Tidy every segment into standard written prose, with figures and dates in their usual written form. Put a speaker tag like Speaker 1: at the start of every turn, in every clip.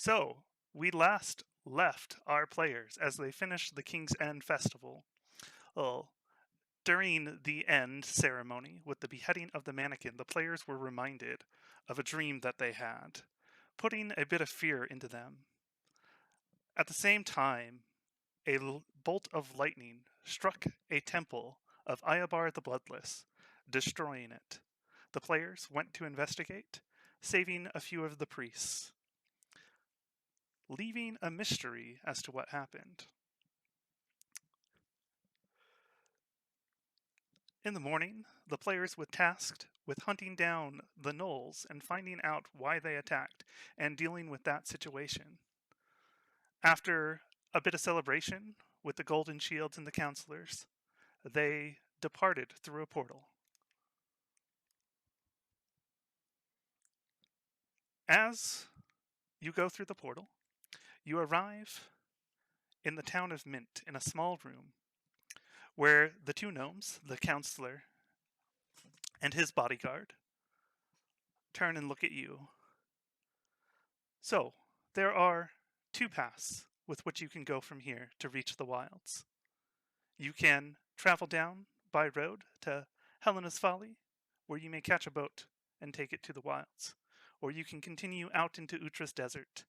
Speaker 1: So, we last left our players as they finished the King's End Festival. Well, during the end ceremony, with the beheading of the mannequin, the players were reminded of a dream that they had, putting a bit of fear into them. At the same time, a bolt of lightning struck a temple of Ayabar the Bloodless, destroying it. The players went to investigate, saving a few of the priests, leaving a mystery as to what happened. In the morning, the players were tasked with hunting down the Gnolls and finding out why they attacked and dealing with that situation. After a bit of celebration with the golden shields and the counselors, they departed through a portal. As you go through the portal, you arrive in the town of Mint in a small room where the two gnomes, the counselor and his bodyguard, turn and look at you. So, there are two paths with which you can go from here to reach the wilds. You can travel down by road to Helena's Folly, where you may catch a boat and take it to the wilds. Or you can continue out into Utra's Desert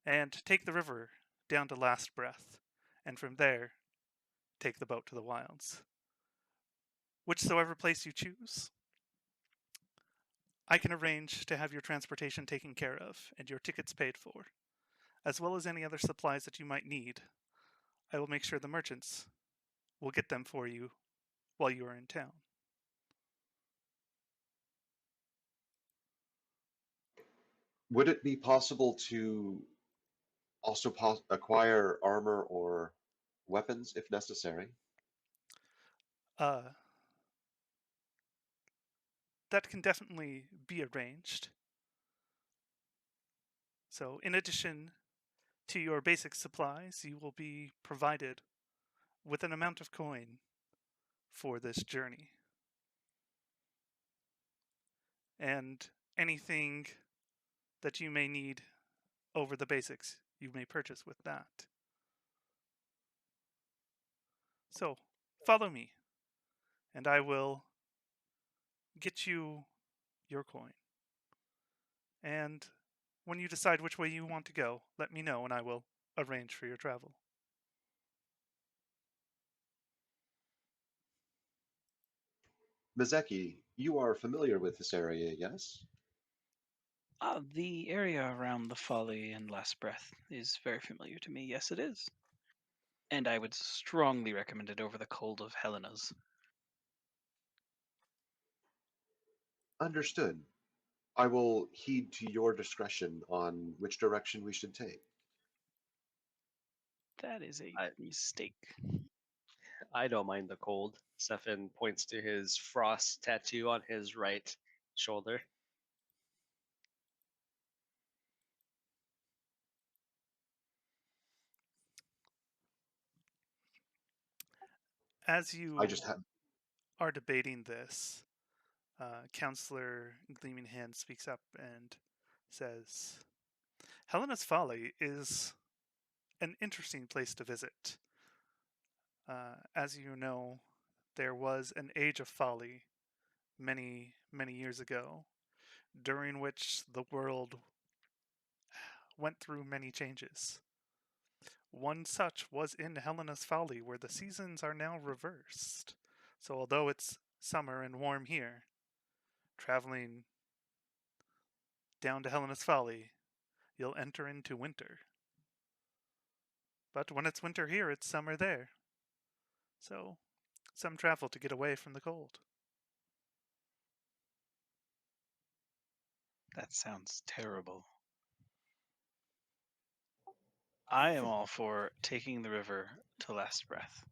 Speaker 1: and take the river down to Last Breath, and from there, take the boat to the wilds. Whichsoever place you choose, I can arrange to have your transportation taken care of and your tickets paid for, as well as any other supplies that you might need. I will make sure the merchants will get them for you while you are in town.
Speaker 2: Would it be possible to also acquire armor or weapons if necessary?
Speaker 1: Uh, that can definitely be arranged. So, in addition to your basic supplies, you will be provided with an amount of coin for this journey. And anything that you may need over the basics, you may purchase with that. So, follow me, and I will get you your coin. And when you decide which way you want to go, let me know and I will arrange for your travel.
Speaker 2: Mizeki, you are familiar with this area, yes?
Speaker 3: The area around the Folly and Last Breath is very familiar to me. Yes, it is. And I would strongly recommend it over the cold of Helena's.
Speaker 2: Understood. I will heed to your discretion on which direction we should take.
Speaker 3: That is a
Speaker 4: I,
Speaker 3: mistake.
Speaker 4: I don't mind the cold. Stefan points to his frost tattoo on his right shoulder.
Speaker 1: As
Speaker 2: I
Speaker 1: you
Speaker 2: just have
Speaker 1: are debating this, Counselor Gleaming Hand speaks up and says, Helena's Folly is an interesting place to visit. As you know, there was an age of folly many, many years ago, during which the world went through many changes. One such was in Helena's Folly, where the seasons are now reversed. So although it's summer and warm here, traveling down to Helena's Folly, you'll enter into winter. But when it's winter here, it's summer there. So, some travel to get away from the cold.
Speaker 3: That sounds terrible. I am all for taking the river to Last Breath.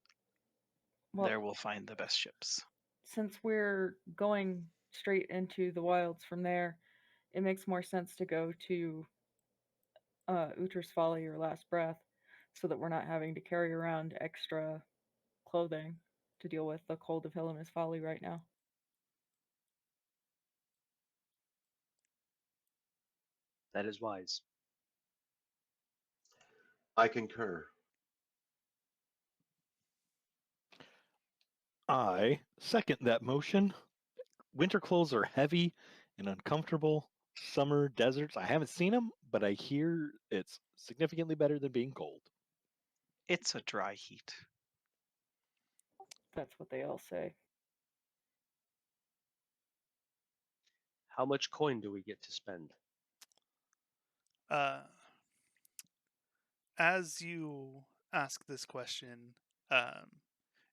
Speaker 5: Well,
Speaker 3: There we'll find the best ships.
Speaker 5: since we're going straight into the wilds from there, it makes more sense to go to Utra's Folly or Last Breath so that we're not having to carry around extra clothing to deal with the cold of Helena's Folly right now.
Speaker 4: That is wise.
Speaker 2: I concur.
Speaker 6: I second that motion. Winter clothes are heavy and uncomfortable. Summer deserts, I haven't seen them, but I hear it's significantly better than being cold.
Speaker 3: It's a dry heat.
Speaker 5: That's what they all say.
Speaker 4: How much coin do we get to spend?
Speaker 1: As you ask this question,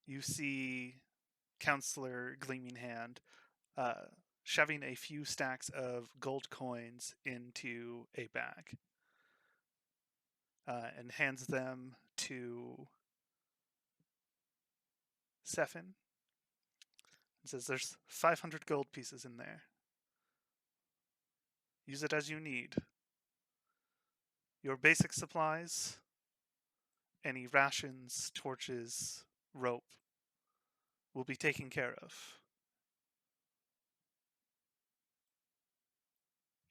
Speaker 1: you see Counselor Gleaming Hand shoving a few stacks of gold coins into a bag and hands them to Sefin and says, "There's 500 gold pieces in there. Use it as you need. Your basic supplies, any rations, torches, rope, will be taken care of."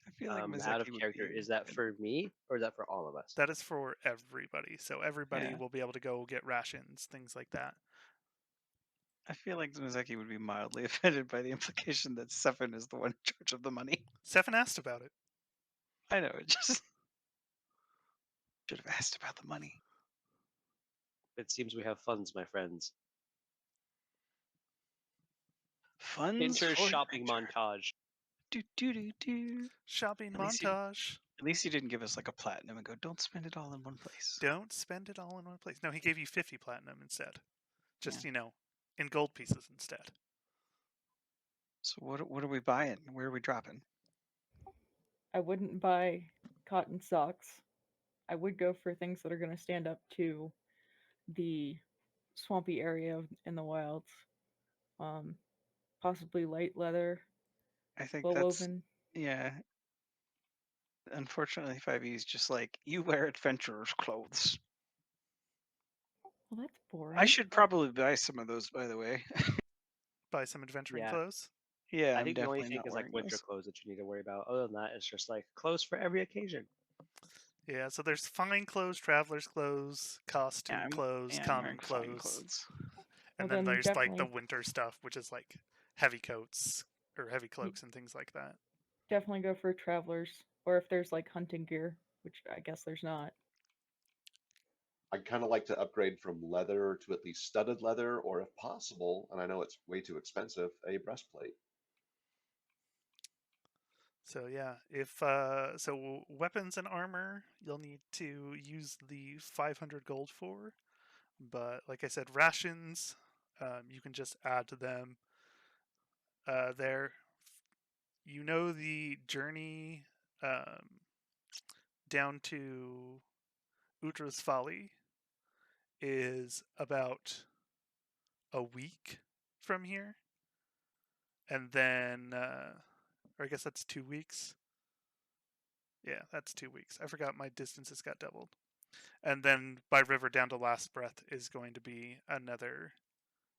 Speaker 3: I feel like
Speaker 4: Out of
Speaker 3: Mizeki would
Speaker 4: character,
Speaker 3: be
Speaker 4: is that
Speaker 3: good.
Speaker 4: for me or is that for all of us?
Speaker 1: That is for everybody. So everybody
Speaker 3: Yeah.
Speaker 1: will be able to go get rations, things like that.
Speaker 3: I feel like Mizeki would be mildly offended by the implication that Sefin is the one in charge of the money.
Speaker 1: Sefin asked about it.
Speaker 3: I know, it just should have asked about the money.
Speaker 4: It seems we have funds, my friends.
Speaker 3: Funds
Speaker 4: Enter
Speaker 3: for
Speaker 4: shopping
Speaker 3: adventure.
Speaker 4: montage.
Speaker 3: Do do do do.
Speaker 1: Shopping
Speaker 3: At least
Speaker 1: montage.
Speaker 3: At least he didn't give us like a platinum and go, don't spend it all in one place.
Speaker 1: Don't spend it all in one place. No, he gave you 50 platinum instead. Just,
Speaker 3: Yeah.
Speaker 1: in gold pieces instead.
Speaker 3: So what are we buying? Where are we dropping?
Speaker 5: I wouldn't buy cotton socks. I would go for things that are going to stand up to the swampy area in the wilds. Possibly light leather,
Speaker 3: I think
Speaker 5: well
Speaker 3: that's
Speaker 5: woven.
Speaker 3: yeah. Unfortunately, 5e is just like you wear adventurer's clothes.
Speaker 5: Well, that's boring.
Speaker 3: I should probably buy some of those, by the way.
Speaker 1: Buy some adventuring
Speaker 4: Yeah.
Speaker 1: clothes.
Speaker 3: Yeah,
Speaker 4: I
Speaker 3: I'm
Speaker 4: think the only
Speaker 3: definitely
Speaker 4: thing
Speaker 3: not
Speaker 4: is like
Speaker 3: wearing
Speaker 4: winter
Speaker 3: those.
Speaker 4: clothes that you need to worry about. Other than that, it's just like clothes for every occasion.
Speaker 1: Yeah, so there's fine clothes, traveler's clothes, costume clothes,
Speaker 3: I'm
Speaker 1: common
Speaker 3: wearing fine
Speaker 1: clothes.
Speaker 5: Well,
Speaker 1: And then
Speaker 5: then
Speaker 1: there's like the
Speaker 5: definitely,
Speaker 1: winter stuff, which is like heavy coats or heavy cloaks and things like that.
Speaker 5: definitely go for travelers, or if there's like hunting gear, which I guess there's not.
Speaker 2: I'd kind of like to upgrade from leather to at least studded leather, or if possible, and I know it's way too expensive, a breastplate.
Speaker 1: So yeah, if so weapons and armor, you'll need to use the 500 gold for. But like I said, rations, you can just add to them. There, the journey down to Utra's Folly is about a week from here, and then, or I guess that's 2 weeks. Yeah, that's 2 weeks. I forgot my distances got doubled. And then by river down to Last Breath is going to be another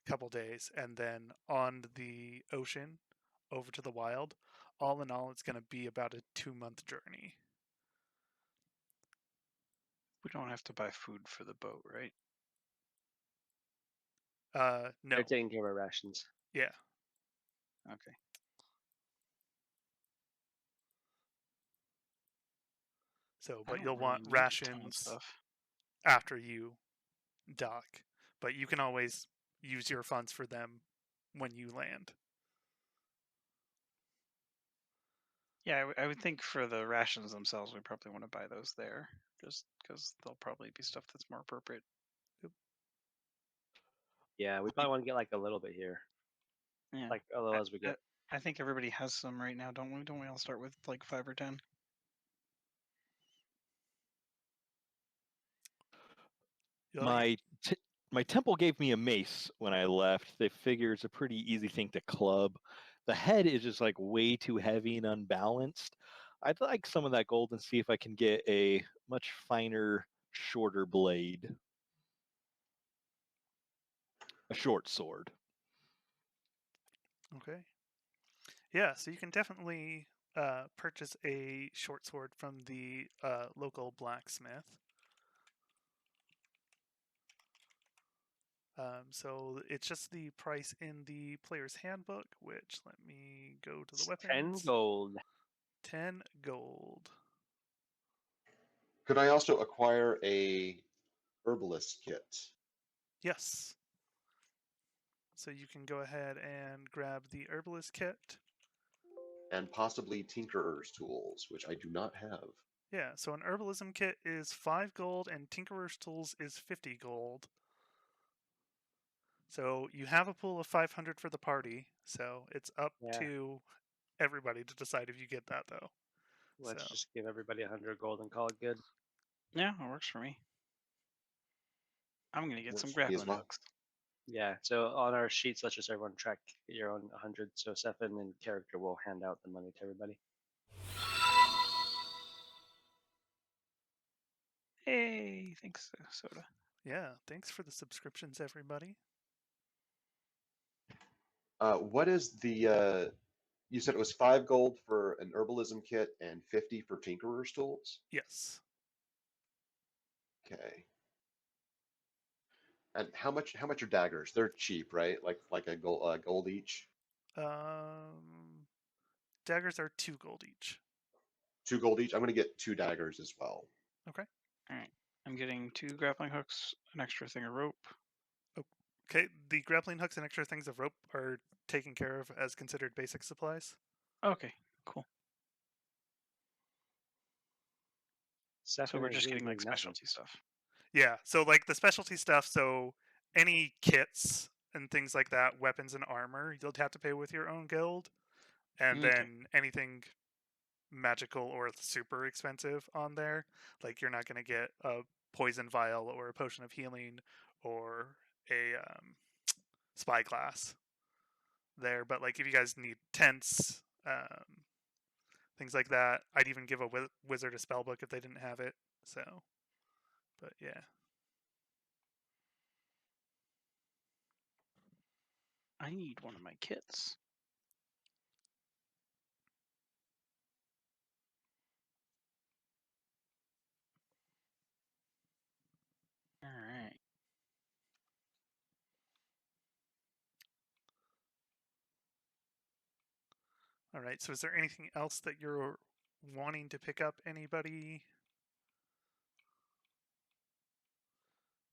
Speaker 1: couple days, and then on the ocean over to the Wilde. All in all, it's going to be about a 2-month journey.
Speaker 3: We don't have to buy food for the boat, right?
Speaker 1: No,
Speaker 4: They're taking care of our rations.
Speaker 1: yeah.
Speaker 3: Okay.
Speaker 1: So,
Speaker 3: I
Speaker 1: but
Speaker 3: don't
Speaker 1: you'll
Speaker 3: really
Speaker 1: want
Speaker 3: need a ton of
Speaker 1: rations
Speaker 3: stuff.
Speaker 1: after you dock, but you can always use your funds for them when you land.
Speaker 3: Yeah, I would think for the rations themselves, we probably want to buy those there, just because they'll probably be stuff that's more appropriate.
Speaker 4: Yeah, we probably want to get like a little bit here,
Speaker 3: Yeah.
Speaker 4: like a little as we get.
Speaker 3: I think everybody has some right now, don't we? Don't we all start with like 5 or 10?
Speaker 6: My temple gave me a mace when I left. They figure it's a pretty easy thing to club. The head is just like way too heavy and unbalanced. I'd like some of that gold and see if I can get a much finer, shorter blade. A short sword.
Speaker 1: Okay. Yeah, so you can definitely purchase a short sword from the local blacksmith. So it's just the price in the player's handbook, which let me go to the
Speaker 4: It's
Speaker 1: weapons.
Speaker 4: 10 gold.
Speaker 1: 10 gold.
Speaker 2: Could I also acquire a Herbalist Kit?
Speaker 1: Yes. So you can go ahead and grab the Herbalist Kit.
Speaker 2: And possibly Tinkerer's Tools, which I do not have.
Speaker 1: Yeah, so an Herbalism Kit is 5 gold and Tinkerer's Tools is 50 gold. So you have a pool of 500 for the party, so it's up
Speaker 4: Yeah.
Speaker 1: to everybody to decide if you get that, though.
Speaker 4: Let's
Speaker 1: So.
Speaker 4: just give everybody 100 gold and call it good.
Speaker 3: Yeah, it works for me. I'm gonna get some
Speaker 2: Works for me as
Speaker 3: grappling
Speaker 2: well.
Speaker 3: hooks.
Speaker 4: Yeah, so on our sheets, let's just everyone track your own 100. So Stefan and character will hand out the money to everybody.
Speaker 3: Hey, thanks, Soda.
Speaker 1: Yeah, thanks for the subscriptions, everybody.
Speaker 2: What is the? You said it was 5 gold for an Herbalism Kit and 50 for Tinkerer's Tools.
Speaker 1: Yes.
Speaker 2: Okay. And how much are daggers? They're cheap, right? Like a gold each.
Speaker 1: Daggers are 2 gold each.
Speaker 2: 2 gold each. I'm gonna get 2 daggers as well.
Speaker 1: Okay.
Speaker 3: All right, I'm getting 2 grappling hooks, an extra thing of rope.
Speaker 1: Okay, the grappling hooks and extra things of rope are taken care of as considered basic supplies.
Speaker 3: Okay, cool. So
Speaker 4: Stefan
Speaker 3: we're
Speaker 4: is
Speaker 3: just
Speaker 4: really
Speaker 3: getting like
Speaker 4: doing nothing.
Speaker 3: specialty stuff.
Speaker 1: Yeah, so like the specialty stuff, so any kits and things like that, weapons and armor, you'll have to pay with your own guild. And
Speaker 3: Okay.
Speaker 1: then anything magical or super expensive on there, like you're not going to get a poison vial or a potion of healing or a spyglass there. But like if you guys need tents, things like that, I'd even give a wizard a spell book if they didn't have it. So, but yeah.
Speaker 3: I need one of my kits. All right.
Speaker 1: All right. So is there anything else that you're wanting to pick up? Anybody?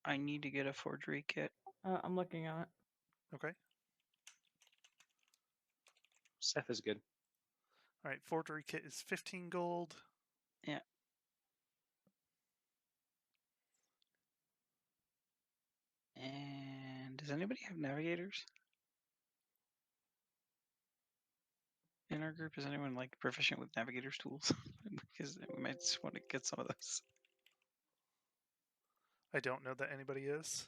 Speaker 3: I need to get a forgery kit.
Speaker 5: I'm looking at it.
Speaker 1: Okay.
Speaker 4: Steph is good.
Speaker 1: All right. Forgery kit is 15 gold.
Speaker 3: Yeah. And does anybody have navigators in our group? Is anyone like proficient with navigators tools? Because we might just want to get some of those.
Speaker 1: I don't know that anybody is.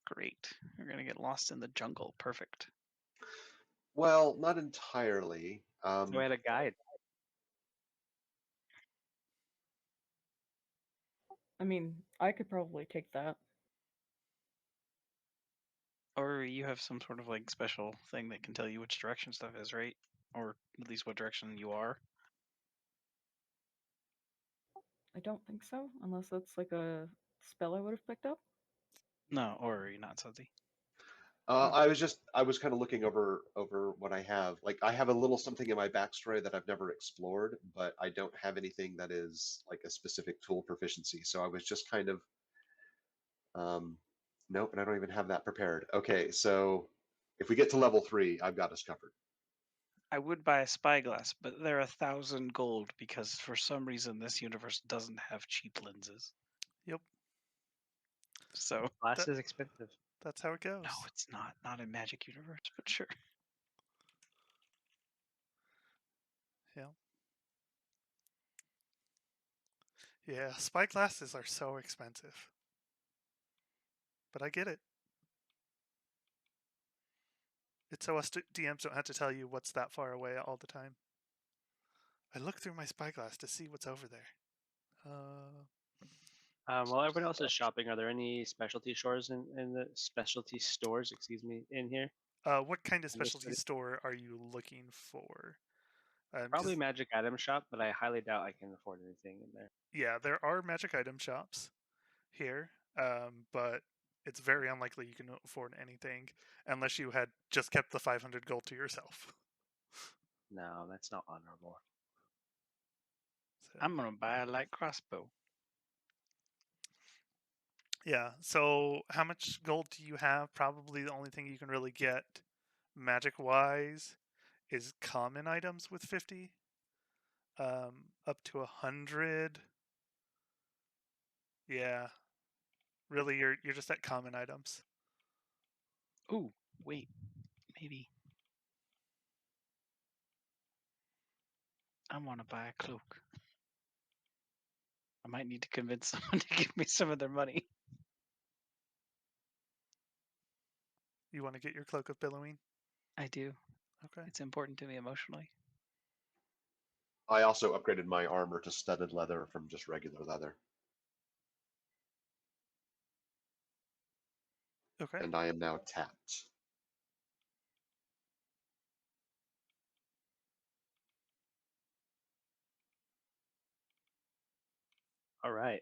Speaker 3: Great. We're gonna get lost in the jungle. Perfect.
Speaker 2: Well, not entirely.
Speaker 4: So I had a guide.
Speaker 5: I mean, I could probably take that.
Speaker 3: Or you have some sort of like special thing that can tell you which direction stuff is, right? Or at least what direction you are.
Speaker 5: I don't think so, unless that's like a spell I would have picked up.
Speaker 3: No, or you're not Sudsy.
Speaker 2: I was kind of looking over what I have. Like I have a little something in my backstory that I've never explored, but I don't have anything that is like a specific tool proficiency. So I was just kind of, nope, and I don't even have that prepared. Okay, so if we get to level 3, I've got us covered.
Speaker 3: I would buy a spyglass, but they're 1,000 gold because for some reason this universe doesn't have cheap lenses.
Speaker 1: Yep.
Speaker 3: So
Speaker 4: Glass
Speaker 1: That-
Speaker 4: is expensive.
Speaker 1: That's how it goes.
Speaker 3: no, it's not. Not in Magic Universe, but sure.
Speaker 1: Yeah. Yeah, spyglasses are so expensive. But I get it. It's so us DMs don't have to tell you what's that far away all the time. I look through my spyglass to see what's over there.
Speaker 4: While everyone else is shopping, are there any specialty stores in the specialty stores, excuse me, in here?
Speaker 1: What kind of
Speaker 4: In this
Speaker 1: specialty
Speaker 4: city?
Speaker 1: store are you looking for?
Speaker 4: Probably magic item shop, but I highly doubt I can afford anything in there.
Speaker 1: Yeah, there are magic item shops here, but it's very unlikely you can afford anything unless you had just kept the 500 gold to yourself.
Speaker 4: No, that's not honorable.
Speaker 1: So,
Speaker 3: I'm gonna buy a light crossbow.
Speaker 1: yeah. So how much gold do you have? Probably the only thing you can really get magic wise is common items with 50. Up to 100. Yeah. Really, you're just at common items.
Speaker 3: Ooh, wait, maybe I want to buy a cloak. I might need to convince someone to give me some of their money.
Speaker 1: You want to get your cloak of billowing?
Speaker 3: I do.
Speaker 1: Okay.
Speaker 3: It's important to me emotionally.
Speaker 2: I also upgraded my armor to studded leather from just regular leather,
Speaker 1: Okay.
Speaker 2: and I am now tapped.
Speaker 4: All right.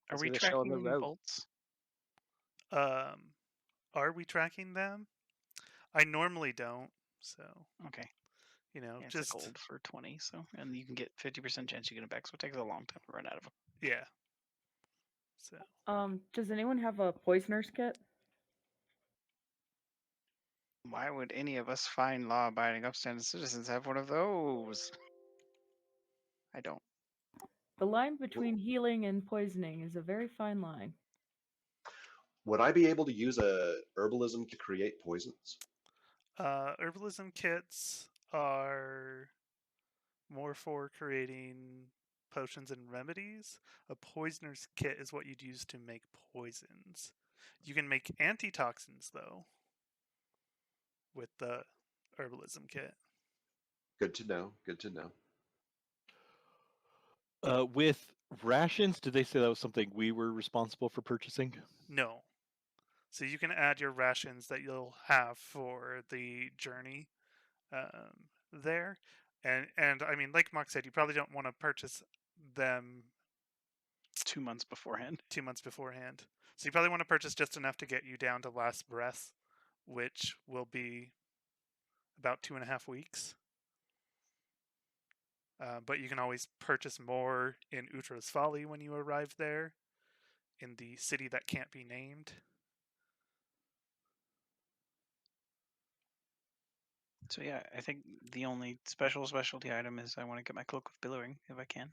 Speaker 3: Are
Speaker 4: Let's
Speaker 3: we
Speaker 4: get a show on the
Speaker 3: tracking
Speaker 4: road.
Speaker 3: bolts?
Speaker 1: Are we tracking them? I normally don't. So,
Speaker 3: Okay.
Speaker 1: yeah,
Speaker 3: It's
Speaker 1: just
Speaker 3: a gold for 20, so and you can get 50% chance you get it back, so it takes a long time to run out of them.
Speaker 1: yeah. So,
Speaker 5: Does anyone have a poisoner's kit?
Speaker 3: Why would any of us fine, law-abiding, upstanding citizens have one of those? I don't.
Speaker 5: The line between healing and poisoning is a very fine line.
Speaker 2: Would I be able to use a herbalism to create poisons?
Speaker 1: herbalism kits are more for creating potions and remedies. A poisoner's kit is what you'd use to make poisons. You can make antitoxins though with the herbalism kit.
Speaker 2: Good to know. Good to know.
Speaker 6: With rations, did they say that was something we were responsible for purchasing?
Speaker 1: No. So you can add your rations that you'll have for the journey there. And I mean, like Mark said, you probably don't want to purchase them
Speaker 3: 2 months beforehand.
Speaker 1: 2 months beforehand. So you probably want to purchase just enough to get you down to last breath, which will be about 2.5 weeks. But you can always purchase more in Utra's Folly when you arrive there, in the city that can't be named.
Speaker 3: So yeah, I think the only specialty item is I want to get my Cloak of Billowing if I can.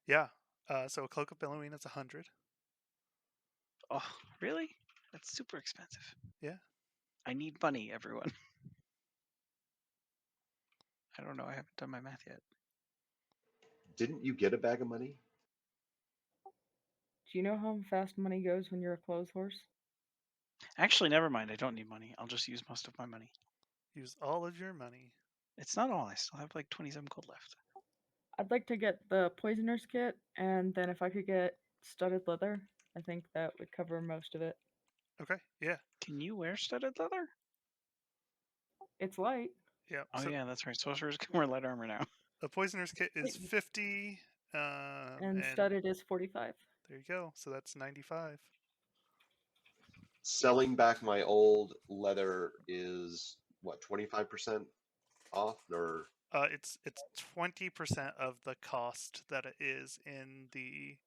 Speaker 1: Yeah. So a Cloak of Billowing is 100.
Speaker 3: Oh, really? That's super expensive.
Speaker 1: Yeah.
Speaker 3: I need money, everyone. I don't know. I haven't done my math yet.
Speaker 2: Didn't you get a bag of money?
Speaker 5: Do you know how fast money goes when you're a clothes horse?
Speaker 3: Actually, never mind. I don't need money. I'll just use most of my money.
Speaker 1: Use all of your money.
Speaker 3: It's not all. I still have like 27 gold left.
Speaker 5: I'd like to get the poisoner's kit, and then if I could get studded leather, I think that would cover most of it.
Speaker 1: Okay. Yeah.
Speaker 3: Can you wear studded leather?
Speaker 5: It's light.
Speaker 1: Yeah.
Speaker 3: Oh
Speaker 1: So
Speaker 3: yeah, that's right. Sorcerers can wear light armor now.
Speaker 1: a poisoner's kit is 50.
Speaker 5: And studded is 45.
Speaker 1: There you go. So that's 95.
Speaker 2: Selling back my old leather is what, 25% off, or
Speaker 1: It's 20% of the cost that it is in the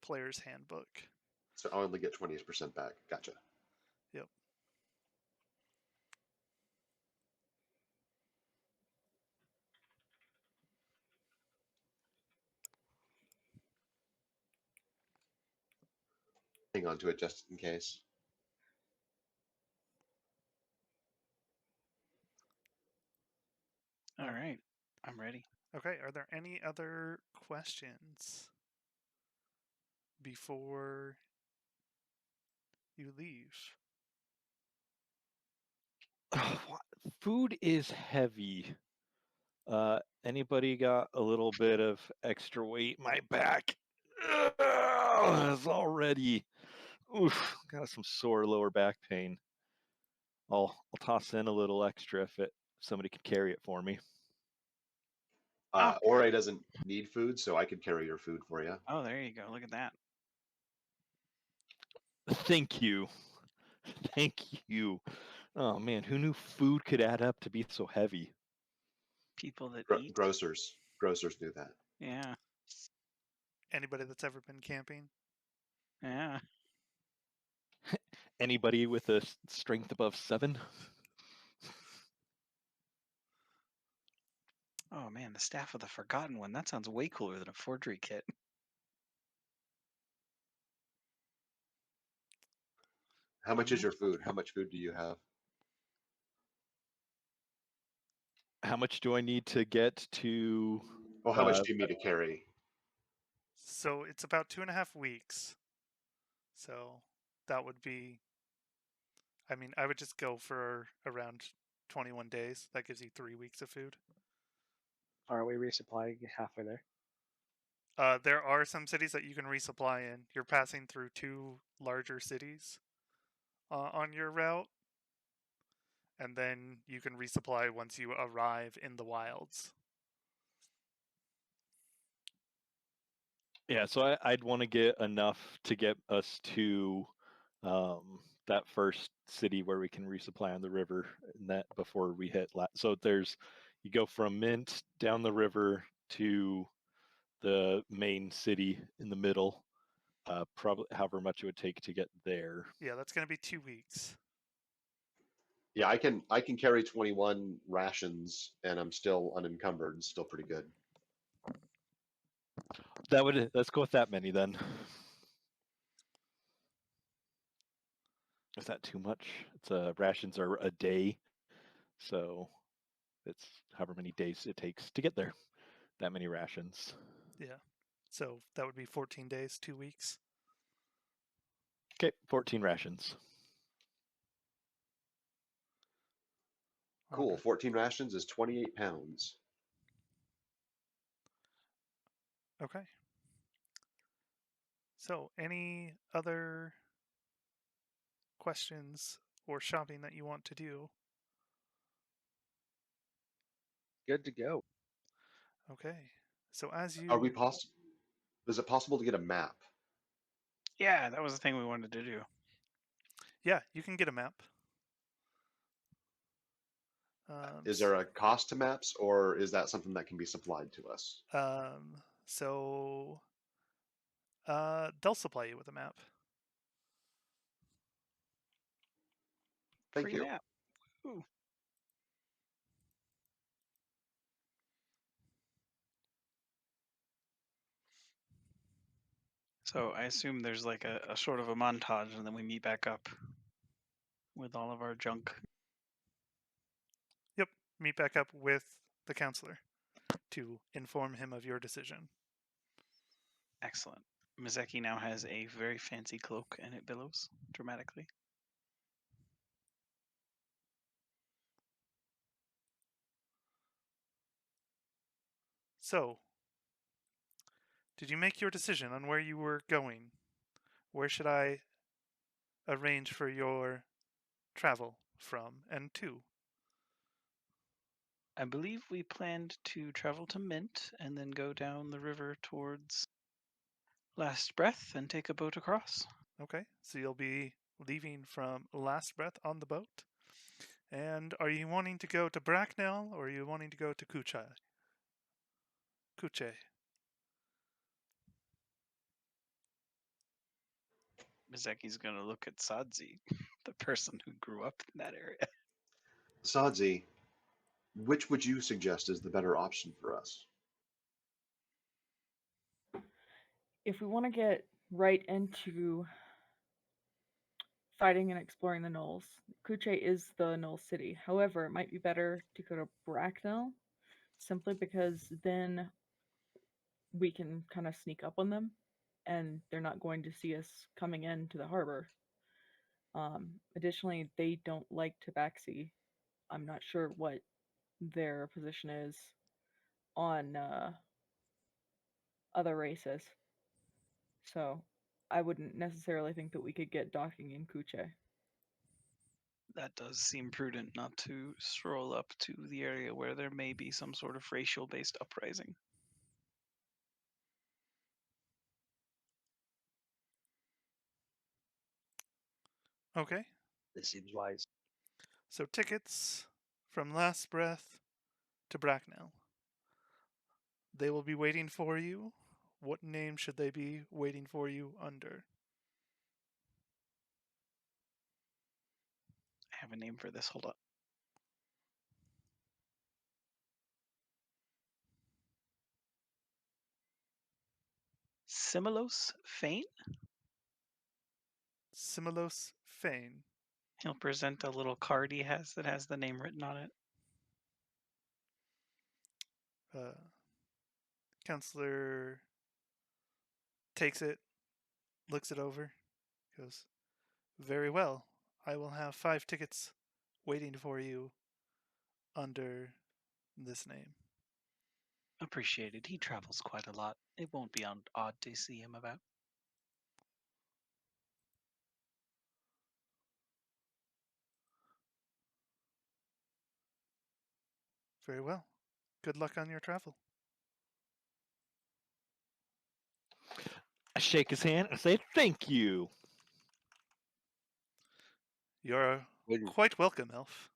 Speaker 1: player's handbook.
Speaker 2: so I only get 20% back. Gotcha.
Speaker 1: Yep.
Speaker 2: Hang on to it just in case.
Speaker 3: All right, I'm ready.
Speaker 1: Okay. Are there any other questions before you leave?
Speaker 6: Food is heavy. Anybody got a little bit of extra weight? My back is already got some sore lower back pain. I'll toss in a little extra if somebody could carry it for me.
Speaker 2: Ore doesn't need food, so I could carry your food for you.
Speaker 3: Oh, there you go. Look at that.
Speaker 6: Thank you. Thank you. Oh man, who knew food could add up to be so heavy?
Speaker 3: People that eat.
Speaker 2: Grocers do that.
Speaker 3: Yeah.
Speaker 1: Anybody that's ever been camping?
Speaker 3: Yeah.
Speaker 6: Anybody with a strength above 7?
Speaker 3: Oh man, the Staff of the Forgotten One. That sounds way cooler than a forgery kit.
Speaker 2: How much is your food? How much food do you have?
Speaker 6: How much do I need to get to?
Speaker 2: Well, how much do you need to carry?
Speaker 1: So it's about 2.5 weeks. So that would be. I mean, I would just go for around 21 days. That gives you 3 weeks of food.
Speaker 4: Aren't we resupplying halfway there?
Speaker 1: There are some cities that you can resupply in. You're passing through 2 larger cities on your route, and then you can resupply once you arrive in the wilds.
Speaker 6: Yeah, so I'd want to get enough to get us to that first city where we can resupply on the river, and that before we hit. So you go from Mint down the river to the main city in the middle. Probably however much it would take to get there.
Speaker 1: Yeah, that's going to be 2 weeks.
Speaker 2: Yeah, I can carry 21 rations and I'm still unencumbered, still pretty good.
Speaker 6: Let's go with that many then. Is that too much? Rations are a day, so it's however many days it takes to get there. That many rations.
Speaker 1: Yeah. So that would be 14 days, 2 weeks.
Speaker 6: Okay, 14 rations.
Speaker 2: Cool.
Speaker 1: Okay.
Speaker 2: 14 rations is 28 pounds.
Speaker 1: Okay. So, any other questions or shopping that you want to do?
Speaker 4: Good to go.
Speaker 1: Okay. So as you
Speaker 2: Are we possible? Is it possible to get a map?
Speaker 3: Yeah, that was the thing we wanted to do.
Speaker 1: Yeah, you can get a map.
Speaker 2: Is there a cost to maps, or is that something that can be supplied to us?
Speaker 1: So they'll supply you with a map.
Speaker 2: Thank
Speaker 3: Free
Speaker 2: you.
Speaker 3: map. Ooh. So I assume there's like a sort of a montage, and then we meet back up with all of our junk.
Speaker 1: Yep. Meet back up with the counselor to inform him of your decision.
Speaker 3: Excellent. Mizeki now has a very fancy cloak, and it billows dramatically.
Speaker 1: So, did you make your decision on where you were going? Where should I arrange for your travel from and to?
Speaker 3: I believe we planned to travel to Mint and then go down the river towards Last Breath and take a boat across.
Speaker 1: Okay, so you'll be leaving from Last Breath on the boat. And are you wanting to go to Bracknell or are you wanting to go to Kuche?
Speaker 3: Mizeki's gonna look at Sadzi, the person who grew up in that area.
Speaker 2: Sadzi, which would you suggest is the better option for us?
Speaker 5: If we want to get right into fighting and exploring the Gnolls, Kuche is the Gnoll city. However, it might be better to go to Bracknell, simply because then we can kind of sneak up on them, and they're not going to see us coming into the harbor. Additionally, they don't like tabaxi. I'm not sure what their position is on other races. So I wouldn't necessarily think that we could get docking in Kuche.
Speaker 3: That does seem prudent not to stroll up to the area where there may be some sort of racial based uprising.
Speaker 1: Okay.
Speaker 4: This seems wise.
Speaker 1: So tickets from Last Breath to Bracknell. They will be waiting for you. What name should they be waiting for you under?
Speaker 3: I have a name for this. Hold on. Similos Fane.
Speaker 1: Similos Fane.
Speaker 3: He'll present a little card he has that has the name written on it.
Speaker 1: Counselor takes it, looks it over, goes, very well. I will have 5 tickets waiting for you under this name.
Speaker 3: Appreciated. He travels quite a lot. It won't be odd to see him about.
Speaker 1: Very well. Good luck on your travel.
Speaker 6: I shake his hand and say thank you.
Speaker 1: You're
Speaker 4: When
Speaker 1: quite welcome, Elf.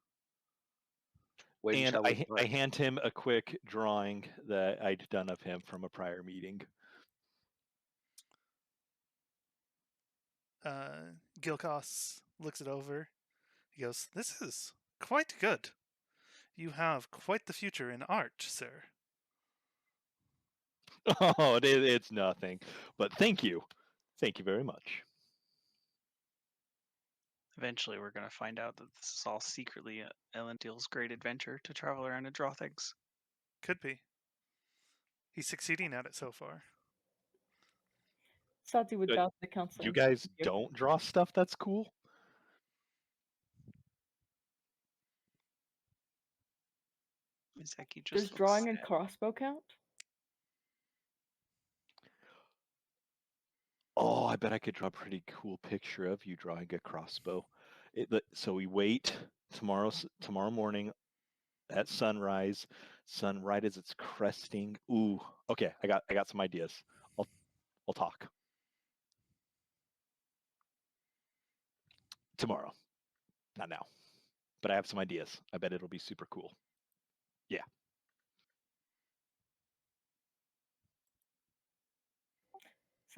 Speaker 4: when
Speaker 6: And
Speaker 4: shall we
Speaker 6: I
Speaker 4: depart?
Speaker 6: hand him a quick drawing that I'd done of him from a prior meeting.
Speaker 1: Gilcos looks it over. He goes, this is quite good. You have quite the future in art, sir.
Speaker 6: Oh, it's nothing. But thank you. Thank you very much.
Speaker 3: Eventually, we're going to find out that this is all secretly Elendil's great adventure to travel around and draw things.
Speaker 1: Could be. He's succeeding at it so far.
Speaker 5: Sati would
Speaker 6: But
Speaker 5: bow to the counselor.
Speaker 6: You
Speaker 5: and say
Speaker 6: guys
Speaker 5: thank you.
Speaker 6: don't draw stuff that's cool?
Speaker 3: Misaki just
Speaker 5: Does
Speaker 3: looks
Speaker 5: drawing and
Speaker 3: sad.
Speaker 5: crossbow count?
Speaker 6: Oh, I bet I could draw a pretty cool picture of you drawing a crossbow. So we wait tomorrow morning at sunrise. Sun right as it's cresting. Ooh, okay. I got some ideas. I'll talk tomorrow, not now. But I have some ideas. I bet it'll be super cool. Yeah.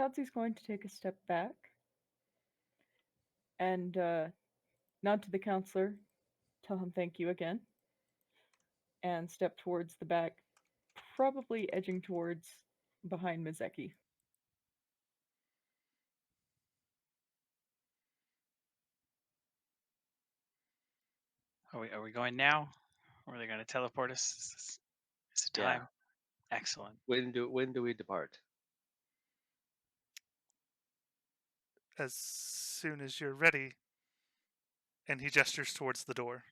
Speaker 5: Satsi's going to take a step back and nod to the counselor, tell him thank you again, and step towards the back, probably edging towards behind Mizeki.
Speaker 3: Are we going now? Or are they going to teleport us? Is it time?
Speaker 4: Yeah.
Speaker 3: Excellent.
Speaker 4: When do we depart?
Speaker 1: As soon as you're ready. And he gestures towards the door.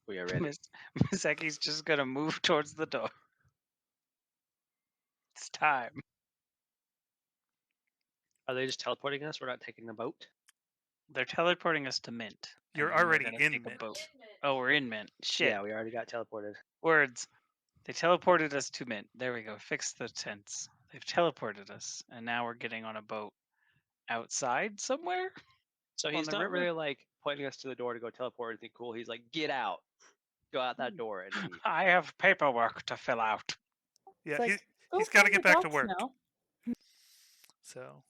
Speaker 4: We are ready.
Speaker 3: Misaki's just going to move towards the door. It's time.
Speaker 4: Are they just teleporting us? We're not taking a boat?
Speaker 3: They're teleporting us to Mint. and
Speaker 1: You're
Speaker 3: then we're
Speaker 1: already
Speaker 3: gonna
Speaker 1: in
Speaker 3: take a
Speaker 1: Mint.
Speaker 3: boat. Oh, we're in Mint. Shit.
Speaker 4: Yeah, we already got teleported.
Speaker 3: Words. They teleported us to Mint. There we go. Fix the tense. They've teleported us, and now we're getting on a boat outside somewhere.
Speaker 4: So
Speaker 3: On
Speaker 4: he's
Speaker 3: the
Speaker 4: not
Speaker 3: river?
Speaker 4: really like pointing us to the door to go teleport or anything cool. He's like, get out. Go out that door and leave.
Speaker 3: I have paperwork to fill out.
Speaker 1: Yeah,
Speaker 5: It's like,
Speaker 1: he's
Speaker 5: go
Speaker 1: got to
Speaker 5: find
Speaker 1: get
Speaker 5: the
Speaker 1: back to
Speaker 5: dots
Speaker 1: work.
Speaker 5: now.
Speaker 1: So,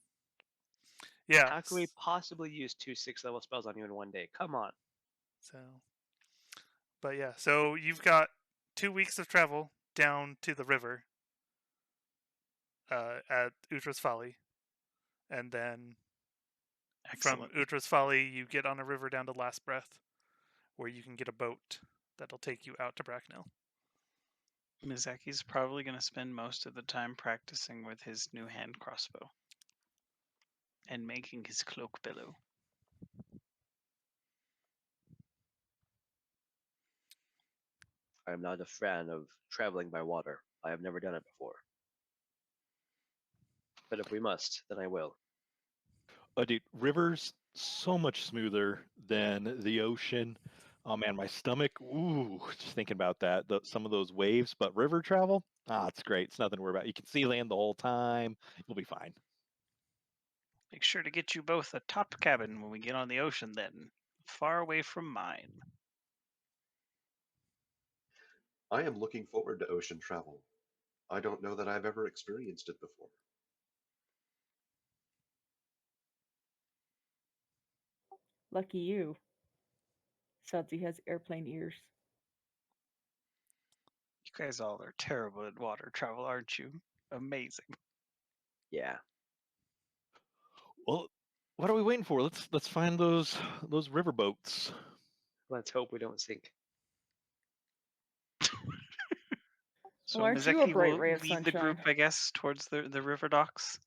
Speaker 1: yeah.
Speaker 4: How can we possibly use 2 6-level spells on you in one day? Come on.
Speaker 1: So, but yeah, so you've got 2 weeks of travel down to the river at Utra's Folly, and then
Speaker 3: Excellent.
Speaker 1: from Utra's Folly you get on a river down to Last Breath, where you can get a boat that'll take you out to Bracknell.
Speaker 3: Mizaki's probably going to spend most of the time practicing with his new hand crossbow and making his cloak billow.
Speaker 4: I'm not a fan of traveling by water. I have never done it before. But if we must, then I will.
Speaker 6: Oh, dude, rivers so much smoother than the ocean. Oh man, my stomach. Ooh, just thinking about that. Some of those waves, but river travel. It's great. It's nothing to worry about. You can see land the whole time. You'll be fine.
Speaker 3: Make sure to get you both a top cabin when we get on the ocean then. Far away from mine.
Speaker 2: I am looking forward to ocean travel. I don't know that I've ever experienced it before.
Speaker 5: Lucky you. Sudsy has airplane ears.
Speaker 3: You guys all are terrible at water travel, aren't you? Amazing.
Speaker 4: Yeah.
Speaker 6: Well, what are we waiting for? Let's find those river boats.
Speaker 4: Let's hope we don't sink.
Speaker 3: So
Speaker 5: Well, aren't you a
Speaker 3: Mizeki
Speaker 5: bright
Speaker 3: will
Speaker 5: ray of
Speaker 3: lead the group,
Speaker 5: sunshine?
Speaker 3: I guess, towards the river docks.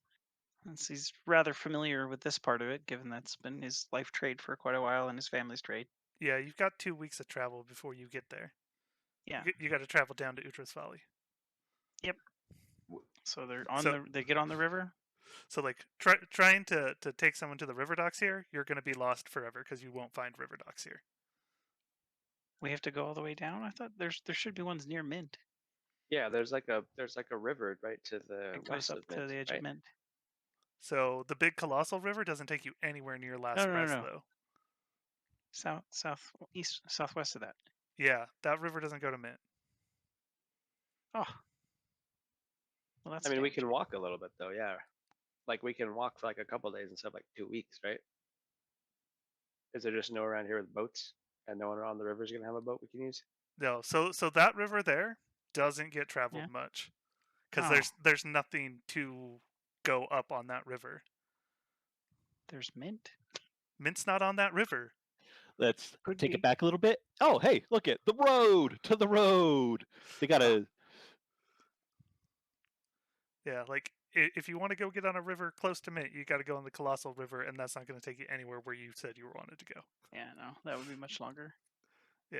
Speaker 3: Since he's rather familiar with this part of it, given that's been his life trade for quite a while and his family's trade.
Speaker 1: Yeah, you've got 2 weeks of travel before you get there.
Speaker 3: Yeah.
Speaker 1: You got to travel down to Utra's Folly.
Speaker 3: So they're on
Speaker 1: So-
Speaker 3: they get on the river.
Speaker 1: So like trying to take someone to the river docks here, you're going to be lost forever because you won't find river docks here.
Speaker 3: We have to go all the way down. I thought there should be ones near Mint.
Speaker 4: Yeah, there's like a river right to the
Speaker 3: It goes
Speaker 4: west
Speaker 3: up
Speaker 4: of
Speaker 3: to
Speaker 4: Mint,
Speaker 3: the edge
Speaker 4: right?
Speaker 3: of Mint.
Speaker 1: So the big colossal river doesn't take you anywhere near Last
Speaker 3: No.
Speaker 1: Breath though.
Speaker 3: Southwest of that.
Speaker 1: Yeah, that river doesn't go to Mint.
Speaker 3: Oh. Well, that's.
Speaker 4: I mean, we
Speaker 3: dangerous.
Speaker 4: can walk a little bit though. Yeah, like we can walk for like a couple days instead of like 2 weeks, right? Is there just no around here with boats, and no one around the river is gonna have a boat we can use?
Speaker 1: No, so that river there doesn't get traveled
Speaker 3: Yeah.
Speaker 1: much because
Speaker 3: Oh.
Speaker 1: there's nothing to go up on that river.
Speaker 3: There's Mint.
Speaker 1: Mint's not on that river.
Speaker 6: Let's
Speaker 3: Could
Speaker 6: take
Speaker 3: be.
Speaker 6: it back a little bit. Oh, hey, look at the road to the road. They gotta.
Speaker 1: Yeah, like if you want to go get on a river close to Mint, you got to go on the colossal river, and that's not going to take you anywhere where you said you wanted to go.
Speaker 3: Yeah, no, that would be much longer.
Speaker 1: Yeah.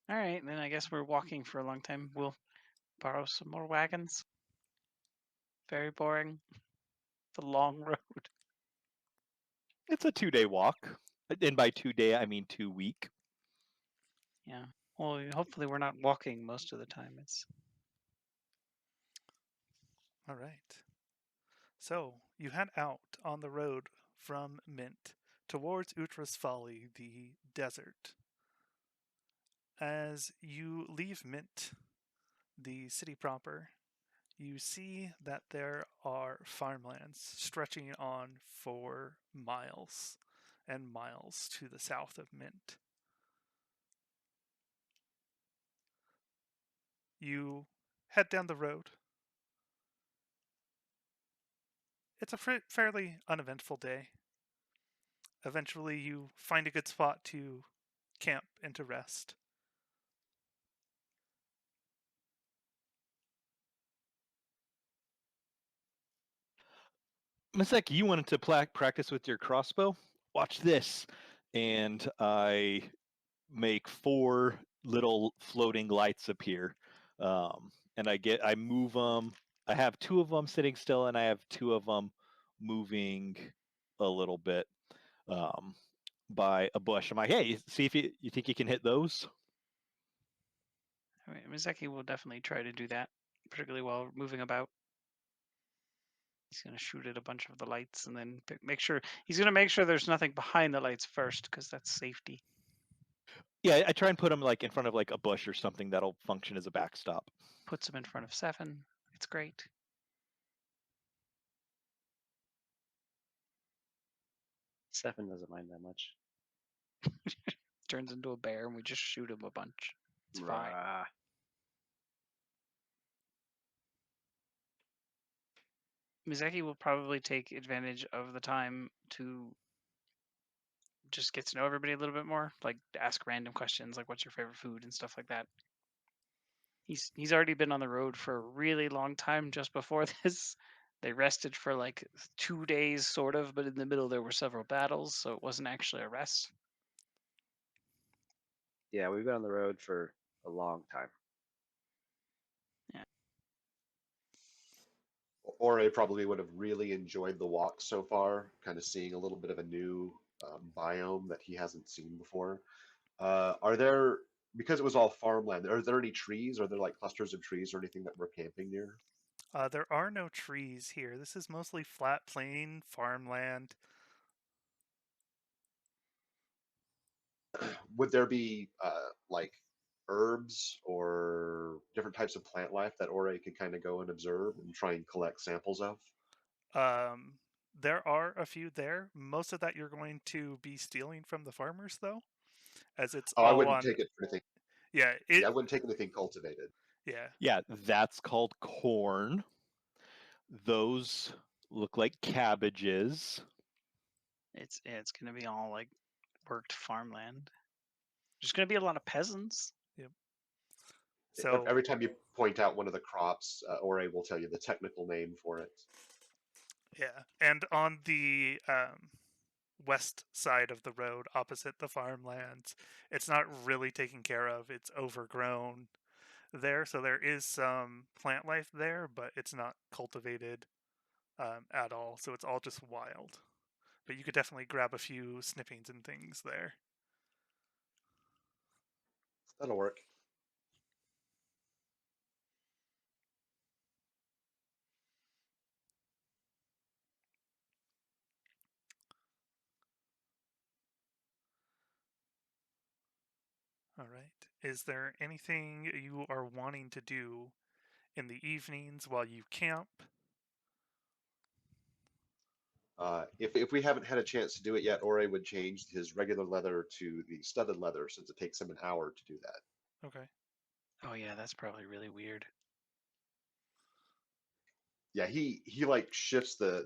Speaker 3: All right, then I guess we're walking for a long time. We'll borrow some more wagons. Very boring. The long road.
Speaker 6: It's a 2-day walk, and by 2-day I mean 2-week.
Speaker 3: Yeah. Well, hopefully we're not walking most of the time. It's
Speaker 1: All right. So you head out on the road from Mint towards Utra's Folly, the desert. As you leave Mint, the city proper, you see that there are farmlands stretching on for miles and miles to the south of Mint. You head down the road. It's a fairly uneventful day. Eventually, you find a good spot to camp and to rest.
Speaker 6: Miseki, you wanted to practice with your crossbow? Watch this. And I make 4 little floating lights appear. And I move them. I have 2 of them sitting still, and I have 2 of them moving a little bit by a bush. I'm like, hey, see if you think you can hit those?
Speaker 3: I mean, Mizeki will definitely try to do that, particularly while moving about. He's going to shoot at a bunch of the lights and then make sure there's nothing behind the lights first, because that's safety.
Speaker 6: Yeah, I try and put them like in front of like a bush or something that'll function as a backstop.
Speaker 3: Puts them in front of Seven. It's great.
Speaker 4: Stefan doesn't mind that much.
Speaker 3: Turns into a bear and we just shoot him a bunch. It's fine.
Speaker 4: Rah.
Speaker 3: Mizeki will probably take advantage of the time to just get to know everybody a little bit more, like ask random questions like what's your favorite food and stuff like that. He's already been on the road for a really long time. Just before this, they rested for like 2 days sort of, but in the middle there were several battles, so it wasn't actually a rest.
Speaker 4: Yeah, we've been on the road for a long time.
Speaker 2: Ore probably would have really enjoyed the walk so far, kind of seeing a little bit of a new biome that he hasn't seen before. Are there, because it was all farmland, are there any trees? Are there like clusters of trees or anything that we're camping near?
Speaker 1: There are no trees here. This is mostly flat plain farmland.
Speaker 2: Would there be like herbs or different types of plant life that Ore could kind of go and observe and try and collect samples of?
Speaker 1: There are a few there. Most of that you're going to be stealing from the farmers, though, as it's
Speaker 2: Oh, I
Speaker 1: all
Speaker 2: wouldn't
Speaker 1: on.
Speaker 2: take it for anything.
Speaker 1: Yeah,
Speaker 2: Yeah, I wouldn't take anything cultivated.
Speaker 1: Yeah.
Speaker 6: Yeah, that's called corn. Those look like cabbages.
Speaker 3: It's gonna be all like worked farmland. There's gonna be a lot of peasants.
Speaker 1: So
Speaker 2: Every time you point out one of the crops, Ore will tell you the technical name for it.
Speaker 1: yeah, and on the west side of the road, opposite the farmlands, it's not really taken care of. It's overgrown there, so there is some plant life there, but it's not cultivated at all. So it's all just wild. But you could definitely grab a few snippings and things there.
Speaker 2: That'll work.
Speaker 1: All right. Is there anything you are wanting to do in the evenings while you camp?
Speaker 2: If we haven't had a chance to do it yet, Ore would change his regular leather to the studded leather since it takes him an hour to do that.
Speaker 1: Okay.
Speaker 3: Oh yeah, that's probably really weird.
Speaker 2: Yeah, he like shifts the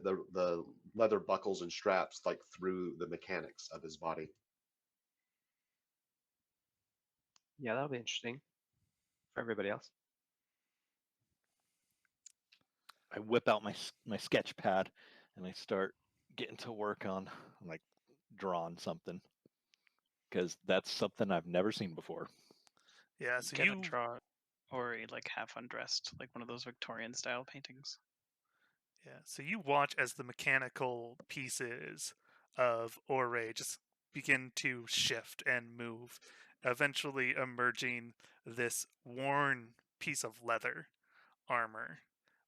Speaker 2: leather buckles and straps like through the mechanics of his body.
Speaker 4: Yeah, that'll be interesting for everybody else.
Speaker 6: I whip out my sketch pad and I start getting to work on like drawing something because that's something I've never seen before.
Speaker 1: Yeah, so
Speaker 3: Get a
Speaker 1: you
Speaker 3: draw or a like half undressed, like one of those Victorian style paintings.
Speaker 1: Yeah, so you watch as the mechanical pieces of Ore just begin to shift and move, eventually emerging this worn piece of leather armor,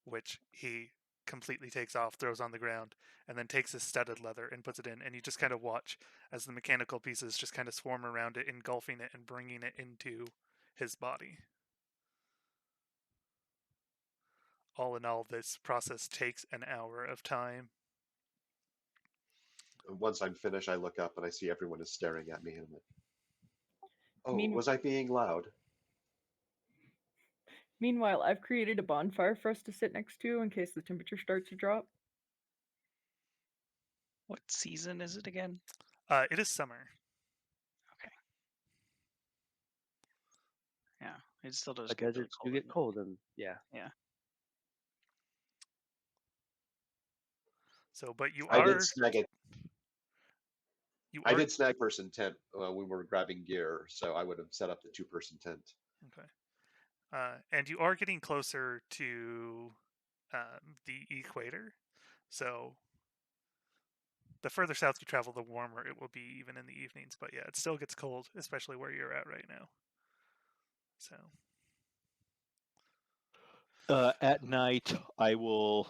Speaker 1: which he completely takes off, throws on the ground, and then takes his studded leather and puts it in. And you just kind of watch as the mechanical pieces just kind of swarm around it, engulfing it and bringing it into his body. All in all, this process takes an hour of time.
Speaker 2: And once I'm finished, I look up and I see everyone is staring at me and I'm like, oh,
Speaker 5: Mean-
Speaker 2: was I being loud?
Speaker 5: Meanwhile, I've created a bonfire for us to sit next to in case the temperature starts to drop.
Speaker 3: What season is it again?
Speaker 1: It is summer.
Speaker 3: Okay. Yeah, it still does
Speaker 4: The
Speaker 3: get really
Speaker 4: deserts do
Speaker 3: cold.
Speaker 4: get cold, and yeah,
Speaker 1: So, but you
Speaker 2: I did
Speaker 1: are
Speaker 2: snag a
Speaker 1: you
Speaker 2: I
Speaker 1: are
Speaker 2: did snag person tent when we were grabbing gear, so I would have set up the 2-person tent.
Speaker 1: okay, and you are getting closer to the equator. So, the further south you travel, the warmer it will be, even in the evenings. But yeah, it still gets cold, especially where you're at right now. So,
Speaker 6: At night, I will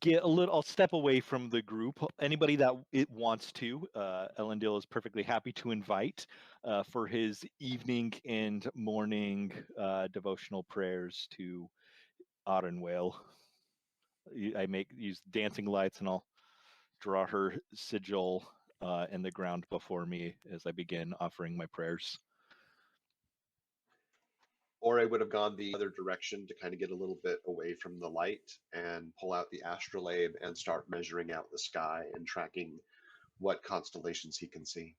Speaker 6: get a little. I'll step away from the group. Anybody that it wants to, Elendil is perfectly happy to invite for his evening and morning devotional prayers to Ottenwale. I use dancing lights and I'll draw her sigil in the ground before me as I begin offering my prayers.
Speaker 2: Or I would have gone the other direction to kind of get a little bit away from the light and pull out the astrolabe and start measuring out the sky and tracking what constellations he can see.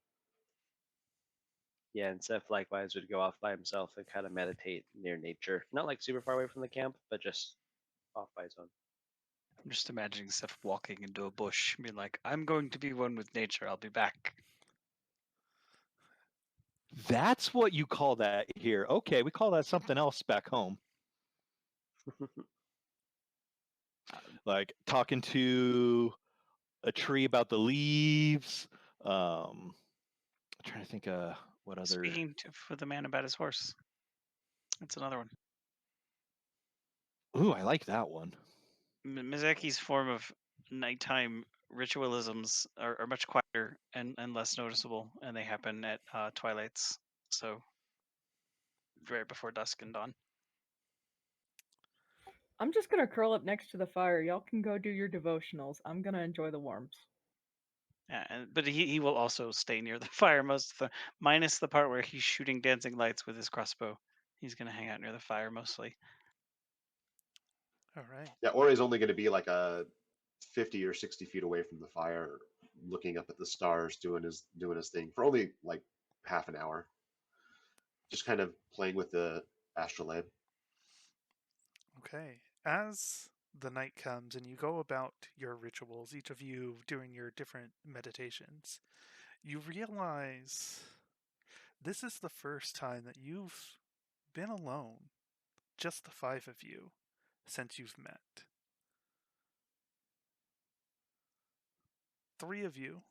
Speaker 4: yeah. And Seth likewise would go off by himself and kind of meditate near nature, not like super far away from the camp, but just off by his own.
Speaker 3: I'm just imagining Seth walking into a bush and being like, I'm going to be one with nature, I'll be back.
Speaker 6: That's what you call that here. Okay, we call that something else back home. Like talking to a tree about the leaves. I'm trying to think what other.
Speaker 3: Speaking for the man about his horse. That's another one.
Speaker 6: Ooh, I like that one.
Speaker 3: Mizaki's form of nighttime ritualisms are much quieter and less noticeable, and they happen at twilights, so right before dusk and dawn.
Speaker 5: I'm just gonna curl up next to the fire. Y'all can go do your devotionals. I'm gonna enjoy the warmth.
Speaker 3: Yeah, but he will also stay near the fire most of the minus the part where he's shooting dancing lights with his crossbow. He's gonna hang out near the fire mostly.
Speaker 1: All right.
Speaker 2: Yeah, Ori's only going to be like a 50 or 60 feet away from the fire, looking up at the stars, doing his thing for only like half an hour, just kind of playing with the astrolabe.
Speaker 1: Okay. As the night comes and you go about your rituals, each of you doing your different meditations, you realize this is the first time that you've been alone, just the five of you, since you've met. Three of you,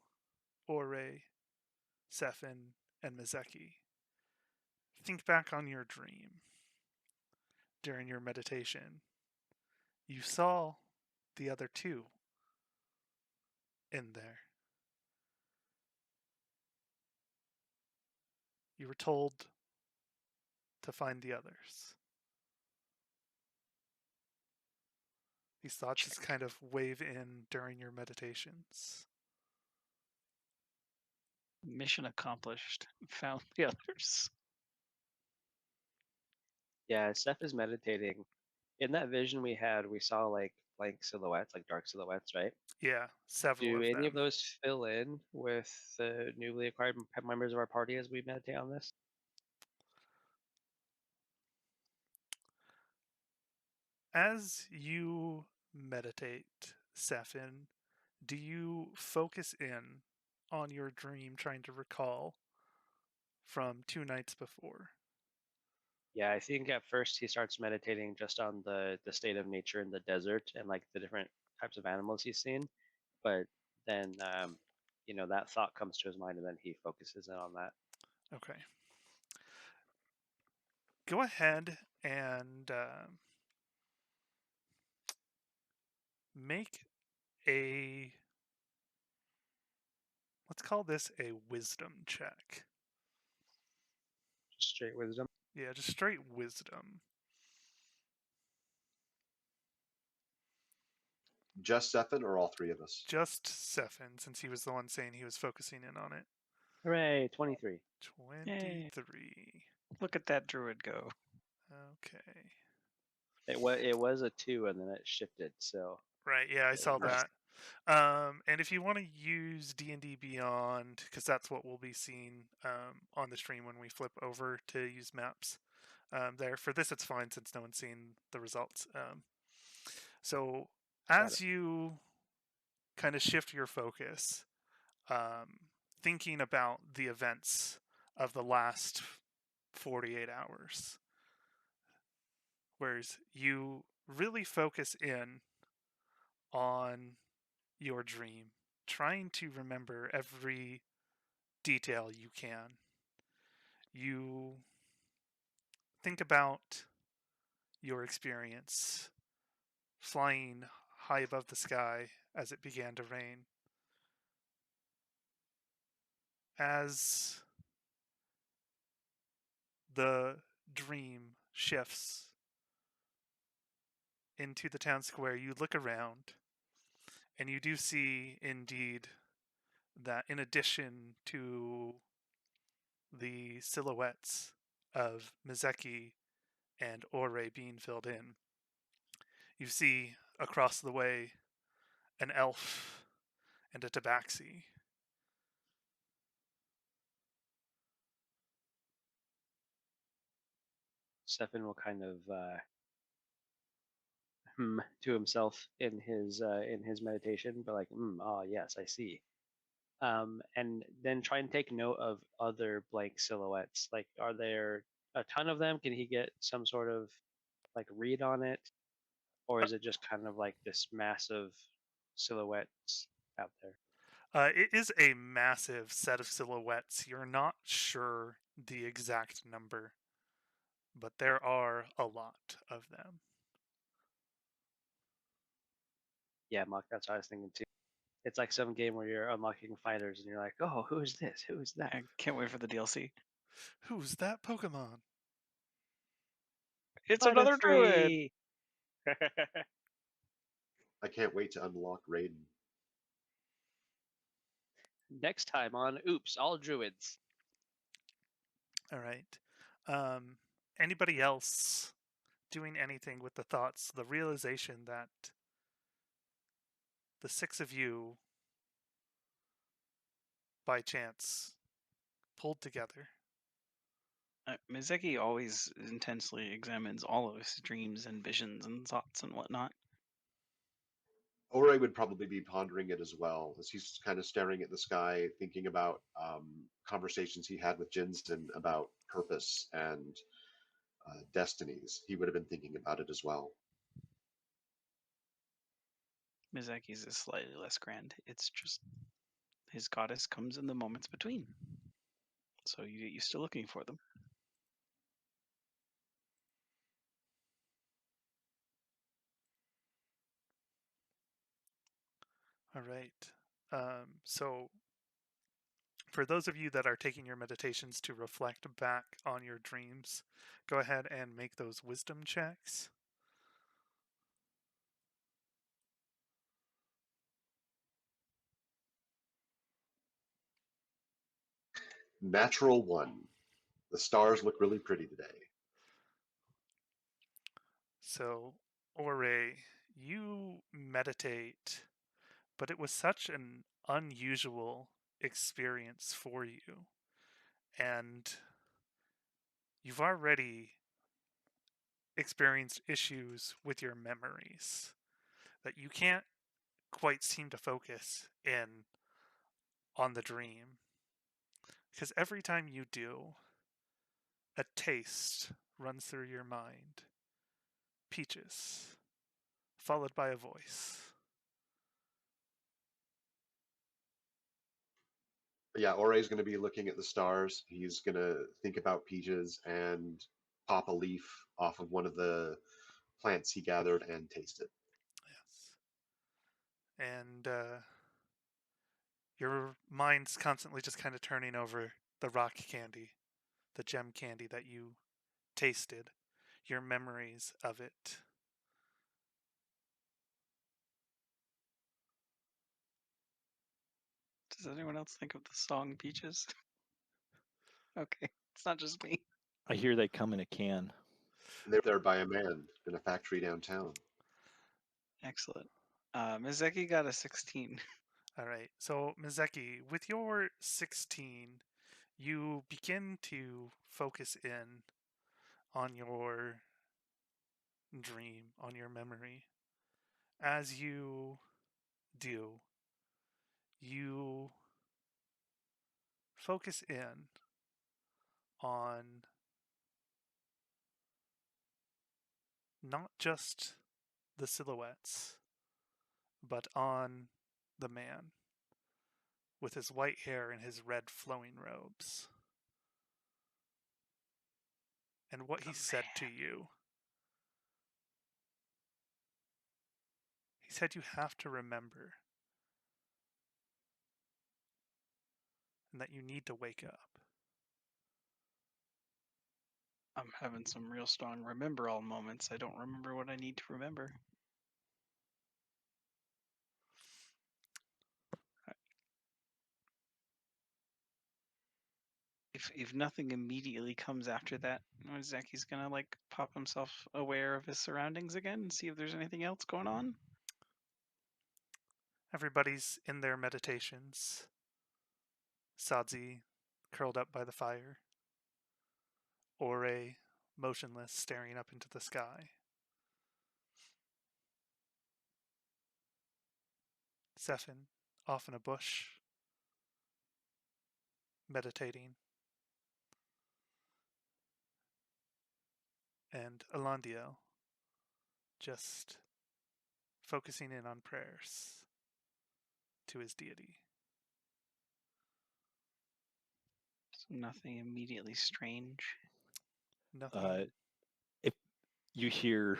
Speaker 1: Ore, Sephin, and Mizeki, think back on your dream. During your meditation, you saw the other two in there. You were told to find the others. These thoughts just kind of wave in during your meditations.
Speaker 3: Mission accomplished. Found the others.
Speaker 4: Yeah, Steph is meditating. In that vision we had, we saw like blank silhouettes, like dark silhouettes, right?
Speaker 1: Yeah, several
Speaker 4: Do
Speaker 1: of
Speaker 4: any of
Speaker 1: them.
Speaker 4: those fill in with the newly acquired members of our party as we meditate on this?
Speaker 1: As you meditate, Sephin, do you focus in on your dream, trying to recall from 2 nights before?
Speaker 4: Yeah, I think at first he starts meditating just on the state of nature in the desert and like the different types of animals he's seen. But then, that thought comes to his mind, and then he focuses in on that.
Speaker 1: Okay. Go ahead and make a, let's call this a wisdom check.
Speaker 4: Just straight wisdom.
Speaker 1: Yeah, just straight wisdom.
Speaker 2: Just Sephin or all three of us?
Speaker 1: Just Sephin, since he was the one saying he was focusing in on it.
Speaker 4: Hooray! 23.
Speaker 1: 23.
Speaker 3: Look at that druid go.
Speaker 1: Okay.
Speaker 4: It was a 2, and then it shifted. So
Speaker 1: Right, yeah, I saw
Speaker 4: Nice.
Speaker 1: that. And if you want to use D&D Beyond, because that's what we'll be seeing on the stream when we flip over to use maps there. For this, it's fine since no one's seen the results. So as you kind of shift your focus, thinking about the events of the last 48 hours, whereas you really focus in on your dream, trying to remember every detail you can. You think about your experience flying high above the sky as it began to rain. As the dream shifts into the town square, you look around and you do see indeed that in addition to the silhouettes of Mizeki and Ore being filled in, you see across the way an elf and a tabaxi.
Speaker 4: Stefan will kind of to himself in his meditation, but like, yes, I see. And then try and take note of other blank silhouettes. Like, are there a ton of them? Can he get some sort of like read on it, or is it just kind of like this massive silhouettes out there?
Speaker 1: It is a massive set of silhouettes. You're not sure the exact number, but there are a lot of them.
Speaker 4: Yeah, Mock, that's what I was thinking too. It's like some game where you're unlocking fighters and you're like, oh, who is this? Who is that?
Speaker 3: I can't wait for the DLC.
Speaker 1: Who's that Pokemon?
Speaker 3: It's another druid.
Speaker 2: I can't wait to unlock Raiden.
Speaker 4: Next time on Oops, All Druids.
Speaker 1: All right. Anybody else doing anything with the thoughts, the realization that the six of you, by chance, pulled together?
Speaker 3: Mizeki always intensely examines all of his dreams and visions and thoughts and whatnot.
Speaker 2: Ore would probably be pondering it as well, as he's kind of staring at the sky, thinking about conversations he had with Jinsen about purpose and destinies. He would have been thinking about it as well.
Speaker 3: Mizeki's is slightly less grand. It's just his goddess comes in the moments between. So you get used to looking for them.
Speaker 1: All right. So, for those of you that are taking your meditations to reflect back on your dreams, go ahead and make those wisdom checks.
Speaker 2: Natural 1. The stars look really pretty today.
Speaker 1: So, Ore, you meditate, but it was such an unusual experience for you. And you've already experienced issues with your memories that you can't quite seem to focus in on the dream. Because every time you do, a taste runs through your mind. Peaches, followed by a voice.
Speaker 2: Yeah, Ore's going to be looking at the stars. He's going to think about Peaches and pop a leaf off of one of the plants he gathered and taste it.
Speaker 1: Yes. And your mind's constantly just kind of turning over the rock candy, the gem candy that you tasted, your memories of it.
Speaker 3: Does anyone else think of the song Peaches? Okay, it's not just me.
Speaker 6: I hear they come in a can.
Speaker 2: They're by a man in a factory downtown.
Speaker 3: Excellent. Mizeki got a 16.
Speaker 1: All right. So, Mizeki, with your 16, you begin to focus in on your dream, on your memory. As you do, you focus in on not just the silhouettes, but on the man with his white hair and his red flowing robes. And what he said to you. He said you have to remember. And that you need to wake up.
Speaker 3: I'm having some real strong remember all moments. I don't remember what I need to remember. If nothing immediately comes after that, Zaki's gonna like pop himself aware of his surroundings again and see if there's anything else going on.
Speaker 1: Everybody's in their meditations. Sadzi curled up by the fire. Ore motionless, staring up into the sky. Sephin off in a bush, meditating. And Elandiel just focusing in on prayers to his deity.
Speaker 3: So nothing immediately strange.
Speaker 1: Nothing.
Speaker 6: If you hear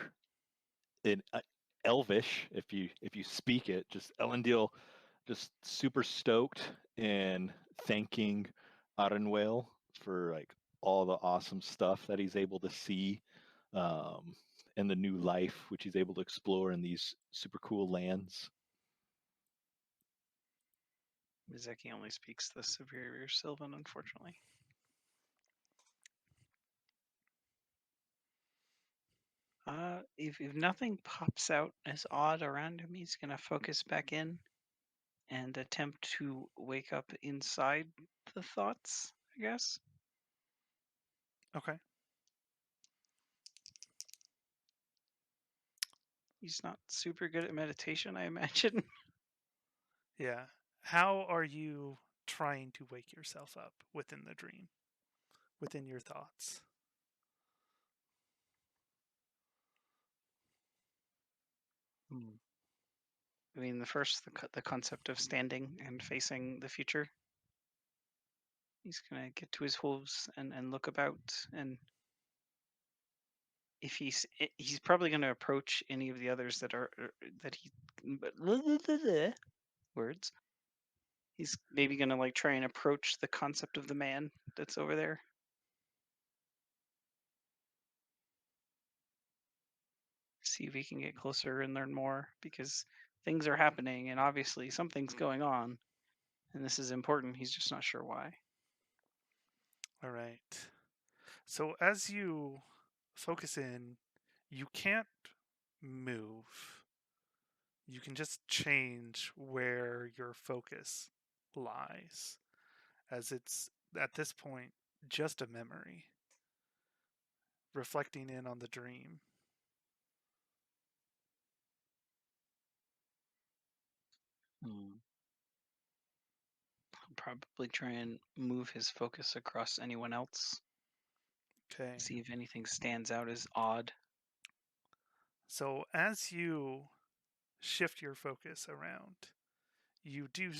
Speaker 6: Elvish if you speak it. Just Elendil, just super stoked and thanking Arenwale for like all the awesome stuff that he's able to see, and the new life which he's able to explore in these super cool lands.
Speaker 3: Mizeki only speaks the superior Sylvan, unfortunately. If nothing pops out as odd around him, he's gonna focus back in and attempt to wake up inside the thoughts, I guess.
Speaker 1: Okay.
Speaker 3: He's not super good at meditation, I imagine.
Speaker 1: Yeah. How are you trying to wake yourself up within the dream, within your thoughts?
Speaker 3: I mean, the concept of standing and facing the future. He's gonna get to his hooves and look about, and if he's probably gonna approach any of the others that are that he words. He's maybe gonna like try and approach the concept of the man that's over there. See if he can get closer and learn more, because things are happening and obviously something's going on, and this is important. He's just not sure why.
Speaker 1: All right. So as you focus in, you can't move. You can just change where your focus lies, as it's at this point just a memory, reflecting in on the dream.
Speaker 3: I'll probably try and move his focus across anyone else.
Speaker 1: Okay.
Speaker 3: See if anything stands out as odd.
Speaker 1: So as you shift your focus around, you do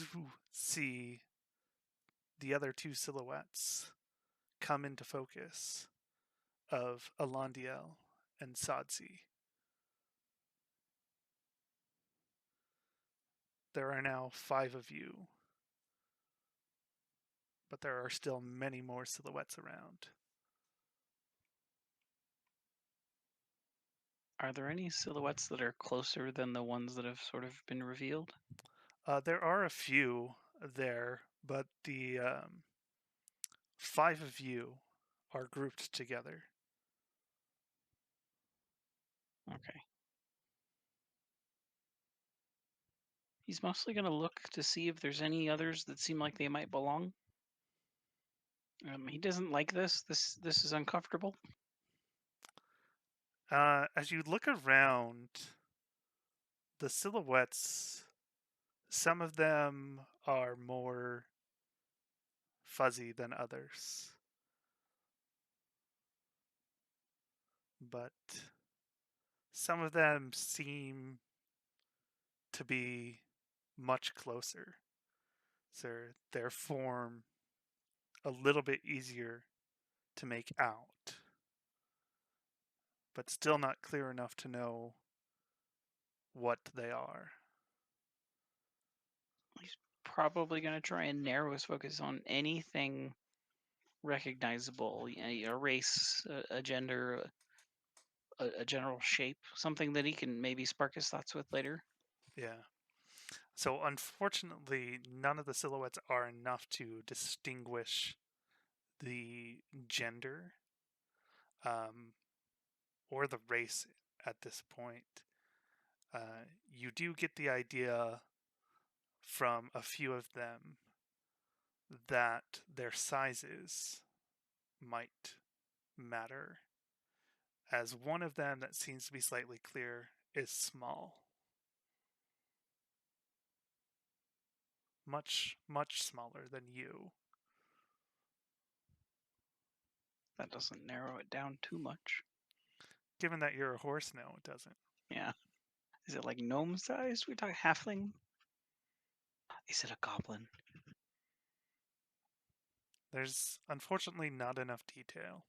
Speaker 1: see the other two silhouettes come into focus of Alandiel and Sadzi. There are now 5 of you, but there are still many more silhouettes around.
Speaker 3: Are there any silhouettes that are closer than the ones that have sort of been revealed?
Speaker 1: There are a few there, but the 5 of you are grouped together.
Speaker 3: Okay. He's mostly going to look to see if there's any others that seem like they might belong. He doesn't like this. This is uncomfortable.
Speaker 1: As you look around, the silhouettes, some of them are more fuzzy than others. But some of them seem to be much closer. So their form a little bit easier to make out, but still not clear enough to know what they are.
Speaker 3: He's probably going to try and narrow his focus on anything recognizable, a race, a gender, a general shape, something that he can maybe spark his thoughts with later.
Speaker 1: Yeah. So unfortunately, none of the silhouettes are enough to distinguish the gender or the race at this point. You do get the idea from a few of them that their sizes might matter, as one of them that seems to be slightly clear is small. Much, much smaller than you.
Speaker 3: That doesn't narrow it down too much.
Speaker 1: Given that you're a horse, no, it doesn't.
Speaker 3: Yeah. Is it like gnome sized? We talk halfling? Is it a goblin?
Speaker 1: There's unfortunately not enough detail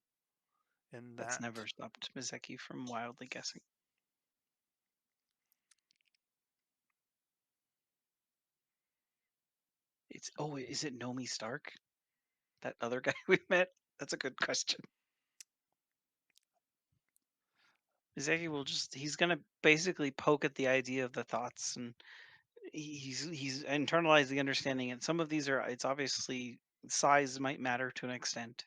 Speaker 1: in
Speaker 3: That's
Speaker 1: that.
Speaker 3: never stopped Mizeki from wildly guessing. Is it Nomi Stark? That other guy we met? That's a good question. Mizeki will he's gonna basically poke at the idea of the thoughts, and he's internalized the understanding, and some of these it's obviously size might matter to an extent,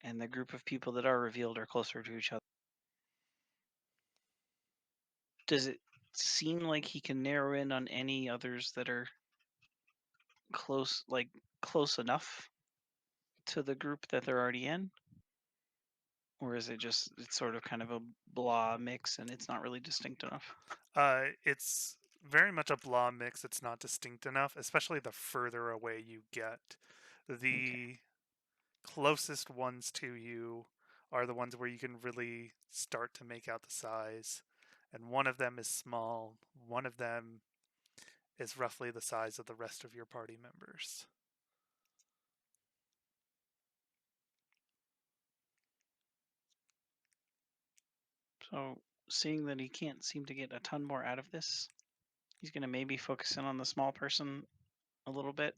Speaker 3: and the group of people that are revealed are closer to each other. Does it seem like he can narrow in on any others that are close enough to the group that they're already in? Or is it it's sort of kind of a blah mix and it's not really distinct enough?
Speaker 1: It's very much a blah mix. It's not distinct enough, especially the further away you get. The closest ones to you are the ones where you can really start to make out the size. And one of them is small. One of them is roughly the size of the rest of your party members.
Speaker 3: So, seeing that he can't seem to get a ton more out of this, he's going to maybe focus in on the small person a little bit.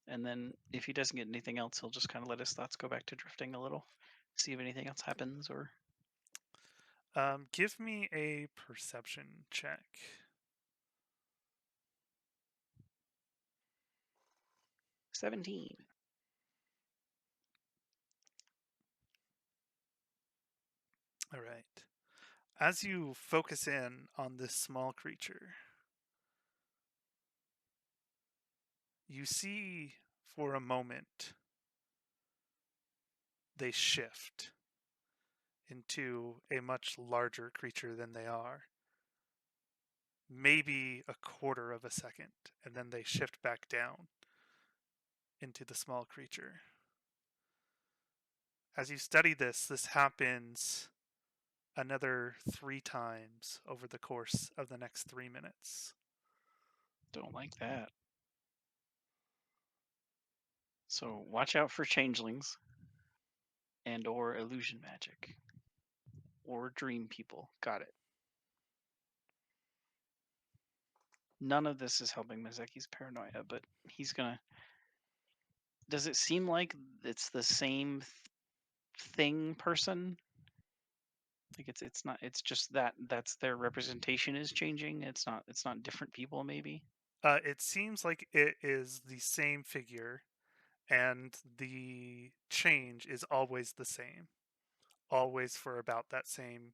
Speaker 3: And then if he doesn't get anything else, he'll just kind of let his thoughts go back to drifting a little, see if anything else happens. Or
Speaker 1: give me a perception check.
Speaker 3: $17.
Speaker 1: All right. As you focus in on this small creature, you see for a moment they shift into a much larger creature than they are. Maybe a quarter of a second, and then they shift back down into the small creature. As you study this happens another 3 times over the course of the next 3 minutes.
Speaker 3: Don't like that. So watch out for changelings and or illusion magic or dream people. Got it. None of this is helping Mizeki's paranoia, but he's gonna. Does it seem like it's the same thing person? Like it's not. It's just that's their representation is changing. It's not different people maybe.
Speaker 1: It seems like it is the same figure, and the change is always the same. Always for about that same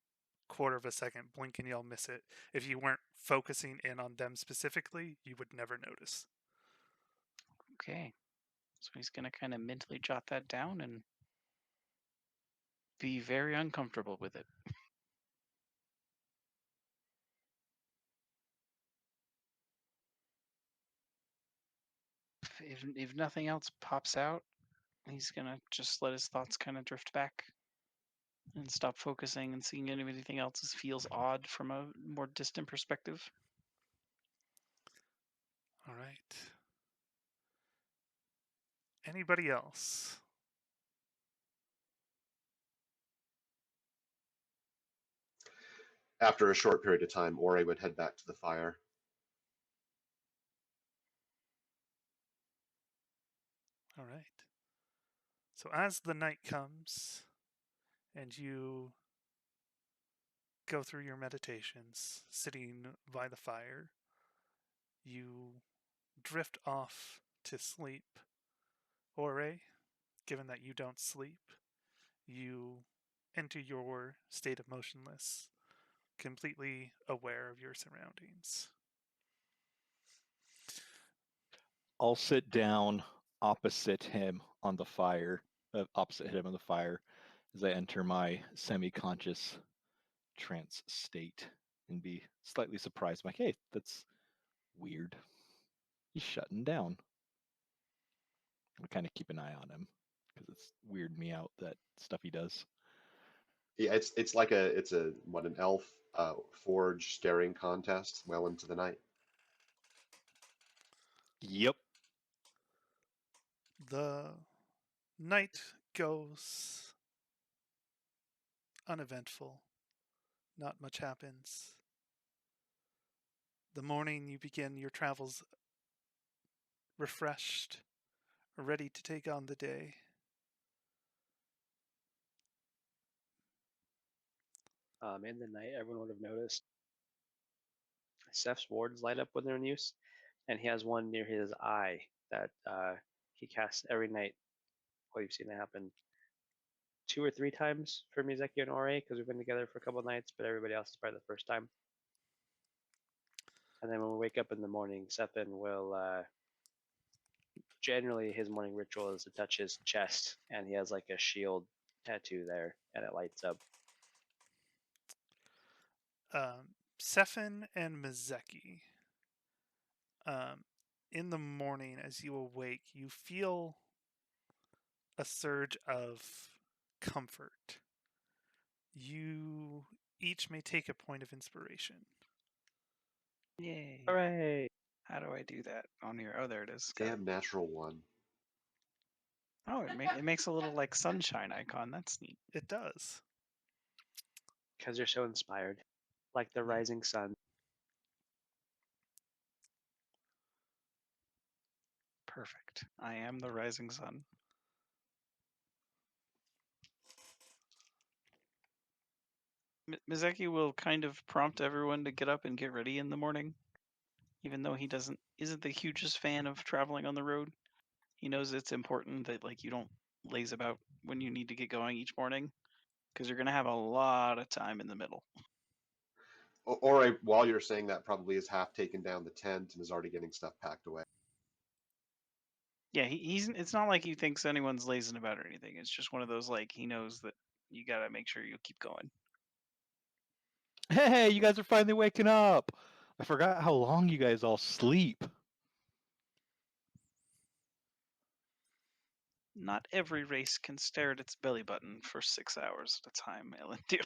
Speaker 1: quarter of a second. Blink and you'll miss it. If you weren't focusing in on them specifically, you would never notice.
Speaker 3: Okay. So he's gonna kind of mentally jot that down and be very uncomfortable with it. If nothing else pops out, he's gonna just let his thoughts kind of drift back and stop focusing and seeing anything else feels odd from a more distant perspective.
Speaker 1: All right. Anybody else?
Speaker 2: After a short period of time, Ore would head back to the fire.
Speaker 1: All right. So as the night comes and you go through your meditations, sitting by the fire, you drift off to sleep. Ore, given that you don't sleep, you enter your state of motionless, completely aware of your surroundings.
Speaker 6: I'll sit down opposite him on the fire, as I enter my semi-conscious trance state and be slightly surprised. I'm like, hey, that's weird. He's shutting down. I kind of keep an eye on him because it's weirded me out, that stuff he does.
Speaker 2: Yeah, it's an elf forge staring contest well into the night.
Speaker 6: Yep.
Speaker 1: The night goes uneventful. Not much happens. The morning you begin your travels refreshed, ready to take on the day.
Speaker 4: In the night, everyone would have noticed Seth's wards light up when they're in use, and he has one near his eye that he casts every night. Well, you've seen it happen 2 or 3 times for Mizeki and Ore because we've been together for a couple of nights, but everybody else is probably the first time. And then when we wake up in the morning, Sephin will generally his morning ritual is to touch his chest, and he has like a shield tattoo there, and it lights up.
Speaker 1: Sephin and Mizeki. In the morning, as you awake, you feel a surge of comfort. You each may take a point of inspiration.
Speaker 3: Yay.
Speaker 4: Hooray!
Speaker 3: How do I do that on here? Oh, there it is.
Speaker 2: Damn natural one.
Speaker 3: Oh, it makes a little like sunshine icon. That's neat.
Speaker 1: It does.
Speaker 4: Because you're so inspired, like the rising sun.
Speaker 3: Perfect. I am the rising sun. Mizeki will kind of prompt everyone to get up and get ready in the morning, even though he isn't the hugest fan of traveling on the road. He knows it's important that like you don't laze about when you need to get going each morning, because you're gonna have a lot of time in the middle.
Speaker 2: Or while you're saying that, probably is half taken down the tent and is already getting stuff packed away.
Speaker 3: Yeah, he's. It's not like he thinks anyone's lazing about or anything. It's just one of those like he knows that you gotta make sure you keep going.
Speaker 6: Hey, you guys are finally waking up. I forgot how long you guys all sleep.
Speaker 3: Not every race can stare at its belly button for 6 hours at a time, Elendil.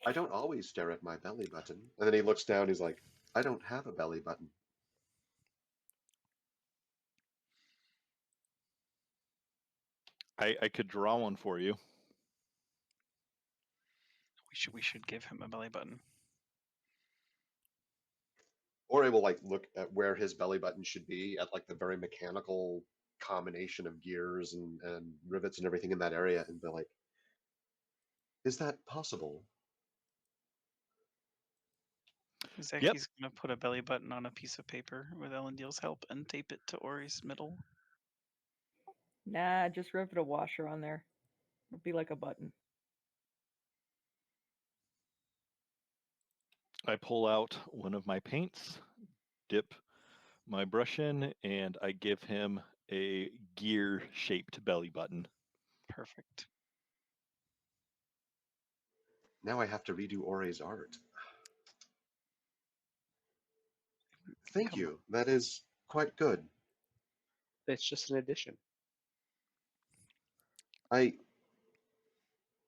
Speaker 2: I don't always stare at my belly button. And then he looks down, he's like, I don't have a belly button.
Speaker 6: I could draw one for you.
Speaker 3: We should give him a belly button.
Speaker 2: Or I will like look at where his belly button should be at like the very mechanical combination of gears and rivets and everything in that area and be like, is that possible?
Speaker 3: Zeki's gonna put a belly button on a piece of paper with Elendil's help and tape it to Ori's middle.
Speaker 5: Nah, just rivet a washer on there. It'll be like a button.
Speaker 6: I pull out one of my paints, dip my brush in, and I give him a gear-shaped belly button.
Speaker 3: Perfect.
Speaker 2: Now I have to redo Ore's art. Thank you. That is quite good.
Speaker 4: It's just an addition.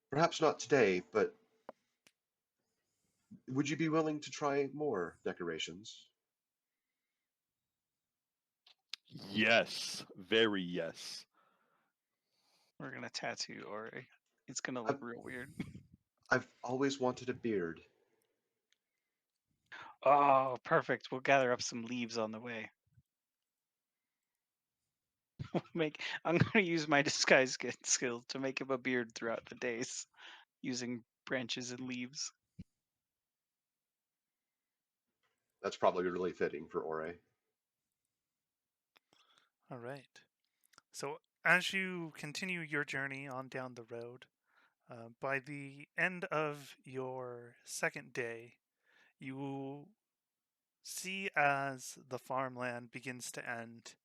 Speaker 2: Perhaps not today, but would you be willing to try more decorations?
Speaker 6: Yes, very yes.
Speaker 3: We're gonna tattoo Ori. It's gonna look real weird.
Speaker 2: I've always wanted a beard.
Speaker 3: Oh, perfect. We'll gather up some leaves on the way. I'm gonna use my disguise skill to make him a beard throughout the days, using branches and leaves.
Speaker 2: That's probably really fitting for Ore.
Speaker 1: All right. So as you continue your journey on down the road, by the end of your second day, you see as the farmland begins to end,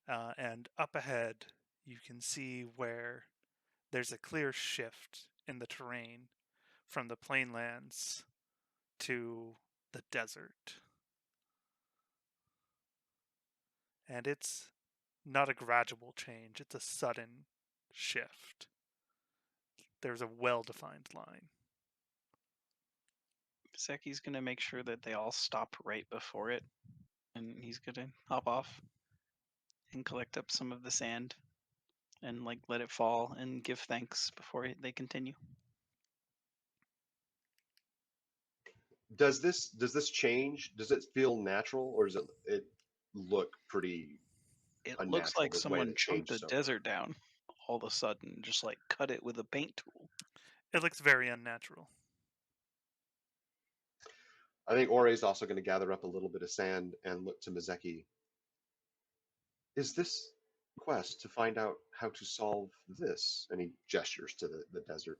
Speaker 1: and up ahead, you can see where there's a clear shift in the terrain from the plainlands to the desert. And it's not a gradual change, it's a sudden shift. There's a well-defined line.
Speaker 3: Zeki's gonna make sure that they all stop right before it, and he's gonna hop off and collect up some of the sand and like let it fall and give thanks before they continue.
Speaker 2: Does this change? Does it feel natural, or is it look pretty
Speaker 3: It
Speaker 2: unnatural.
Speaker 3: looks like
Speaker 2: the way
Speaker 3: someone
Speaker 2: they
Speaker 3: chunked
Speaker 2: changed
Speaker 3: the
Speaker 2: so
Speaker 3: desert down all of a sudden, just like cut it with a paint tool.
Speaker 1: It looks very unnatural.
Speaker 2: I think Ore's also going to gather up a little bit of sand and look to Mazeki. Is this quest to find out how to solve this? And he gestures to the desert.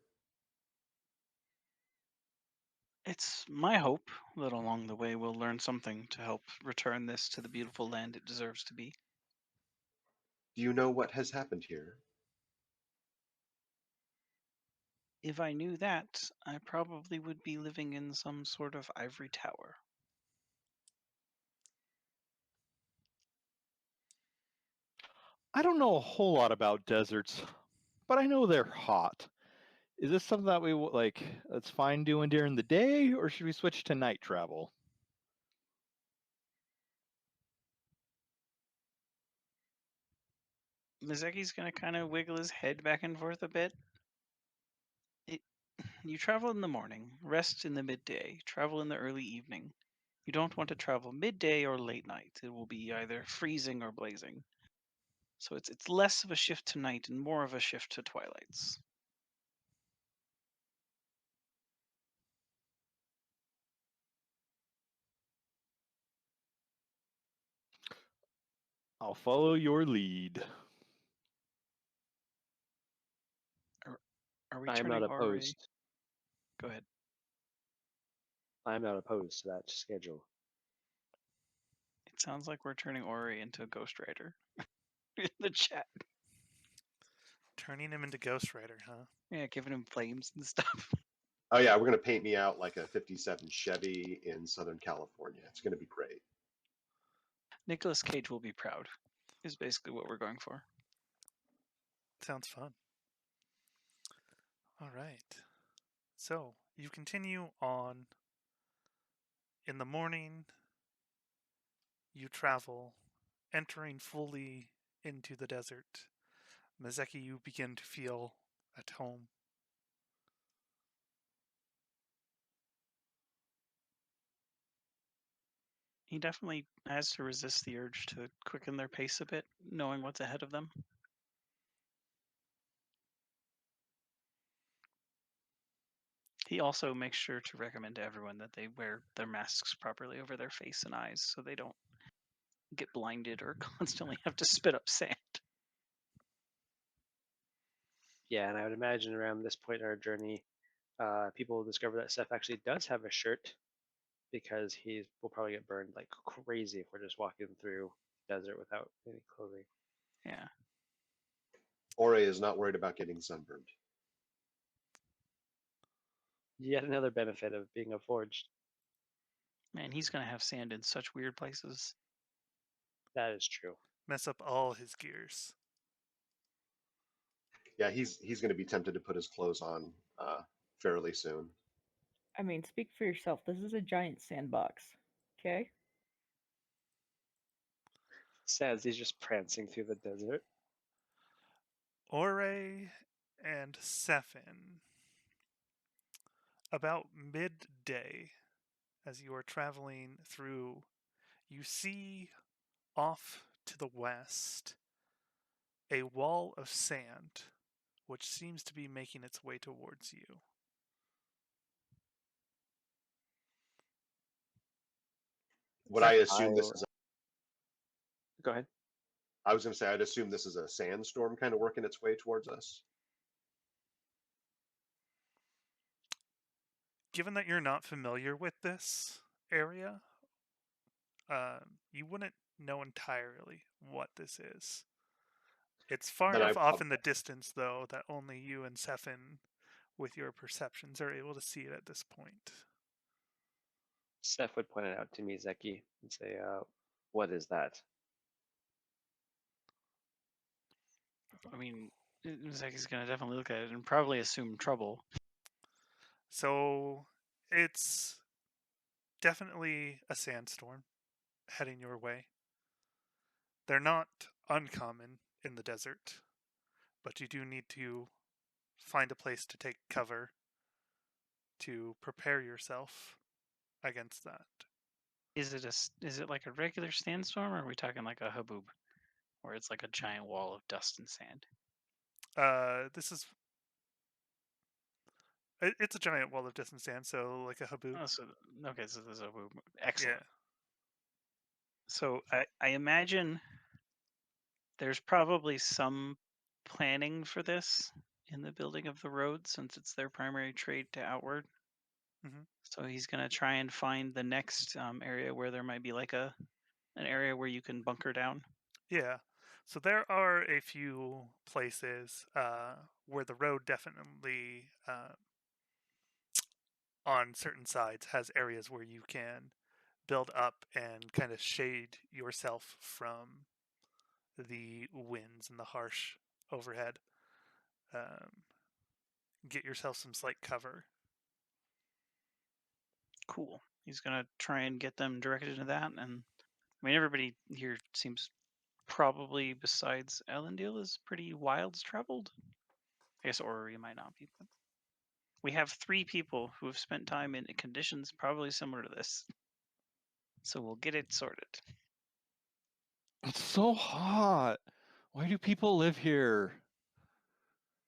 Speaker 3: It's my hope that along the way we'll learn something to help return this to the beautiful land it deserves to be.
Speaker 2: Do you know what has happened here?
Speaker 3: If I knew that, I probably would be living in some sort of ivory tower.
Speaker 6: I don't know a whole lot about deserts, but I know they're hot. Is this something that we like? That's fine doing during the day, or should we switch to night travel?
Speaker 3: Mizeki's gonna kind of wiggle his head back and forth a bit. You travel in the morning, rest in the midday, travel in the early evening. You don't want to travel midday or late night. It will be either freezing or blazing. So it's less of a shift to night and more of a shift to twilights.
Speaker 6: I'll follow your lead.
Speaker 3: Are we
Speaker 4: I'm
Speaker 3: turning
Speaker 4: not
Speaker 3: Ore?
Speaker 4: opposed.
Speaker 3: Go ahead.
Speaker 4: I'm not opposed to that schedule.
Speaker 3: It sounds like we're turning Ori into a Ghost Rider in the chat.
Speaker 1: Turning him into Ghost Rider, huh?
Speaker 3: Yeah, giving him flames and stuff.
Speaker 2: Oh yeah, we're going to paint me out like a 57 Chevy in Southern California. It's going to be great.
Speaker 3: Nicolas Cage will be proud, is basically what we're going for.
Speaker 1: Sounds fun. All right. So you continue on. In the morning, you travel, entering fully into the desert. Mazeki, you begin to feel at home.
Speaker 3: He definitely has to resist the urge to quicken their pace a bit, knowing what's ahead of them. He also makes sure to recommend to everyone that they wear their masks properly over their face and eyes so they don't get blinded or constantly have to spit up sand.
Speaker 4: Yeah, and I would imagine around this point in our journey, people will discover that Seth actually does have a shirt because he will probably get burned like crazy if we're just walking through the desert without any clothing.
Speaker 3: Yeah.
Speaker 2: Ore is not worried about getting sunburned.
Speaker 4: Yet another benefit of being a forged.
Speaker 3: Man, he's going to have sand in such weird places.
Speaker 4: That is true.
Speaker 1: Mess up all his gears.
Speaker 2: Yeah, he's going to be tempted to put his clothes on fairly soon.
Speaker 5: I mean, speak for yourself. This is a giant sandbox. Okay?
Speaker 4: Says he's just prancing through the desert.
Speaker 1: Ore and Sephin. About midday, as you are traveling through, you see off to the west a wall of sand which seems to be making its way towards you.
Speaker 2: Would I
Speaker 4: Seth,
Speaker 2: assume this is
Speaker 4: Go ahead.
Speaker 2: I was going to say, I'd assume this is a sandstorm kind of working its way towards us.
Speaker 1: Given that you're not familiar with this area, you wouldn't know entirely what this is. It's far
Speaker 2: Then
Speaker 1: enough off in the distance, though, that only you and Sephin, with your perceptions, are able to see it at this point.
Speaker 4: Seth would point it out to me, Zeki, and say, what is that?
Speaker 3: I mean, Zeki's going to definitely look at it and probably assume trouble.
Speaker 1: So it's definitely a sandstorm heading your way. They're not uncommon in the desert, but you do need to find a place to take cover to prepare yourself against that.
Speaker 3: Is it like a regular sandstorm, or are we talking like a haboob, where it's like a giant wall of dust and sand?
Speaker 1: This is it's a giant wall of dust and sand, so like a haboob.
Speaker 3: Oh, so okay, so there's a haboob. Excellent.
Speaker 1: Yeah.
Speaker 3: So I imagine there's probably some planning for this in the building of the road, since it's their primary trade to outward.
Speaker 1: hmm
Speaker 3: So he's gonna try and find the next area where there might be like an area where you can bunker down.
Speaker 1: Yeah. So there are a few places where the road definitely, on certain sides, has areas where you can build up and kind of shade yourself from the winds and the harsh overhead. Um, get yourself some slight cover.
Speaker 3: Cool. He's gonna try and get them directed into that, and I mean everybody here seems probably, besides Elendil, is pretty wilds traveled. I guess Orrery might not be, but we have 3 people who have spent time in conditions probably similar to this. So we'll get it sorted.
Speaker 6: It's so hot. Why do people live here?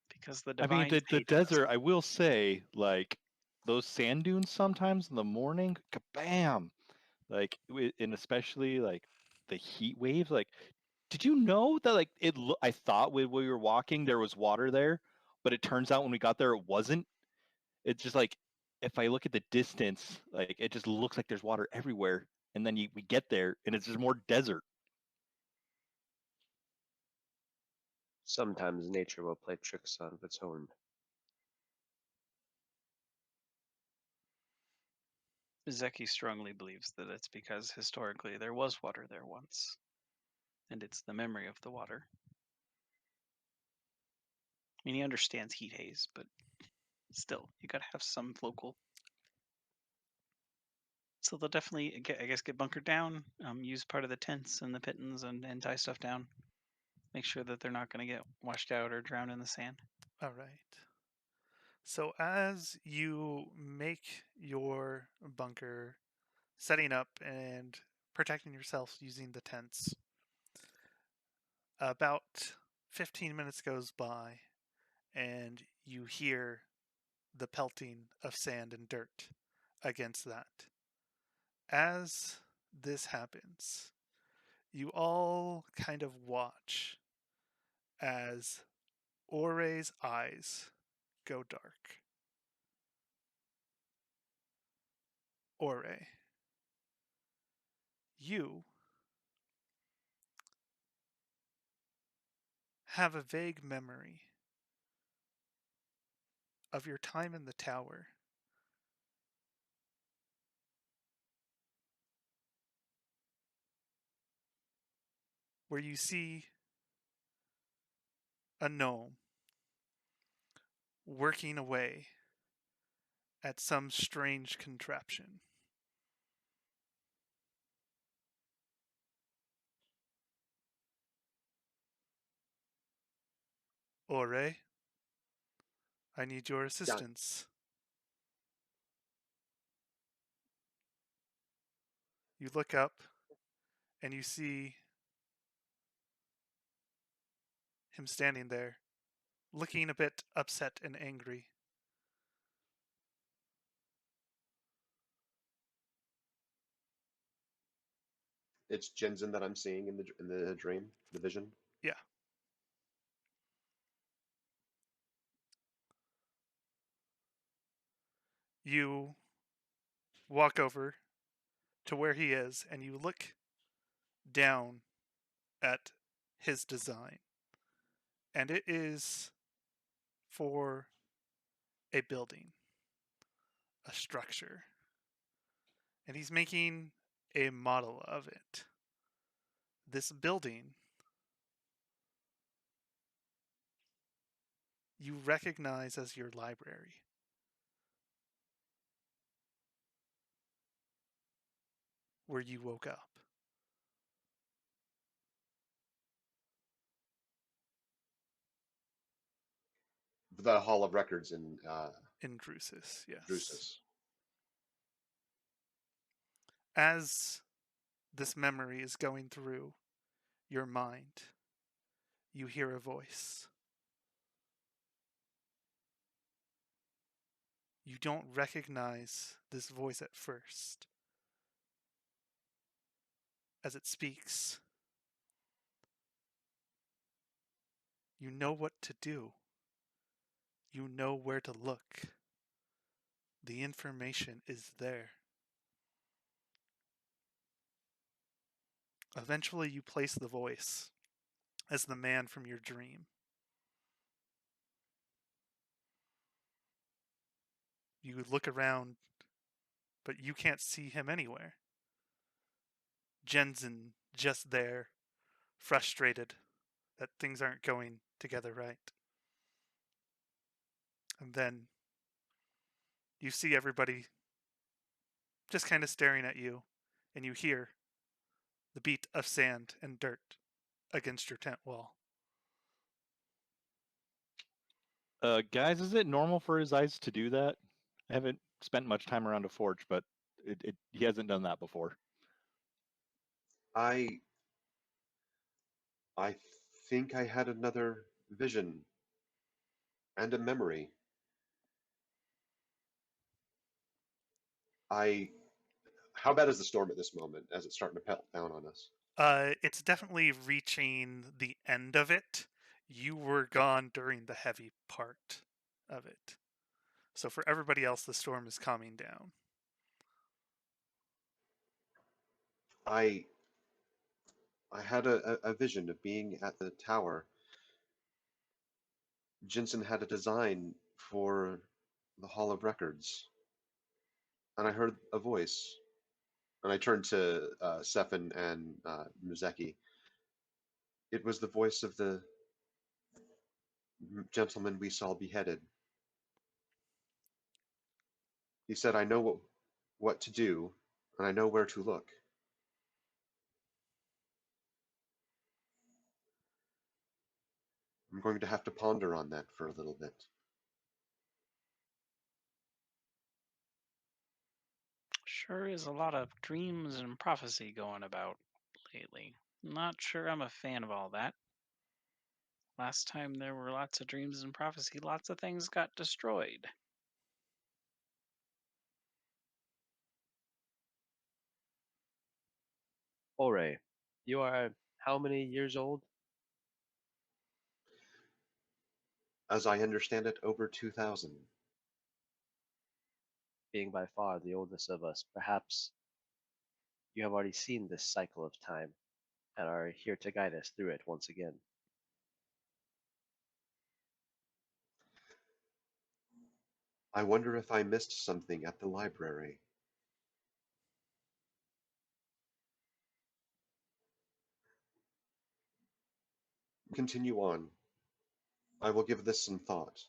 Speaker 3: Because the
Speaker 6: I mean,
Speaker 3: divines
Speaker 6: the
Speaker 3: hate us.
Speaker 6: desert, I will say, like, those sand dunes sometimes in the morning, kabam! Like, and especially, like, the heat waves. Like, did you know that, like, I thought when we were walking there was water there, but it turns out when we got there it wasn't? It's just like, if I look at the distance, like, it just looks like there's water everywhere, and then we get there, and it's just more desert.
Speaker 4: Sometimes nature will play tricks of its own.
Speaker 3: Zeki strongly believes that it's because historically there was water there once, and it's the memory of the water. I mean, he understands heat haze, but still, you gotta have some local. So they'll definitely, I guess, get bunkered down, use part of the tents and the pittons and tie stuff down. Make sure that they're not going to get washed out or drown in the sand.
Speaker 1: All right. So as you make your bunker, setting up and protecting yourself using the tents, about 15 minutes goes by and you hear the pelting of sand and dirt against that. As this happens, you all kind of watch as Ore's eyes go dark. Ore, you have a vague memory of your time in the tower. Where you see a gnome working away at some strange contraption. Ore, I need your assistance. You look up and you see him standing there, looking a bit upset and angry.
Speaker 2: It's Jensen that I'm seeing in the dream, the vision.
Speaker 1: Yeah. You walk over to where he is and you look down at his design. And it is for a building, a structure. And he's making a model of it. This building, you recognize as your library. Where you woke up.
Speaker 2: The Hall of Records
Speaker 1: In Drusus, yes.
Speaker 2: Drusus.
Speaker 1: As this memory is going through your mind, you hear a voice. You don't recognize this voice at first. As it speaks, you know what to do. You know where to look. The information is there. Eventually, you place the voice as the man from your dream. You look around, but you can't see him anywhere. Jensen just there, frustrated that things aren't going together right. And then you see everybody just kind of staring at you, and you hear the beat of sand and dirt against your tent wall.
Speaker 6: Guys, is it normal for his eyes to do that? I haven't spent much time around a forge, but he hasn't done that before.
Speaker 2: I think I had another vision and a memory. How bad is the storm at this moment as it's starting to pelt down on us?
Speaker 1: It's definitely reaching the end of it. You were gone during the heavy part of it. So for everybody else, the storm is calming down.
Speaker 2: I had a vision of being at the tower. Jensen had a design for the Hall of Records, and I heard a voice. And I turned to Sefin and Muzeki. It was the voice of the gentleman we saw beheaded. He said, I know what to do, and I know where to look. I'm going to have to ponder on that for a little bit.
Speaker 3: Sure is a lot of dreams and prophecy going about lately. Not sure I'm a fan of all that. Last time there were lots of dreams and prophecy, lots of things got destroyed.
Speaker 4: Ore, you are how many years old?
Speaker 2: As I understand it, over 2,000.
Speaker 4: Being by far the oldest of us, perhaps you have already seen this cycle of time and are here to guide us through it once again.
Speaker 2: I wonder if I missed something at the library. Continue on. I will give this some thought.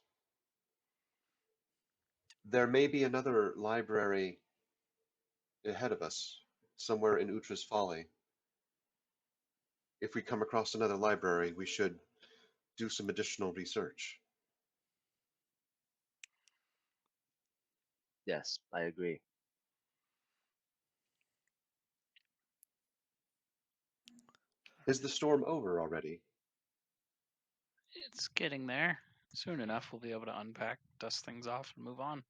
Speaker 2: There may be another library ahead of us, somewhere in Utra's Folly. If we come across another library, we should do some additional research.
Speaker 4: Yes, I agree.
Speaker 2: Is the storm over already?
Speaker 3: It's getting there. Soon enough, we'll be able to unpack, dust things off, and move on.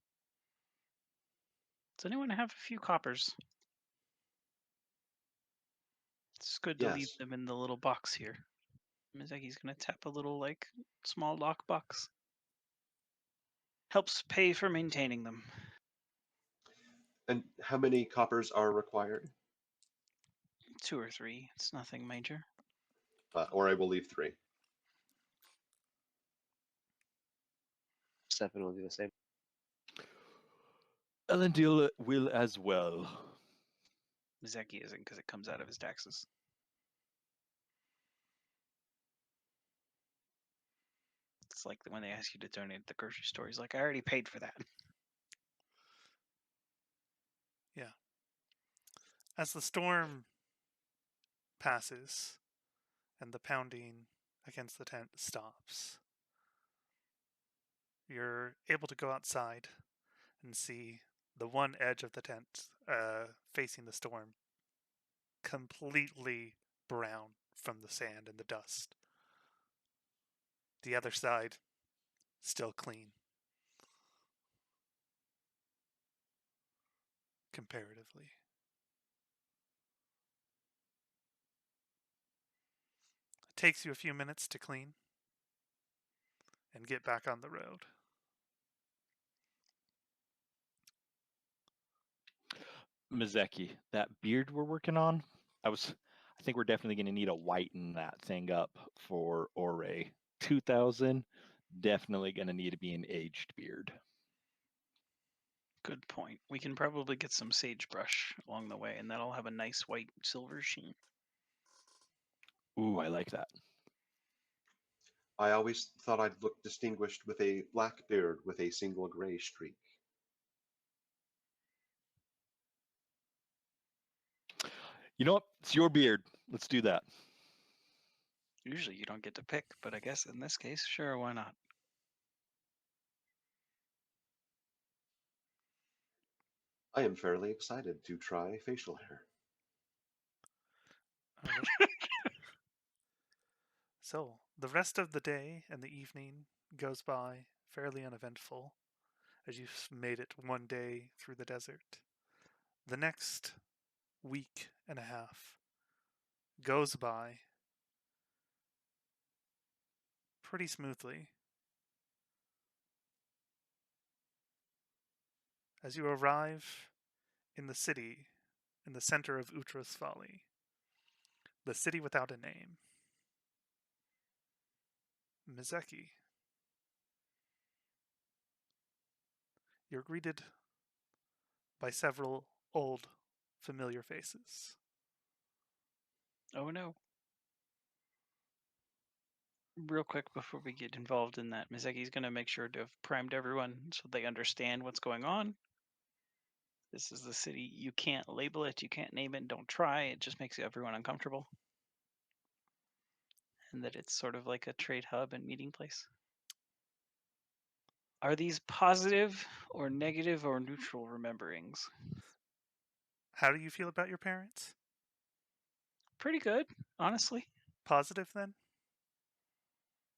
Speaker 3: Does anyone have a few coppers? It's good to leave
Speaker 2: Yes.
Speaker 3: them in the little box here. Mizaki's gonna tap a little, like, small lock box. Helps pay for maintaining them.
Speaker 2: And how many coppers are required?
Speaker 3: 2 or 3. It's nothing major.
Speaker 2: Or I will leave 3.
Speaker 4: Stefan will do the same.
Speaker 6: Elendil will as well.
Speaker 3: Mizeki isn't because it comes out of his taxes. It's like when they ask you to donate at the grocery store. He's like, I already paid for that.
Speaker 1: Yeah. As the storm passes and the pounding against the tent stops, you're able to go outside and see the one edge of the tent facing the storm, completely brown from the sand and the dust. The other side, still clean. Comparatively. It takes you a few minutes to clean and get back on the road.
Speaker 6: Mazeki, that beard we're working on, I think we're definitely going to need to whiten that thing up for Ore. 2000, definitely going to need to be an aged beard.
Speaker 3: Good point. We can probably get some sagebrush along the way, and that'll have a nice white silver sheen.
Speaker 6: Ooh, I like that.
Speaker 2: I always thought I'd look distinguished with a black beard with a single gray streak.
Speaker 6: You know what? It's your beard. Let's do that.
Speaker 3: Usually you don't get to pick, but I guess in this case, sure, why not?
Speaker 2: I am fairly excited to try facial hair.
Speaker 1: So, the rest of the day and the evening goes by fairly uneventful as you've made it one day through the desert. The next week and a half goes by pretty smoothly. As you arrive in the city, in the center of Utra's Folly, the city without a name, Mizeki. You're greeted by several old, familiar faces.
Speaker 3: Oh no. Real quick before we get involved in that, Mizeki's going to make sure to have primed everyone so they understand what's going on. This is the city. You can't label it, you can't name it, don't try. It just makes everyone uncomfortable. And that it's sort of like a trade hub and meeting place. Are these positive or negative or neutral rememberings?
Speaker 1: How do you feel about your parents?
Speaker 3: Pretty good, honestly.
Speaker 1: Positive, then?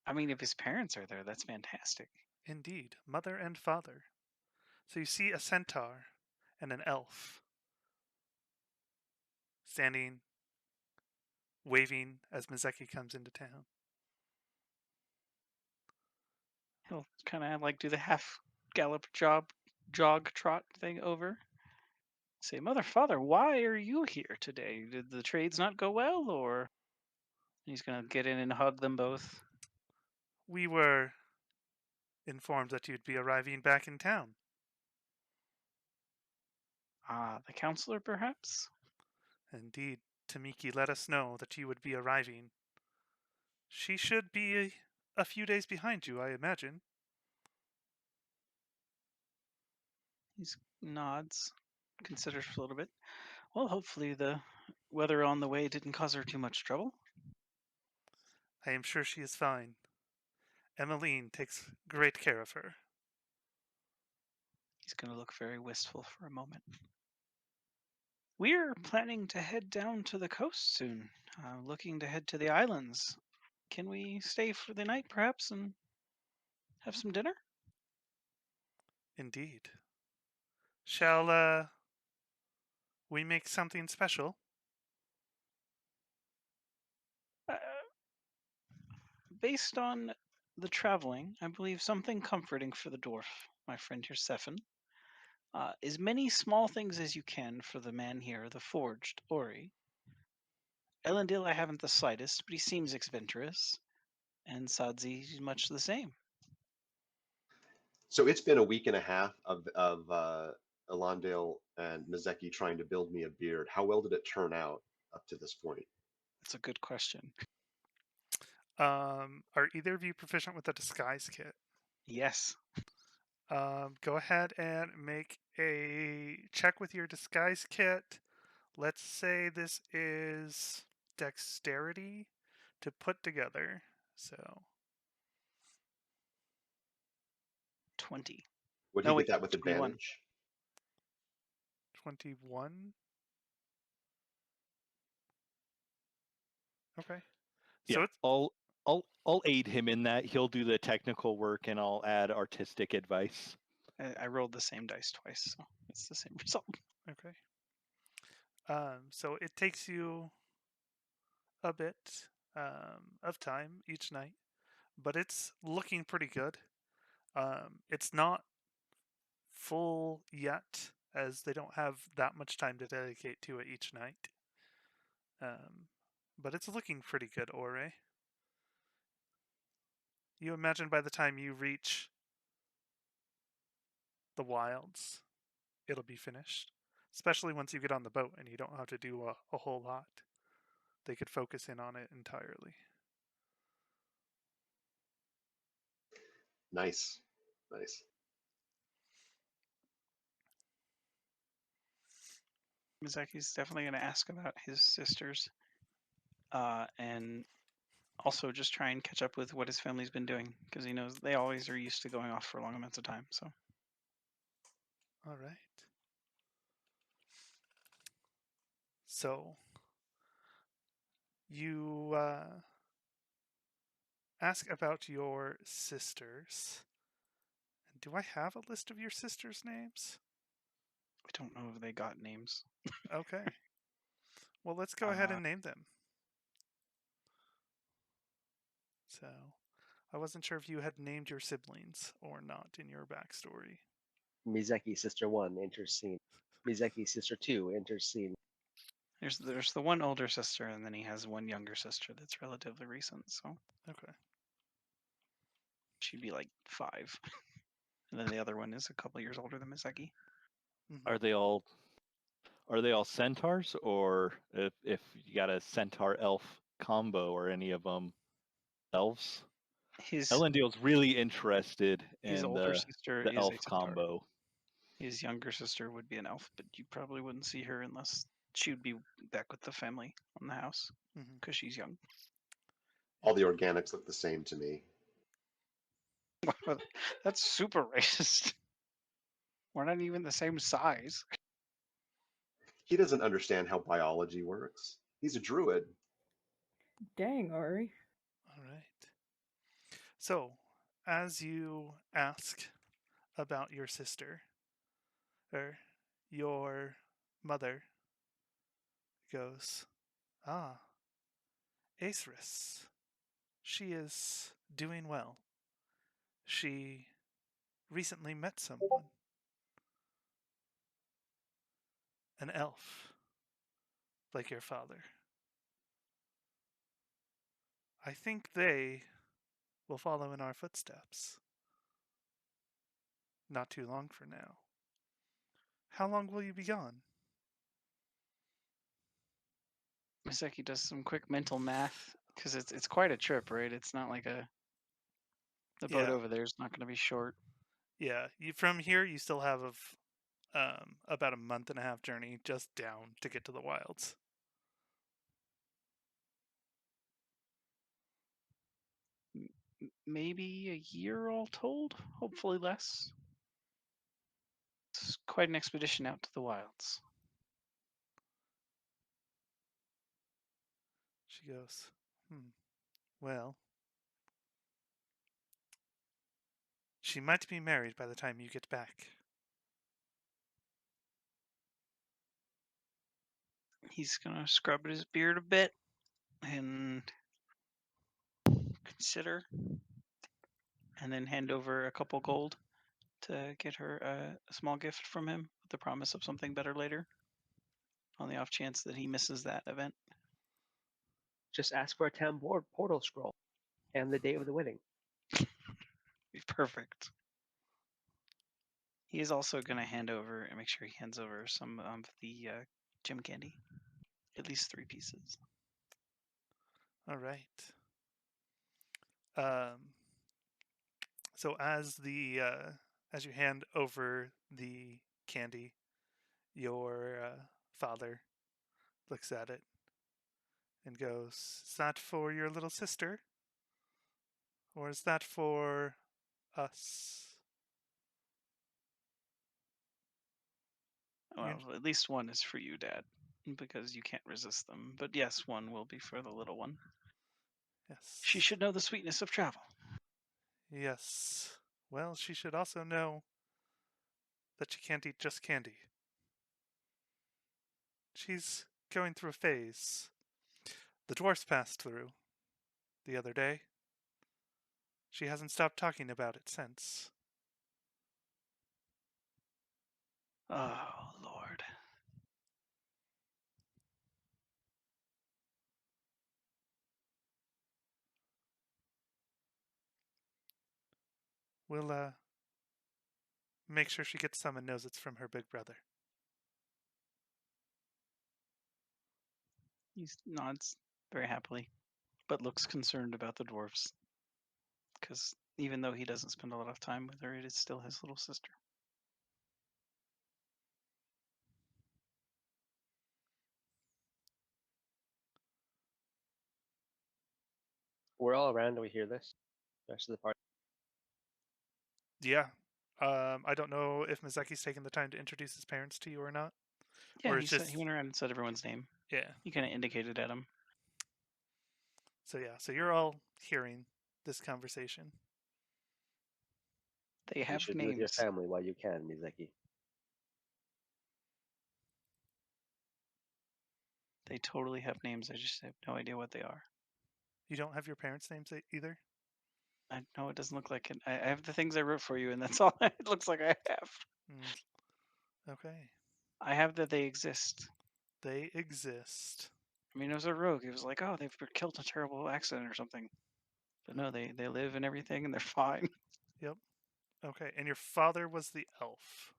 Speaker 3: I mean, if his parents are there, that's fantastic.
Speaker 1: Indeed, mother and father. So you see a centaur and an elf standing, waving as Mizeki comes into town.
Speaker 3: He'll kind of like do the half gallop jog trot thing over. Say, mother, father, why are you here today? Did the trades not go well, or? He's gonna get in and hug them both.
Speaker 1: We were informed that you'd be arriving back in town.
Speaker 3: Ah, the counselor, perhaps?
Speaker 1: Indeed, Tamiki let us know that you would be arriving. She should be a few days behind you, I imagine.
Speaker 3: He nods, considers for a little bit. Well, hopefully the weather on the way didn't cause her too much trouble.
Speaker 1: I am sure she is fine. Emmeline takes great care of her.
Speaker 3: He's gonna look very wistful for a moment. We're planning to head down to the coast soon. Looking to head to the islands. Can we stay for the night, perhaps, and have some dinner?
Speaker 1: Indeed. Shall, we make something special?
Speaker 3: Based on the traveling, I believe something comforting for the dwarf, my friend here, Sephin. As many small things as you can for the man here, the forged Ori. Elendil I haven't the slightest, but he seems adventurous. And Sadzi much the same.
Speaker 2: So it's been a week and a half of Elandil and Mizeki trying to build me a beard. How well did it turn out up to this point?
Speaker 3: That's a good question.
Speaker 1: Are either of you proficient with the disguise kit?
Speaker 3: Yes.
Speaker 1: Go ahead and make a check with your disguise kit. Let's say this is dexterity to put together. So
Speaker 3: 20.
Speaker 2: Would
Speaker 3: No,
Speaker 2: he
Speaker 3: wait,
Speaker 2: get that with
Speaker 3: 21.
Speaker 2: advantage?
Speaker 1: 21. Okay.
Speaker 6: Yeah,
Speaker 1: So it's
Speaker 6: I'll aid him in that. He'll do the technical work, and I'll add artistic advice.
Speaker 3: I rolled the same dice twice, so it's the same result.
Speaker 1: okay. So it takes you a bit of time each night, but it's looking pretty good. It's not full yet, as they don't have that much time to dedicate to it each night. But it's looking pretty good, Ore. You imagine by the time you reach the wilds, it'll be finished. Especially once you get on the boat and you don't have to do a whole lot. They could focus in on it entirely.
Speaker 2: Nice. Nice.
Speaker 3: Mizaki's definitely going to ask about his sisters, and also just try and catch up with what his family's been doing, because he knows they always are used to going off for long amounts of time. So
Speaker 1: All right. So you ask about your sisters. Do I have a list of your sisters' names?
Speaker 3: I don't know if they got names.
Speaker 1: Okay. Well, let's go ahead and name them. So, I wasn't sure if you had named your siblings or not in your backstory.
Speaker 4: Mizeki sister 1 enters scene. Mizeki sister 2 enters scene.
Speaker 3: There's the one older sister, and then he has one younger sister that's relatively recent. So
Speaker 1: Okay.
Speaker 3: she'd be like 5, and then the other one is a couple years older than Misaki.
Speaker 1: Mhm.
Speaker 6: Are they all centaurs, or if you got a centaur elf combo, or any of them elves?
Speaker 3: His
Speaker 6: Elendil's really interested
Speaker 3: his
Speaker 6: in
Speaker 3: older
Speaker 6: the
Speaker 3: sister is
Speaker 6: elf
Speaker 3: a centaur.
Speaker 6: combo.
Speaker 3: His younger sister would be an elf, but you probably wouldn't see her unless she would be back with the family on the house,
Speaker 1: Mhm.
Speaker 3: because she's young.
Speaker 2: All the organics look the same to me.
Speaker 3: That's super racist. We're not even the same size.
Speaker 2: He doesn't understand how biology works. He's a druid.
Speaker 5: Dang, Ori.
Speaker 1: All right. So, as you ask about your sister, or your mother goes, "Ah, Acerus. She is doing well. She recently met someone. An elf. Like your father. I think they will follow in our footsteps. Not too long from now. How long will you be gone?"
Speaker 3: Misaki does some quick mental math, because it's quite a trip, right? It's not like the boat
Speaker 1: Yeah.
Speaker 3: over there is not going to be short.
Speaker 1: Yeah, from here you still have about a month and a half journey just down to get to the wilds.
Speaker 3: Maybe a year all told, hopefully less. It's quite an expedition out to the wilds.
Speaker 1: She goes, well, she might be married by the time you get back.
Speaker 3: He's gonna scrub at his beard a bit and consider, and then hand over a couple gold to get her a small gift from him with the promise of something better later, on the off chance that he misses that event.
Speaker 4: Just ask for a town board portal scroll and the date of the wedding.
Speaker 3: Be perfect. He is also going to hand over and make sure he hands over some of the gem candy, at least 3 pieces.
Speaker 1: All right. So as you hand over the candy, your father looks at it and goes, "Is that for your little sister? Or is that for us?"
Speaker 3: Well, at least one is for you, Dad, because you can't resist them. But yes, one will be for the little one.
Speaker 1: Yes.
Speaker 3: She should know the sweetness of travel.
Speaker 1: Yes. Well, she should also know that she can't eat just candy. She's going through a phase the dwarfs passed through the other day. She hasn't stopped talking about it since.
Speaker 3: Oh, Lord.
Speaker 1: We'll make sure she gets some and knows it's from her big brother.
Speaker 3: He nods very happily, but looks concerned about the dwarfs. Because even though he doesn't spend a lot of time with her, it is still his little sister.
Speaker 4: We're all around and we hear this. The rest of the party.
Speaker 1: Yeah. I don't know if Mizaki's taken the time to introduce his parents to you or not.
Speaker 3: Yeah,
Speaker 1: Or
Speaker 3: he
Speaker 1: it's just
Speaker 3: he went around and said everyone's name.
Speaker 1: yeah.
Speaker 3: He kind of indicated at him.
Speaker 1: So yeah, so you're all hearing this conversation.
Speaker 3: They
Speaker 4: You
Speaker 3: have
Speaker 4: should be with your
Speaker 3: names.
Speaker 4: family while you can, Mizeki.
Speaker 3: They totally have names. I just have no idea what they are.
Speaker 1: You don't have your parents' names either?
Speaker 3: I know it doesn't look like it. I have the things I wrote for you, and that's all it looks like I have.
Speaker 1: Okay.
Speaker 3: I have that they exist.
Speaker 1: They exist.
Speaker 3: I mean, it was a rogue. It was like, oh, they've been killed in a terrible accident or something. But no, they live and everything, and they're fine.
Speaker 1: Yep. Okay. And your father was the elf.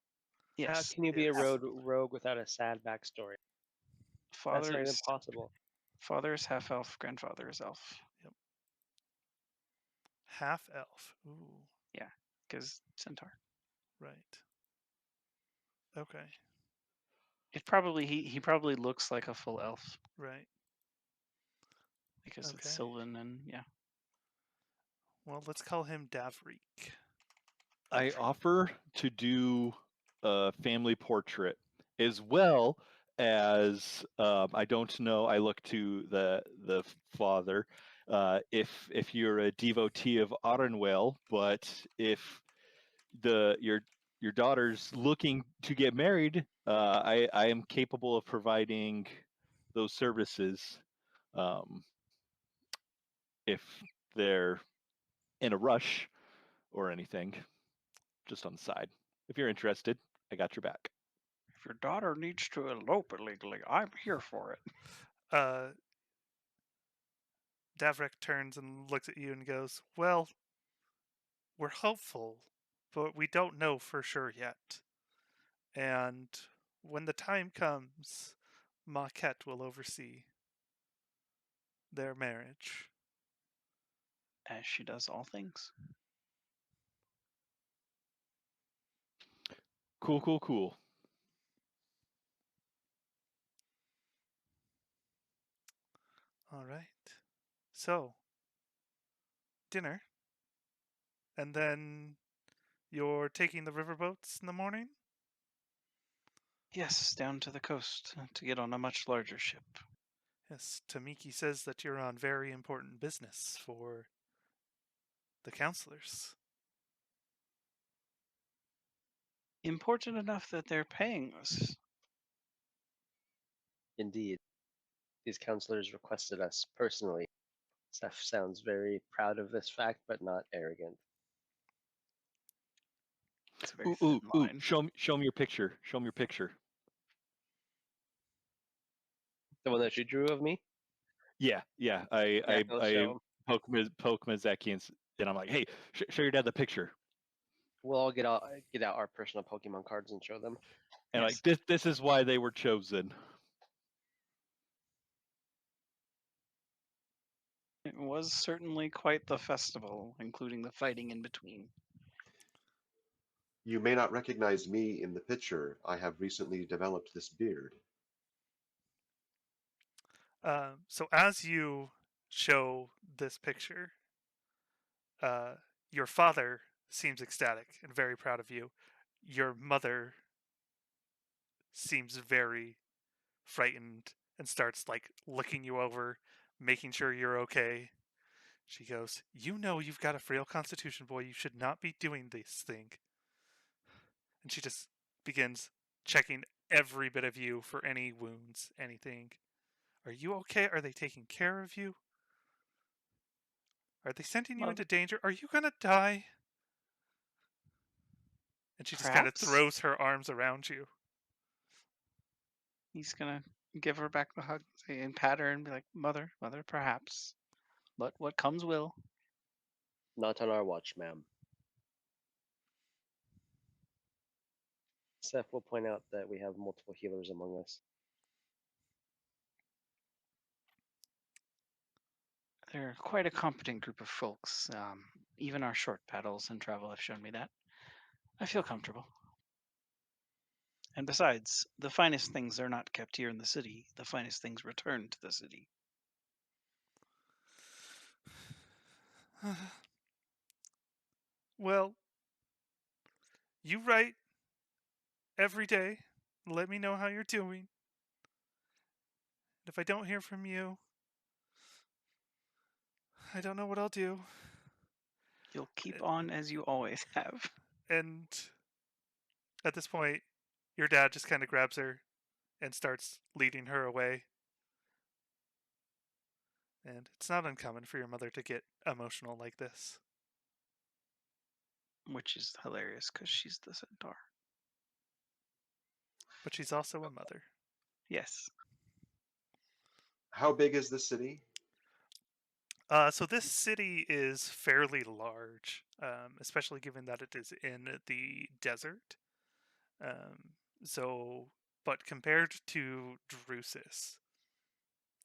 Speaker 4: How
Speaker 3: Yes.
Speaker 4: can you be a
Speaker 1: Yes.
Speaker 4: rogue without a sad backstory? That's
Speaker 3: Father
Speaker 4: not even
Speaker 3: is
Speaker 4: possible.
Speaker 3: father is half elf. Grandfather is elf.
Speaker 1: Yep. Half elf. Ooh.
Speaker 3: Yeah, because centaur.
Speaker 1: Right. Okay.
Speaker 3: It probably he probably looks like a full elf
Speaker 1: Right.
Speaker 3: because it's
Speaker 1: Okay.
Speaker 3: Sylvan and yeah.
Speaker 1: Well, let's call him Davreek.
Speaker 6: I offer to do a family portrait as well as I don't know. I look to the father. If you're a devotee of Ottenwell, but if your daughter's looking to get married, I am capable of providing those services if they're in a rush or anything. Just on the side. If you're interested, I got your back.
Speaker 3: If your daughter needs to elope illegally, I'm here for it.
Speaker 1: Davreek turns and looks at you and goes, "Well, we're hopeful, but we don't know for sure yet. And when the time comes, Maquette will oversee their marriage."
Speaker 3: As she does all things.
Speaker 6: Cool.
Speaker 1: All right. So, dinner. And then you're taking the riverboats in the morning?
Speaker 3: Yes, down to the coast to get on a much larger ship.
Speaker 1: Yes, Tamiki says that you're on very important business for the counselors.
Speaker 3: Important enough that they're paying us.
Speaker 4: Indeed. These counselors requested us personally. Seth sounds very proud of this fact, but not arrogant.
Speaker 3: It's a very
Speaker 6: Ooh,
Speaker 3: thin
Speaker 6: ooh.
Speaker 3: line.
Speaker 6: Show me your picture. Show me your picture.
Speaker 4: The one that you drew of me?
Speaker 6: Yeah.
Speaker 4: Yeah,
Speaker 6: I
Speaker 4: I'll show him.
Speaker 6: poke Mizeki and I'm like, hey, show your dad the picture.
Speaker 4: We'll all get out our personal Pokemon cards and show them.
Speaker 6: And
Speaker 3: Yes.
Speaker 6: like this is why they were chosen.
Speaker 3: It was certainly quite the festival, including the fighting in between.
Speaker 2: You may not recognize me in the picture. I have recently developed this beard.
Speaker 1: So as you show this picture, your father seems ecstatic and very proud of you. Your mother seems very frightened and starts like looking you over, making sure you're okay. She goes, "You know you've got a frail constitution, boy. You should not be doing this thing." And she just begins checking every bit of you for any wounds, anything. "Are you okay? Are they taking care of you? Are they sending you
Speaker 3: Well,
Speaker 1: into danger? Are you gonna die?" And she just kind of
Speaker 3: perhaps
Speaker 1: throws her arms around you.
Speaker 3: he's gonna give her back the hug and pat her and be like, "Mother, mother, perhaps, but what comes will."
Speaker 7: Not on our watch, ma'am. Seth will point out that we have multiple healers among us.
Speaker 3: They're quite a competent group of folks. Even our short paddles and travel have shown me that. I feel comfortable. And besides, the finest things are not kept here in the city. The finest things return to the city.
Speaker 1: Well, you write every day. Let me know how you're doing. If I don't hear from you, I don't know what I'll do.
Speaker 3: You'll keep on as you always have.
Speaker 1: And at this point, your dad just kind of grabs her and starts leading her away. And it's not uncommon for your mother to get emotional like this.
Speaker 3: Which is hilarious because she's the centaur.
Speaker 1: But she's also a mother.
Speaker 3: Yes.
Speaker 2: How big is the city?
Speaker 1: So this city is fairly large, especially given that it is in the desert. But compared to Drusus,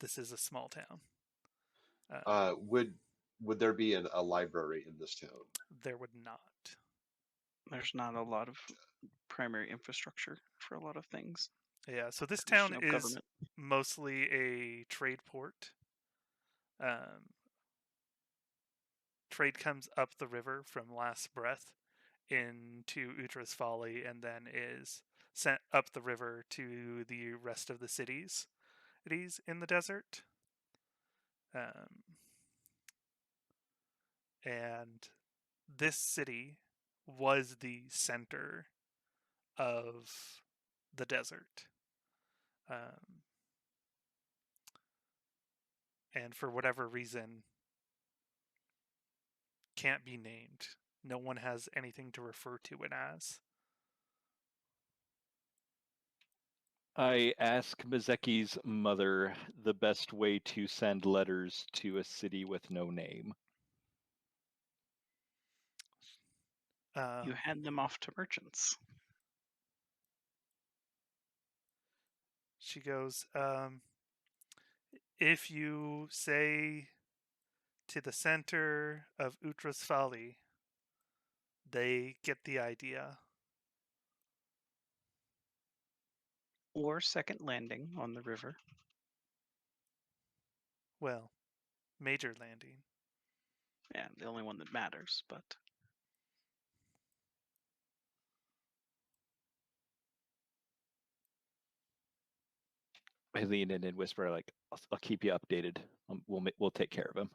Speaker 1: this is a small town.
Speaker 2: Would there be a library in this town?
Speaker 1: There would not.
Speaker 3: There's not a lot of primary infrastructure for a lot of things.
Speaker 1: Yeah, so this
Speaker 3: There's
Speaker 1: town
Speaker 3: no
Speaker 1: is
Speaker 3: government.
Speaker 1: mostly a trade port. Trade comes up the river from Last Breath into Utra's Folly and then is sent up the river to the rest of the cities in the desert. And this city was the center of the desert. And for whatever reason, can't be named. No one has anything to refer to it as.
Speaker 6: I ask Mizeki's mother the best way to send letters to a city with no name.
Speaker 3: You hand them off to merchants.
Speaker 1: She goes, if you say to the center of Utra's Folly, they get the idea.
Speaker 3: Or second landing on the river.
Speaker 1: Well, major landing.
Speaker 3: Yeah, the only one that matters, but
Speaker 6: I lean in and whisper, like, "I'll keep you updated. We'll take care of him."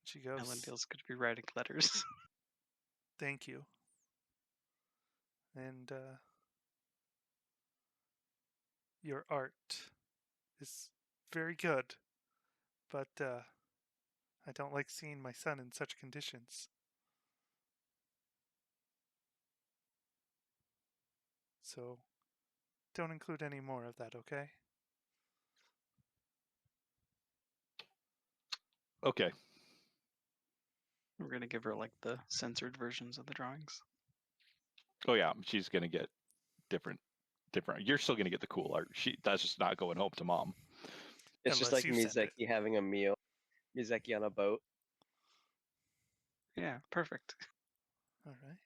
Speaker 1: She goes,
Speaker 3: Ellendale's going to be writing letters.
Speaker 1: "Thank you." And your art is very good, but I don't like seeing my son in such conditions. So don't include any more of that, okay?
Speaker 6: Okay.
Speaker 3: We're going to give her like the censored versions of the drawings.
Speaker 6: Oh yeah, she's gonna get different. You're still gonna get the cool art. That's just not going home to mom.
Speaker 7: It's just
Speaker 1: Unless
Speaker 7: like
Speaker 1: you send it.
Speaker 7: Mizeki having a meal. Mizeki on a boat.
Speaker 3: Yeah, perfect.
Speaker 1: All right.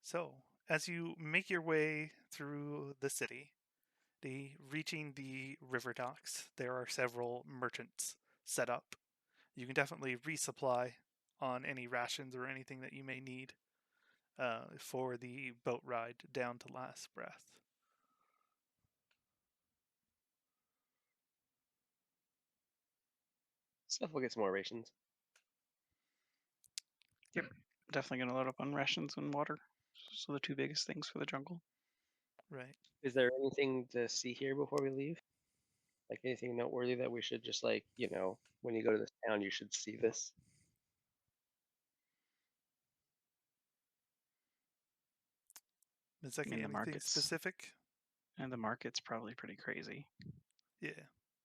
Speaker 1: So, as you make your way through the city, reaching the river docks, there are several merchants set up. You can definitely resupply on any rations or anything that you may need. for the boat ride down to Last Breath.
Speaker 7: Stuff will get some more rations.
Speaker 3: Definitely going to load up on rations and water. So the two biggest things for the jungle.
Speaker 1: Right.
Speaker 7: Is there anything to see here before we leave? Like anything noteworthy that we should just like, when you go to this town, you should see this?
Speaker 1: Mizeki,
Speaker 3: the
Speaker 1: anything
Speaker 3: markets.
Speaker 1: specific?
Speaker 3: And the market's probably pretty crazy.
Speaker 1: Yeah.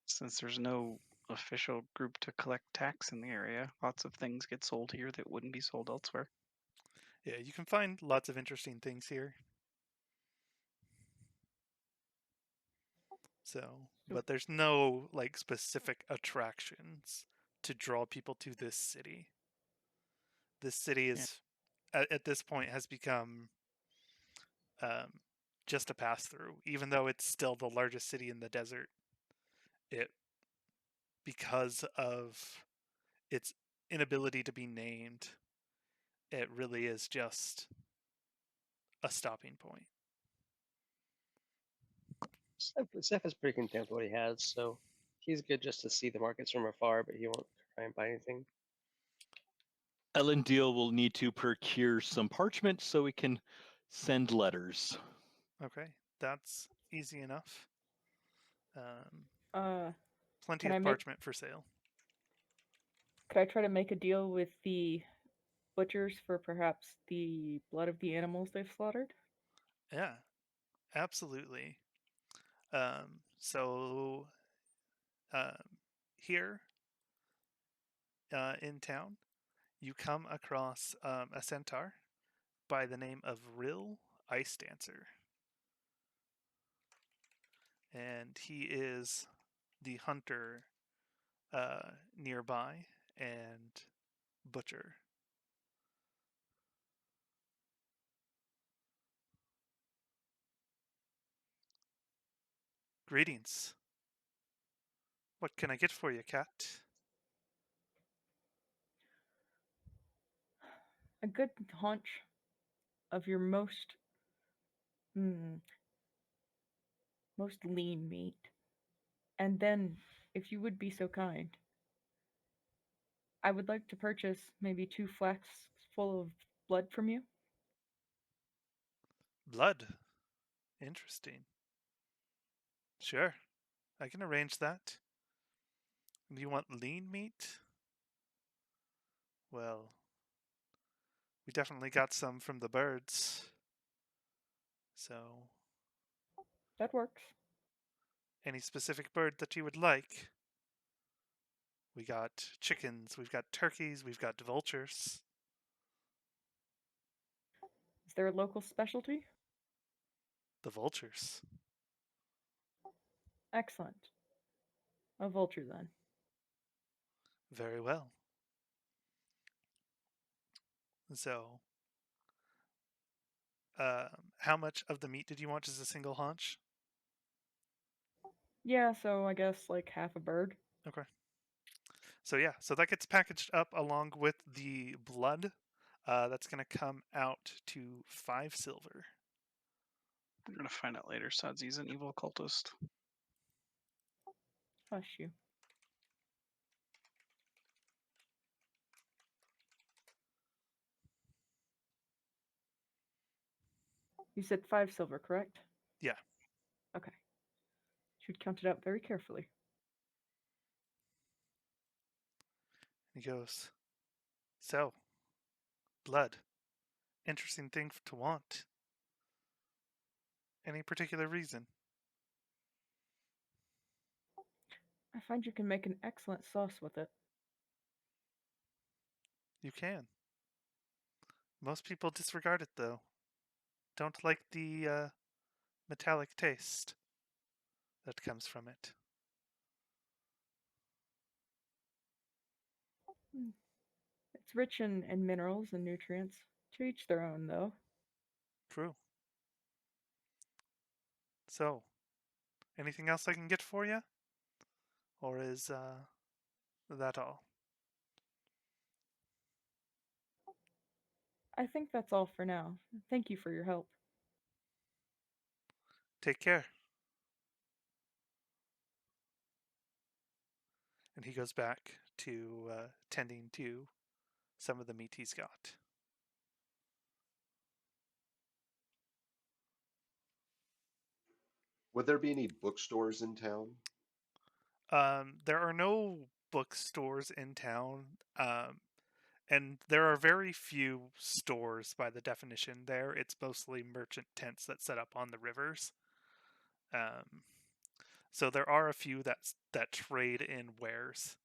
Speaker 3: Since there's no official group to collect tax in the area, lots of things get sold here that wouldn't be sold elsewhere.
Speaker 1: Yeah, you can find lots of interesting things here. So, but there's no like specific attractions to draw people to this city. This city is at this point has become just a pass through, even though it's still the largest city in the desert. It because of its inability to be named, it really is just a stopping point.
Speaker 7: Seth is pretty content with what he has, so he's good just to see the markets from afar, but he won't try and buy anything.
Speaker 6: Elendil will need to procure some parchment so we can send letters.
Speaker 1: Okay, that's easy enough. Plenty
Speaker 5: Can
Speaker 1: of
Speaker 5: I make-
Speaker 1: parchment for sale.
Speaker 5: Could I try to make a deal with the butchers for perhaps the blood of the animals they've slaughtered?
Speaker 1: Yeah, absolutely. So here in town, you come across a centaur by the name of Rill Ice Dancer. And he is the hunter nearby and butcher. Greetings. What can I get for you, cat?
Speaker 5: A good haunch of your most lean meat. And then, if you would be so kind, I would like to purchase maybe 2 flasks full of blood from you.
Speaker 1: Blood. Interesting. Sure, I can arrange that. Do you want lean meat? Well, we definitely got some from the birds. So,
Speaker 5: That works.
Speaker 1: any specific bird that you would like? We got chickens, we've got turkeys, we've got vultures.
Speaker 5: Is there a local specialty?
Speaker 1: The vultures.
Speaker 5: Excellent. A vulture then.
Speaker 1: Very well. So, how much of the meat did you want as a single haunch?
Speaker 5: Yeah, so I guess like half a bird.
Speaker 1: Okay. So yeah, so that gets packaged up along with the blood. That's going to come out to 5 silver.
Speaker 3: We're going to find out later. Sadzi's an evil cultist.
Speaker 5: Hush you. You said 5 silver, correct?
Speaker 1: Yeah.
Speaker 5: Okay. Should count it out very carefully.
Speaker 1: He goes, so, blood. Interesting thing to want. Any particular reason?
Speaker 5: I find you can make an excellent sauce with it.
Speaker 1: You can. Most people disregard it, though. Don't like the metallic taste that comes from it.
Speaker 5: It's rich in minerals and nutrients. To each their own, though.
Speaker 1: True. So, anything else I can get for you? Or is that all?
Speaker 5: I think that's all for now. Thank you for your help.
Speaker 1: Take care. And he goes back to tending to some of the meat he's got.
Speaker 2: Would there be any bookstores in town?
Speaker 1: There are no bookstores in town, and there are very few stores by the definition there. It's mostly merchant tents that set up on the rivers. So there are a few that trade in wares,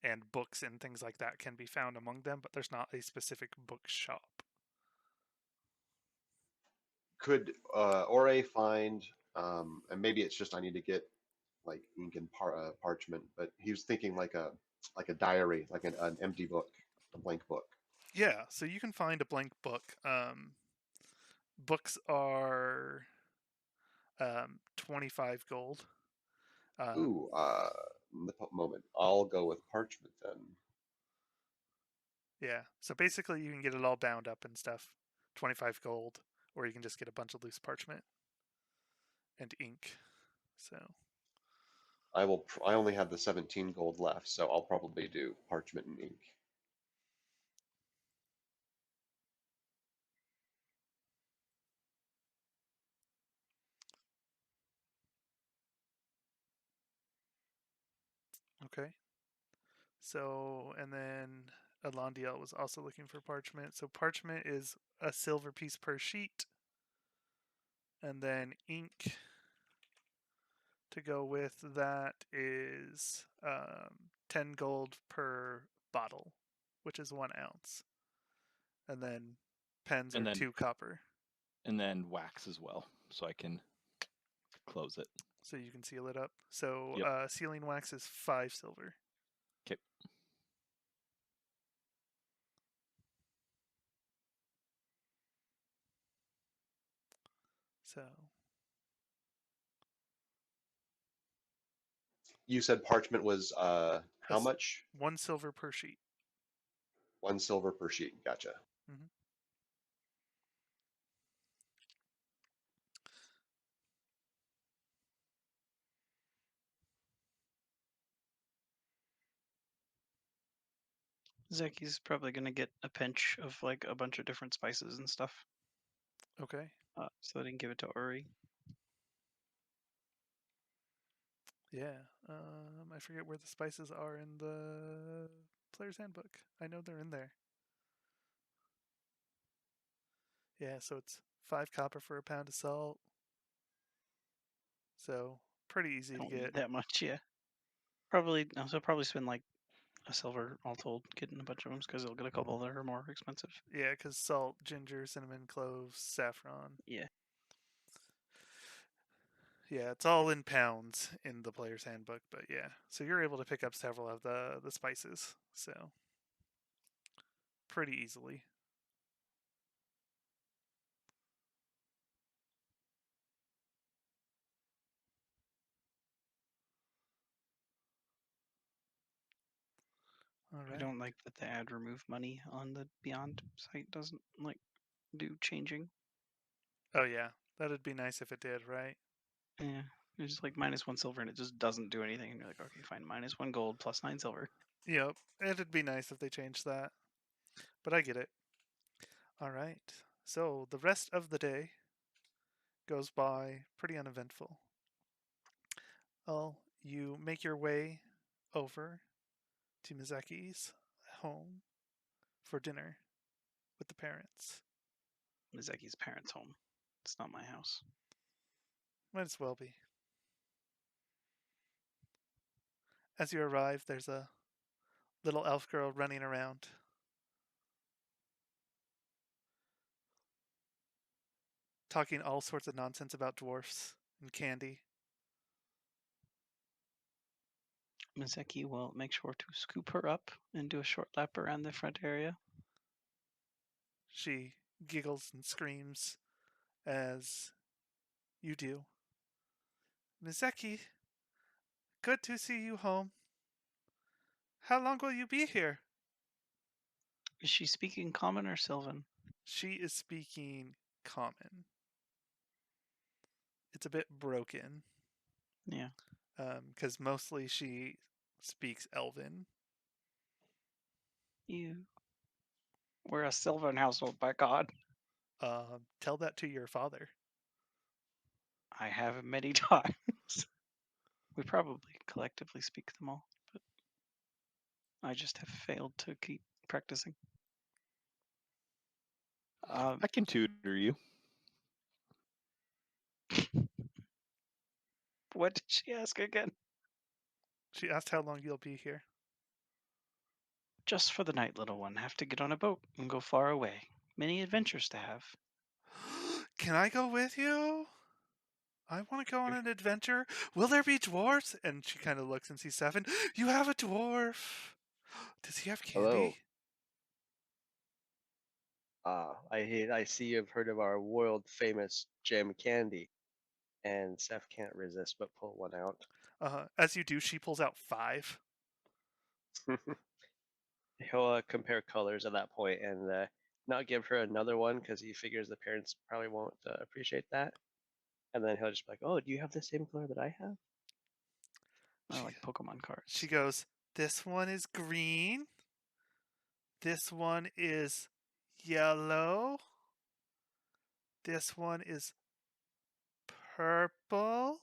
Speaker 1: and books and things like that can be found among them, but there's not a specific bookshop.
Speaker 2: Could Ore find, and maybe it's just I need to get like ink and parchment, but he was thinking like a diary, like an empty book, a blank book.
Speaker 1: Yeah, so you can find a blank book. Books are 25 gold.
Speaker 2: Ooh, moment. I'll go with parchment then.
Speaker 1: Yeah, so basically you can get it all bound up and stuff, 25 gold, or you can just get a bunch of loose parchment and ink. So
Speaker 2: I will. I only have the 17 gold left, so I'll probably do parchment and ink.
Speaker 1: okay. So and then Alondiel was also looking for parchment. So parchment is a silver piece per sheet, and then ink to go with that is 10 gold per bottle, which is 1 ounce. And then pens
Speaker 6: And
Speaker 1: are
Speaker 6: then
Speaker 1: 2 copper.
Speaker 6: And then wax as well, so I can close it.
Speaker 1: So you can seal it up. So
Speaker 6: Yep.
Speaker 1: sealing wax is 5 silver.
Speaker 6: Okay.
Speaker 1: So
Speaker 2: You said parchment was how
Speaker 1: That's
Speaker 2: much?
Speaker 1: 1 silver per sheet.
Speaker 2: 1 silver per sheet. Gotcha.
Speaker 1: Mm-hmm.
Speaker 3: Zeki's probably gonna get a pinch of like a bunch of different spices and stuff,
Speaker 1: Okay.
Speaker 3: so that he can give it to Uri.
Speaker 1: Yeah. I forget where the spices are in the player's handbook. I know they're in there. Yeah, so it's 5 copper for a pound of salt. So pretty easy to
Speaker 3: Don't need
Speaker 1: get.
Speaker 3: that much, yeah. Probably, so probably spend like a silver all told getting a bunch of them because he'll get a couple that are more expensive.
Speaker 1: Yeah, because salt, ginger, cinnamon, cloves, saffron.
Speaker 3: Yeah.
Speaker 1: Yeah, it's all in pounds in the player's handbook, but yeah. So you're able to pick up several of the spices. So pretty easily. All
Speaker 3: I
Speaker 1: right.
Speaker 3: don't like that the ad remove money on the Beyond site doesn't like do changing.
Speaker 1: Oh yeah, that'd be nice if it did, right?
Speaker 3: Yeah. It's like -1 silver and it just doesn't do anything. And you're like, okay, fine, -1 gold plus 9 silver.
Speaker 1: Yep. It'd be nice if they changed that. But I get it. All right. So the rest of the day goes by pretty uneventful. Well, you make your way over to Mizaki's home for dinner with the parents.
Speaker 3: Mizaki's parents' home. It's not my house.
Speaker 1: Might as well be. As you arrive, there's a little elf girl running around. Talking all sorts of nonsense about dwarfs and candy.
Speaker 3: Mizeki will make sure to scoop her up and do a short lap around the front area.
Speaker 1: She giggles and screams as you do. Mizeki, good to see you home. How long will you be here?
Speaker 3: Is she speaking common or Sylvan?
Speaker 1: She is speaking common. It's a bit broken.
Speaker 3: Yeah.
Speaker 1: Because mostly she speaks Elven.
Speaker 3: You. We're a Sylvan household, by God.
Speaker 1: Tell that to your father.
Speaker 3: I have many times. We probably collectively speak them all, but I just have failed to keep practicing.
Speaker 6: I can tutor you.
Speaker 3: What did she ask again?
Speaker 1: She asked how long you'll be here.
Speaker 3: Just for the night, little one. Have to get on a boat and go far away. Many adventures to have.
Speaker 1: Can I go with you? I want to go on an adventure. Will there be dwarfs? And she kind of looks and sees Seven. You have a dwarf. Does he have candy?
Speaker 7: Hello. I see you've heard of our world famous gem candy, and Seth can't resist but pull one out.
Speaker 1: As you do, she pulls out 5.
Speaker 7: He'll compare colors at that point and not give her another one because he figures the parents probably won't appreciate that. And then he'll just be like, "Oh, do you have the same color that I have?"
Speaker 3: I like Pokemon cards.
Speaker 1: She goes, this one is green. This one is yellow. This one is purple.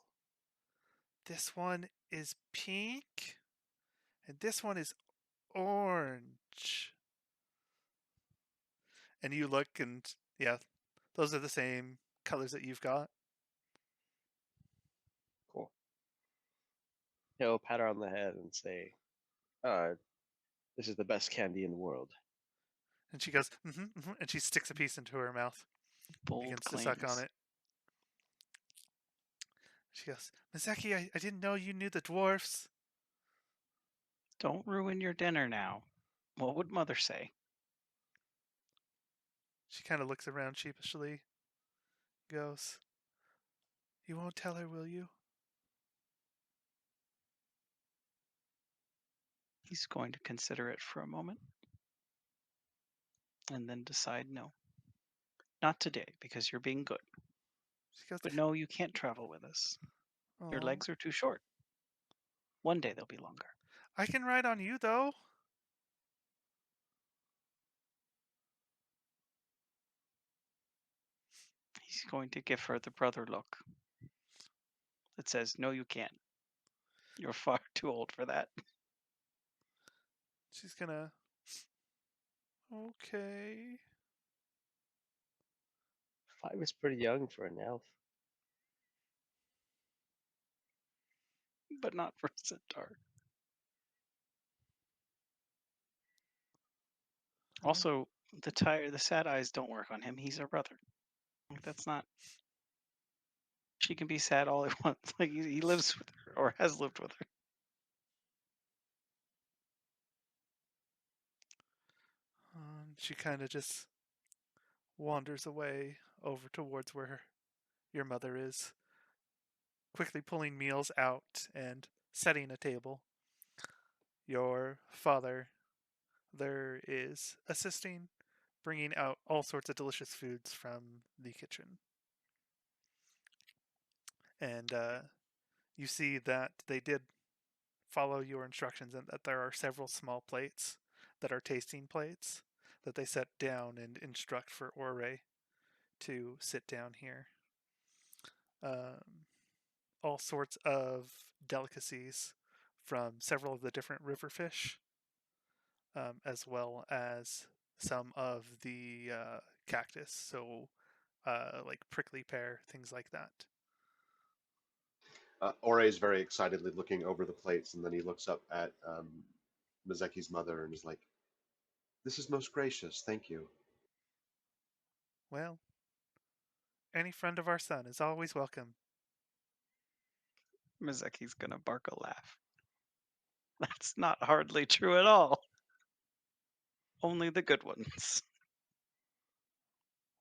Speaker 1: This one is pink. And this one is orange. And you look and, yeah, those are the same colors that you've got.
Speaker 7: Cool. He'll pat her on the head and say, "This is the best candy in the world."
Speaker 1: And she goes, and she sticks a piece into her mouth.
Speaker 3: Bold
Speaker 1: Begins
Speaker 3: claims.
Speaker 1: to suck on it. She goes, Misaki, I didn't know you knew the dwarfs.
Speaker 3: Don't ruin your dinner now. What would Mother say?
Speaker 1: She kind of looks around sheepishly. Goes, you won't tell her, will you?
Speaker 3: He's going to consider it for a moment and then decide no. Not today, because you're being good.
Speaker 1: She goes,
Speaker 3: But no, you can't travel with us. Your
Speaker 1: "Aw,
Speaker 3: legs are too short. One day they'll be longer.
Speaker 1: I can ride on you, though.
Speaker 3: He's going to give her the brother look that says, no, you can't. You're far too old for that.
Speaker 1: She's gonna, okay.
Speaker 7: 5 is pretty young for an elf.
Speaker 3: But not for a centaur. Also, the sad eyes don't work on him. He's her brother. Like, that's not. She can be sad all at once. Like he lives with her or has lived with her.
Speaker 1: She kind of just wanders away over towards where your mother is, quickly pulling meals out and setting a table. Your father there is assisting, bringing out all sorts of delicious foods from the kitchen. And you see that they did follow your instructions and that there are several small plates that are tasting plates that they set down and instruct for Ore to sit down here. All sorts of delicacies from several of the different river fish, as well as some of the cactus, so like prickly pear, things like that.
Speaker 2: Ore is very excitedly looking over the plates, and then he looks up at Mazeki's mother and is like, "This is most gracious. Thank you."
Speaker 1: Well, any friend of our son is always welcome.
Speaker 3: Mizuki's gonna bark a laugh. That's not hardly true at all. Only the good ones.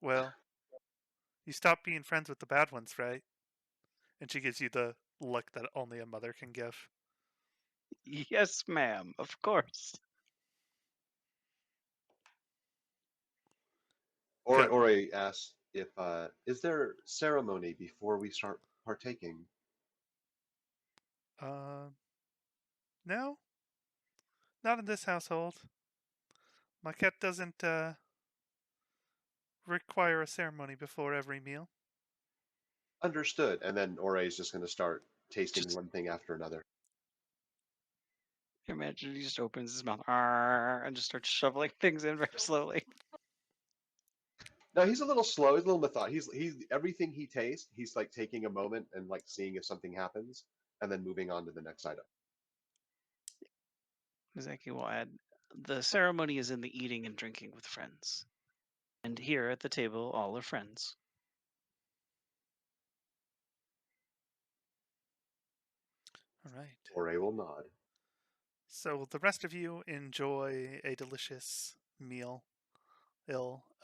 Speaker 1: Well, you stop being friends with the bad ones, right? And she gives you the look that only a mother can give.
Speaker 3: Yes, ma'am, of course.
Speaker 2: Or
Speaker 1: Good.
Speaker 2: Ore asks if is there ceremony before we start partaking?
Speaker 1: No, not in this household. My cat doesn't require a ceremony before every meal.
Speaker 2: Understood. And then Ore is just going to start tasting
Speaker 3: Just
Speaker 2: one thing after another.
Speaker 3: imagine he just opens his mouth and just starts shoveling things in very slowly.
Speaker 2: No, he's a little slow. He's a little methodical. He's everything he tastes, he's like taking a moment and like seeing if something happens, and then moving on to the next item.
Speaker 3: Mizeki will add, the ceremony is in the eating and drinking with friends. And here at the table, all are friends.
Speaker 1: All right.
Speaker 2: Ore will nod.
Speaker 1: So the rest of you enjoy a delicious meal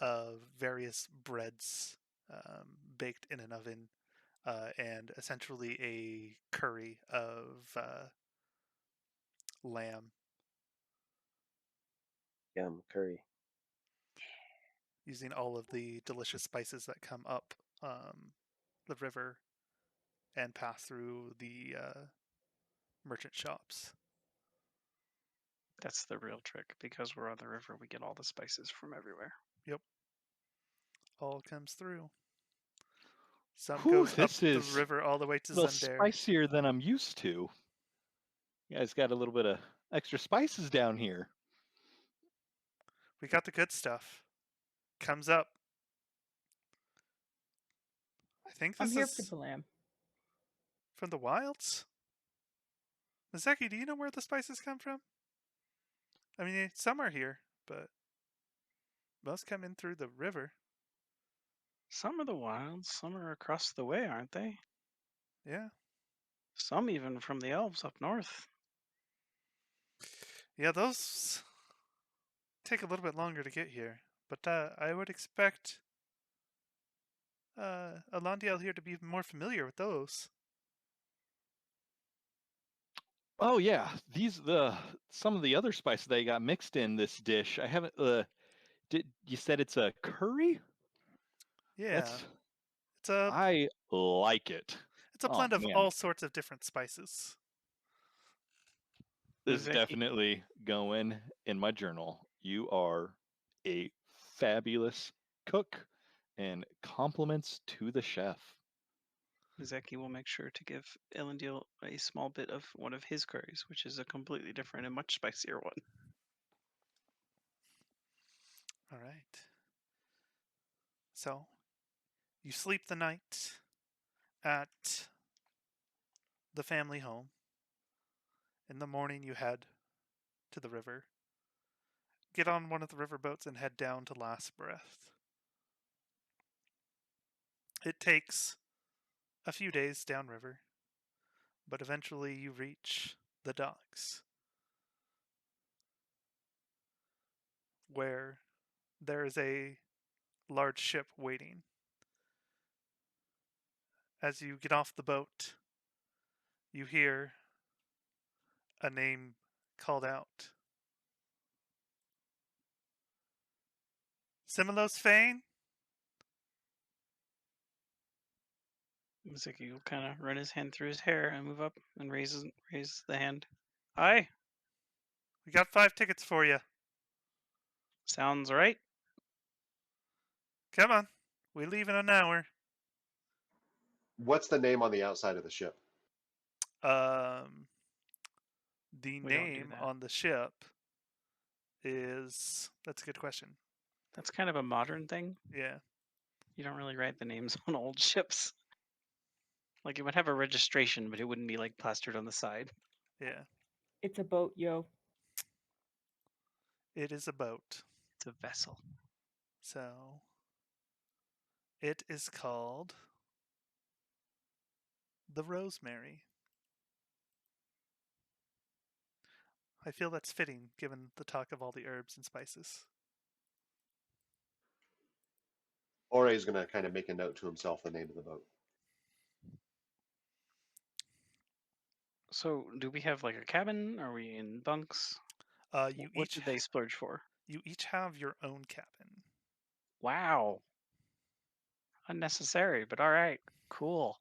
Speaker 1: of various breads baked in an oven and essentially a curry of lamb
Speaker 7: Yum, curry.
Speaker 1: using all of the delicious spices that come up the river and pass through the merchant shops.
Speaker 3: That's the real trick. Because we're on the river, we get all the spices from everywhere.
Speaker 1: Yep. All comes through. Some
Speaker 6: Whew,
Speaker 1: goes up
Speaker 6: this
Speaker 1: the
Speaker 6: is
Speaker 1: river all the way to
Speaker 6: a little
Speaker 1: Zundare.
Speaker 6: spicier than I'm used to. You guys got a little bit of extra spices down here.
Speaker 1: We got the good stuff. Comes up. I think
Speaker 5: I'm
Speaker 1: this
Speaker 5: here for
Speaker 1: is
Speaker 5: the lamb.
Speaker 1: from the wilds. Mazeki, do you know where the spices come from? I mean, some are here, but most come in through the river.
Speaker 3: Some are the wilds, some are across the way, aren't they?
Speaker 1: Yeah.
Speaker 3: Some even from the elves up north.
Speaker 1: Yeah, those take a little bit longer to get here. But I would expect Alondiel here to be more familiar with those.
Speaker 6: Oh yeah, some of the other spices that got mixed in this dish. I haven't. Did you said it's a curry?
Speaker 1: Yeah. It's a
Speaker 6: I like it.
Speaker 1: it's a
Speaker 6: Oh
Speaker 1: blend of
Speaker 6: man,
Speaker 1: all sorts of different spices.
Speaker 6: this is
Speaker 3: Mizeki,
Speaker 6: definitely going in my journal. You are a fabulous cook, and compliments to the chef.
Speaker 3: Mizeki will make sure to give Elendil a small bit of one of his curries, which is a completely different and much spicier one.
Speaker 1: All right. So, you sleep the night at the family home. In the morning, you head to the river. Get on one of the river boats and head down to Last Breath. It takes a few days downriver, but eventually you reach the docks, where there is a large ship waiting. As you get off the boat, you hear a name called out. Similos Fane?
Speaker 3: Mizeki will kind of run his hand through his hair and move up and raise the hand. Aye,
Speaker 1: We got 5 tickets for you.
Speaker 3: sounds right.
Speaker 1: Come on. We leave in an hour.
Speaker 2: What's the name on the outside of the ship?
Speaker 1: Um, the
Speaker 3: We don't do
Speaker 1: name
Speaker 3: that.
Speaker 1: on the ship is. That's a good question.
Speaker 3: That's kind of a modern thing.
Speaker 1: Yeah.
Speaker 3: You don't really write the names on old ships. Like it would have a registration, but it wouldn't be like plastered on the side.
Speaker 1: Yeah.
Speaker 5: It's a boat, yo.
Speaker 1: It is a boat.
Speaker 3: It's a vessel.
Speaker 1: So. It is called the Rosemary. I feel that's fitting given the talk of all the herbs and spices.
Speaker 2: Ore is going to kind of make a note to himself the name of the boat.
Speaker 3: So, do we have like a cabin? Are we in bunks?
Speaker 1: You
Speaker 3: What
Speaker 1: each
Speaker 3: did they splurge for?
Speaker 1: you each have your own cabin.
Speaker 3: Wow. Unnecessary, but all right. Cool.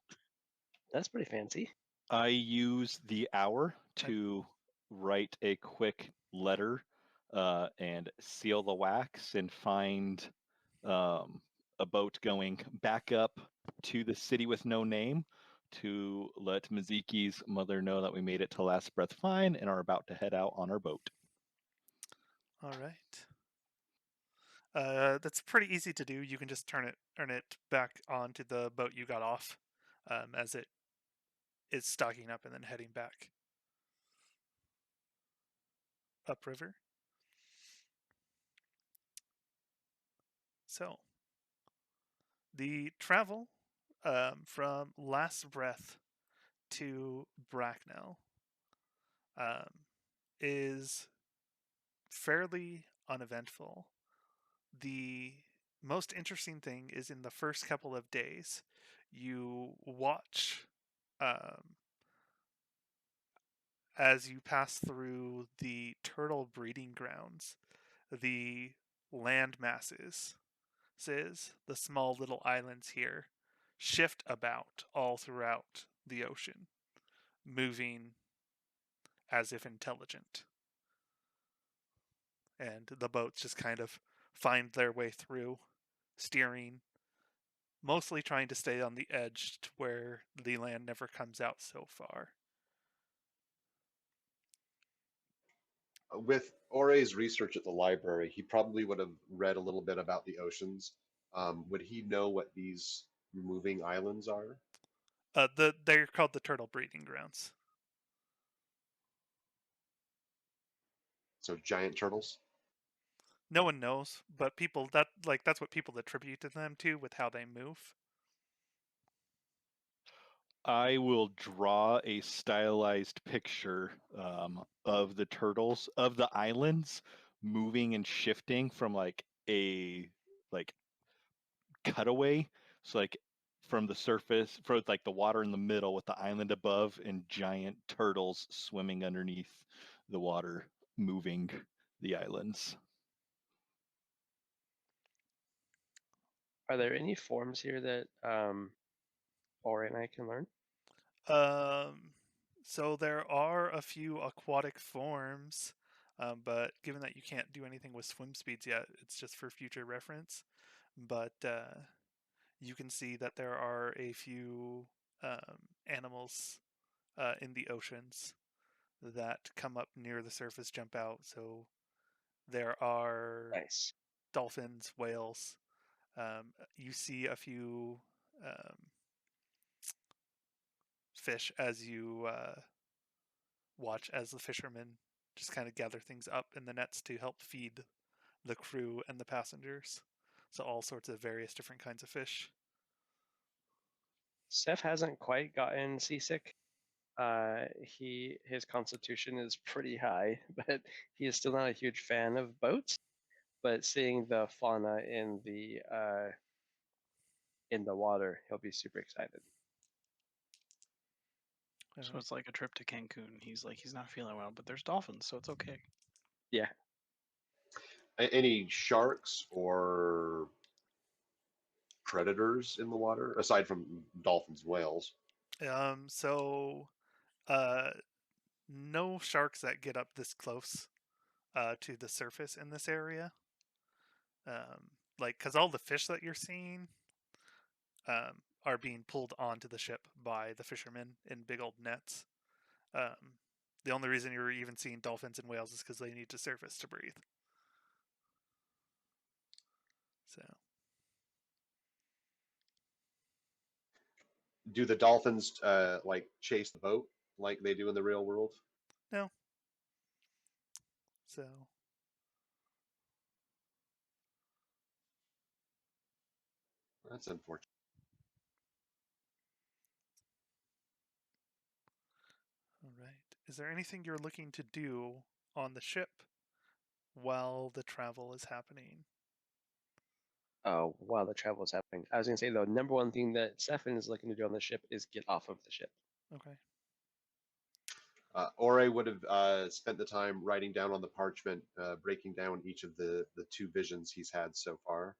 Speaker 7: That's pretty fancy.
Speaker 6: I use the hour to write a quick letter and seal the wax and find a boat going back up to the city with no name to let Mizuki's mother know that we made it to Last Breath fine and are about to head out on our boat.
Speaker 1: All right. That's pretty easy to do. You can just turn it back onto the boat you got off, as it is stocking up and then heading back upriver. So, the travel from Last Breath to Bracknell is fairly uneventful. The most interesting thing is in the first couple of days, you watch as you pass through the turtle breeding grounds, the land masses, the small little islands here, shift about all throughout the ocean, moving as if intelligent. And the boats just kind of find their way through, steering, mostly trying to stay on the edge to where the land never comes out so far.
Speaker 2: With Ore's research at the library, he probably would have read a little bit about the oceans. Would he know what these moving islands are?
Speaker 1: They're called the turtle breeding grounds.
Speaker 2: So giant turtles?
Speaker 1: No one knows, but people that's what people attribute to them to with how they move.
Speaker 6: I will draw a stylized picture of the turtles, of the islands moving and shifting from like a cutaway. So like from the surface, for like the water in the middle with the island above and giant turtles swimming underneath the water, moving the islands.
Speaker 7: Are there any forms here that Ori and I can learn?
Speaker 1: So there are a few aquatic forms, but given that you can't do anything with swim speeds yet, it's just for future reference. But you can see that there are a few animals in the oceans that come up near the surface, jump out. So there are
Speaker 7: Nice.
Speaker 1: dolphins, whales. You see a few fish as you watch as the fishermen just kind of gather things up in the nets to help feed the crew and the passengers. So all sorts of various different kinds of fish.
Speaker 7: Seth hasn't quite gotten seasick. His constitution is pretty high, but he is still not a huge fan of boats. But seeing the fauna in the water, he'll be super excited.
Speaker 3: So it's like a trip to Cancun. He's like, he's not feeling well, but there's dolphins, so it's okay.
Speaker 7: Yeah.
Speaker 2: Any sharks or predators in the water aside from dolphins, whales?
Speaker 1: So no sharks that get up this close to the surface in this area. Because all the fish that you're seeing are being pulled onto the ship by the fishermen in big old nets. The only reason you're even seeing dolphins and whales is because they need to surface to breathe. So,
Speaker 2: Do the dolphins like chase the boat like they do in the real world?
Speaker 1: no. So,
Speaker 2: That's unfortunate.
Speaker 1: all right. Is there anything you're looking to do on the ship while the travel is happening?
Speaker 7: While the travel is happening, I was gonna say the number one thing that Stefan is looking to do on the ship is get off of the ship.
Speaker 1: Okay.
Speaker 2: Ore would have spent the time writing down on the parchment, breaking down each of the two visions he's had so far,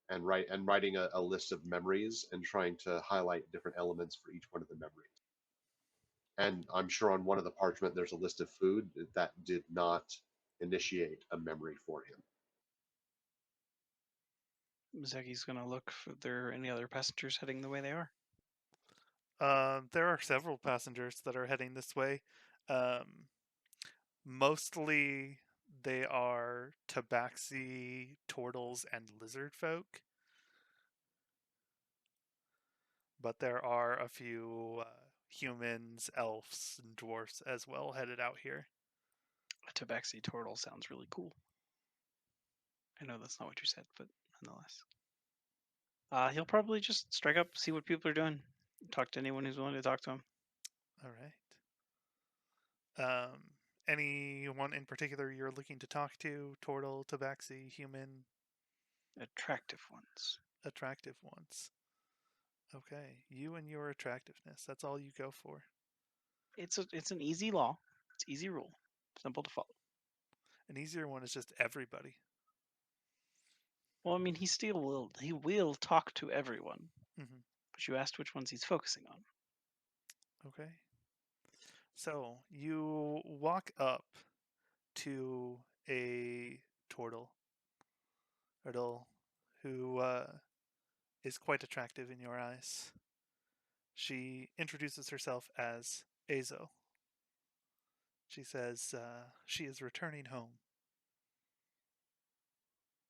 Speaker 2: and writing a list of memories and trying to highlight different elements for each one of the memories. And I'm sure on one of the parchment there's a list of food that did not initiate a memory for him.
Speaker 3: Mizaki's gonna look for there are any other passengers heading the way they are.
Speaker 1: There are several passengers that are heading this way. Mostly they are tabaxi, turtles, and lizard folk. But there are a few humans, elves, and dwarfs as well headed out here.
Speaker 3: A tabaxi turtle sounds really cool. I know that's not what you said, but nonetheless. He'll probably just strike up, see what people are doing, talk to anyone who's willing to talk to him.
Speaker 1: All right. Anyone in particular you're looking to talk to? Turtle, tabaxi, human,
Speaker 3: Attractive ones.
Speaker 1: attractive ones. Okay, you and your attractiveness. That's all you go for.
Speaker 3: It's an easy law. It's easy rule. Simple to follow.
Speaker 1: An easier one is just everybody.
Speaker 3: Well, I mean, he will talk to everyone.
Speaker 1: Mhm.
Speaker 3: But you asked which ones he's focusing on.
Speaker 1: Okay. So you walk up to a turtle who is quite attractive in your eyes. She introduces herself as Azo. She says she is returning home.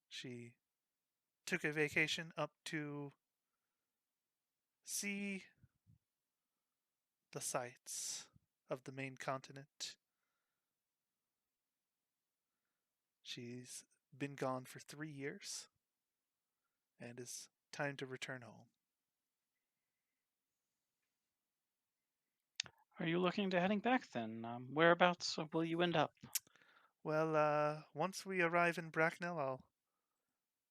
Speaker 1: She took a vacation up to see the sights of the main continent. She's been gone for 3 years and it's time to return home.
Speaker 3: Are you looking to heading back then? Whereabouts will you end up?
Speaker 1: Well, once we arrive in Bracknell, I'll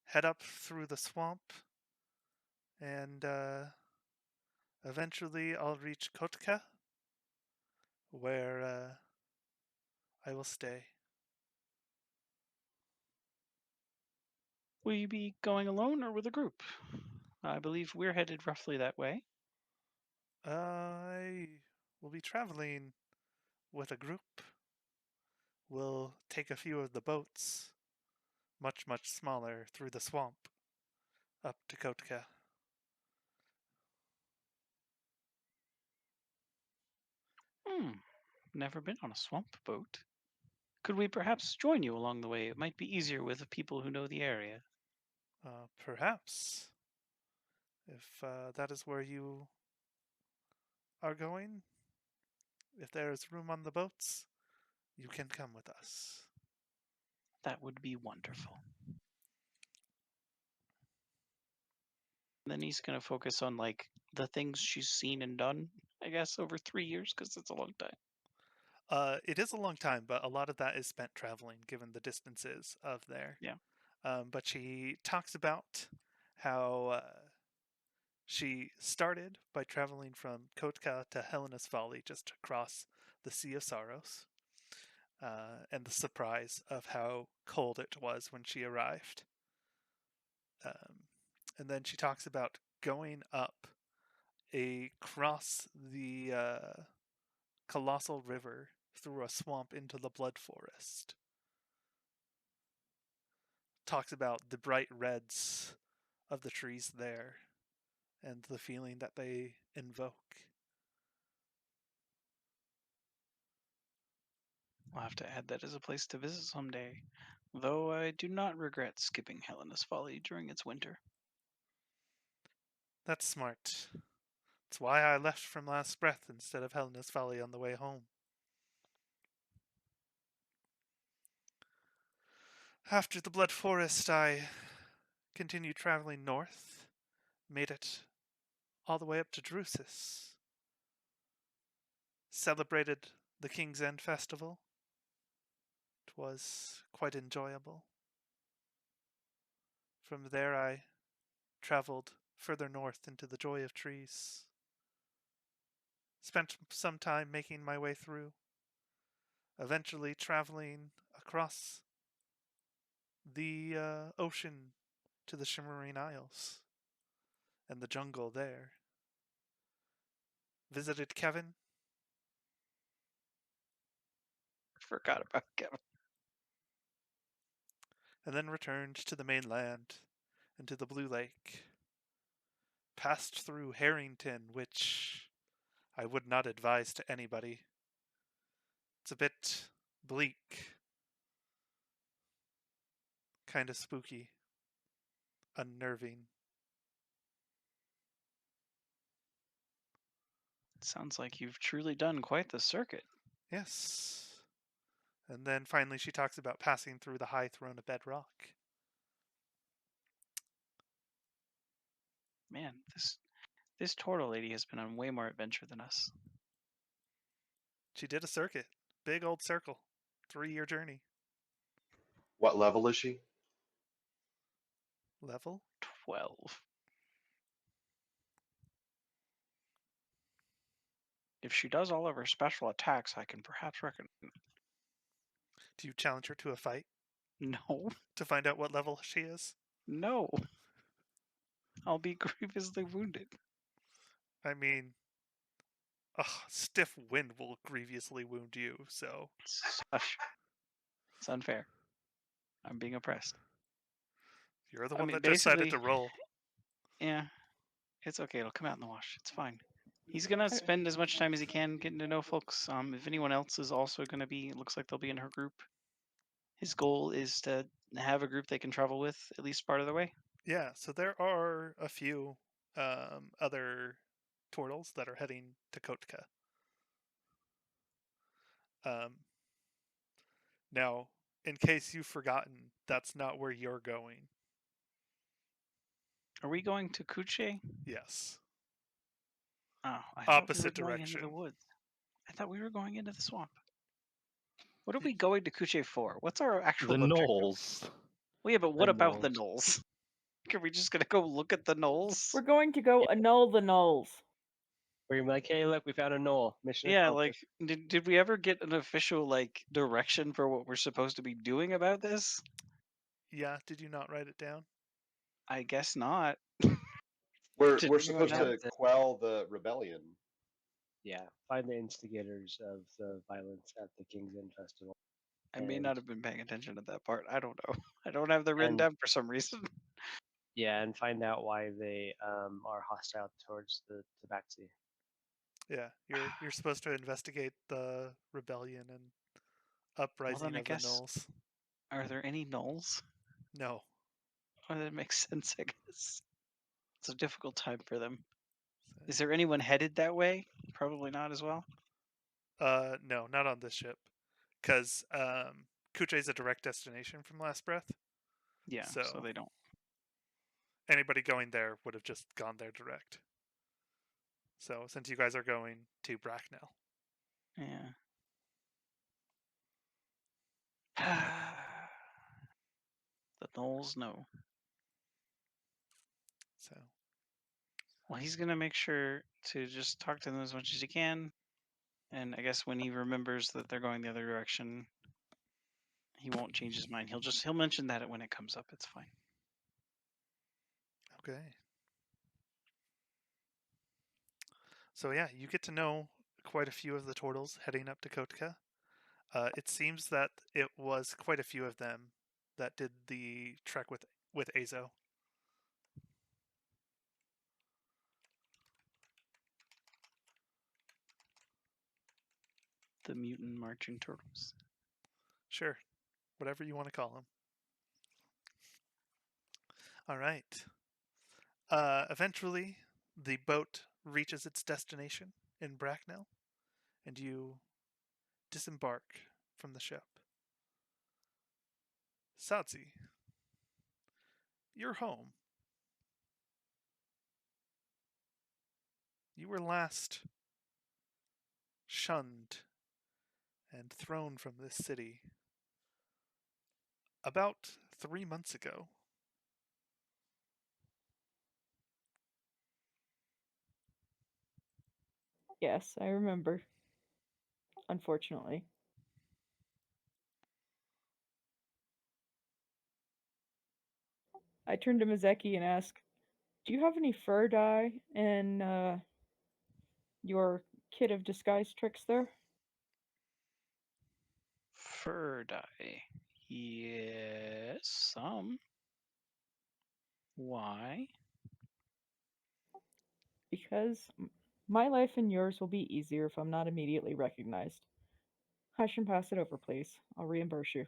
Speaker 1: head up through the swamp and eventually I'll reach Kotka, where I will stay.
Speaker 3: Will you be going alone or with a group? I believe we're headed roughly that way.
Speaker 1: I will be traveling with a group. We'll take a few of the boats, much, much smaller, through the swamp up to Kotka.
Speaker 3: Never been on a swamp boat. Could we perhaps join you along the way? It might be easier with people who know the area.
Speaker 1: Perhaps, if that is where you are going, if there is room on the boats, you can come with us.
Speaker 3: That would be wonderful. And then he's going to focus on like the things she's seen and done, I guess, over 3 years because it's a long time.
Speaker 1: It is a long time, but a lot of that is spent traveling, given the distances of there.
Speaker 3: Yeah.
Speaker 1: But she talks about how she started by traveling from Kotka to Helena's Folly, just across the Sea of Sorrows, and the surprise of how cold it was when she arrived. And then she talks about going up across the colossal river through a swamp into the Blood Forest. Talks about the bright reds of the trees there and the feeling that they invoke.
Speaker 3: I'll have to add that as a place to visit someday, though I do not regret skipping Helena's Folly during its winter.
Speaker 1: That's smart. That's why I left from Last Breath instead of Helena's Folly on the way home. After the Blood Forest, I continued traveling north, made it all the way up to Drusus, celebrated the King's End Festival. It was quite enjoyable. From there I traveled further north into the Joy of Trees. Spent some time making my way through, eventually traveling across the ocean to the Shimmering Isles and the jungle there. Visited Kevin,
Speaker 3: Forgot about Kevin.
Speaker 1: and then returned to the mainland and to the Blue Lake. Passed through Harrington, which I would not advise to anybody. It's a bit bleak, kind of spooky, unnerving.
Speaker 3: Sounds like you've truly done quite the circuit.
Speaker 1: Yes. And then finally she talks about passing through the high throne of bedrock.
Speaker 3: Man, this turtle lady has been on way more adventure than us.
Speaker 1: She did a circuit. Big old circle. 3-year journey.
Speaker 2: What level is she?
Speaker 1: Level?
Speaker 3: 12. If she does all of her special attacks, I can perhaps reckon.
Speaker 1: Do you challenge her to a fight
Speaker 3: No,
Speaker 1: to find out what level she is?
Speaker 3: no. I'll be grievously wounded.
Speaker 1: I mean, stiff wind will grievously wound you, so.
Speaker 3: Such. It's unfair. I'm being oppressed.
Speaker 1: You're the
Speaker 3: I
Speaker 1: one
Speaker 3: mean,
Speaker 1: that decided
Speaker 3: basically-
Speaker 1: to roll.
Speaker 3: Yeah, it's okay. It'll come out in the wash. It's fine. He's gonna spend as much time as he can getting to know folks. If anyone else is also gonna be, it looks like they'll be in her group. His goal is to have a group they can travel with at least part of the way.
Speaker 1: Yeah, so there are a few other turtles that are heading to Kotka. Now, in case you've forgotten, that's not where you're going.
Speaker 3: Are we going to Kuche?
Speaker 1: Yes.
Speaker 3: Oh, I
Speaker 1: Opposite
Speaker 3: thought we were going into
Speaker 1: direction.
Speaker 3: the woods. I thought we were going into the swamp. What are we going to Kuche for? What's our actual
Speaker 6: The
Speaker 3: objective?
Speaker 6: Gnolls.
Speaker 3: Well, yeah, but what
Speaker 7: The
Speaker 3: about the
Speaker 7: Gnolls.
Speaker 3: Gnolls? Are we just gonna go look at the Gnolls?
Speaker 5: We're going to go annul the Gnolls.
Speaker 7: Where you're like, hey, look, we found a knoll. Mission
Speaker 3: Yeah, like
Speaker 7: accomplished.
Speaker 3: did we ever get an official like direction for what we're supposed to be doing about this?
Speaker 1: Yeah, did you not write it down?
Speaker 3: I guess not.
Speaker 2: We're
Speaker 3: Did
Speaker 2: we're
Speaker 3: anyone
Speaker 2: supposed
Speaker 3: have
Speaker 2: to quell the rebellion.
Speaker 4: Yeah, find the instigators of the violence at the King's Inn Festival.
Speaker 3: I may
Speaker 4: And-
Speaker 3: not have been paying attention to that part. I don't know. I don't have that written
Speaker 4: And-
Speaker 3: down for some reason.
Speaker 4: Yeah, and find out why they are hostile towards the Tabaxi.
Speaker 1: Yeah, you're supposed to investigate the rebellion and uprising
Speaker 3: I
Speaker 1: of
Speaker 3: guess-
Speaker 1: the Gnolls.
Speaker 3: Are there any Gnolls?
Speaker 1: No.
Speaker 3: Oh, that makes sense, I guess. It's a difficult time for them.
Speaker 1: So-
Speaker 3: Is there anyone headed that way? Probably not as well.
Speaker 1: No, not on this ship. Because Kuche is a direct destination from Last Breath.
Speaker 3: Yeah, so
Speaker 1: So-
Speaker 3: they don't.
Speaker 1: Anybody going there would have just gone there direct. So since you guys are going to Bracknell.
Speaker 3: Yeah. The Gnolls, no.
Speaker 1: So
Speaker 3: Well, he's gonna make sure to just talk to them as much as he can, and I guess when he remembers that they're going the other direction, he won't change his mind. He'll mention that when it comes up. It's fine.
Speaker 1: okay. So yeah, you get to know quite a few of the turtles heading up to Kotka. It seems that it was quite a few of them that did the trek with Azo.
Speaker 3: The mutant marching turtles.
Speaker 1: Sure, whatever you want to call them. All right. Eventually, the boat reaches its destination in Bracknell, and you disembark from the ship. Sadzi, you're home. You were last shunned and thrown from this city about 3 months ago.
Speaker 5: Yes, I remember. Unfortunately. I turn to Mizeki and ask, "Do you have any fur dye in your kit of disguise tricks there?"
Speaker 3: Fur dye. Yes, some. Why?
Speaker 5: Because my life and yours will be easier if I'm not immediately recognized. Hush and pass it over, please. I'll reimburse you.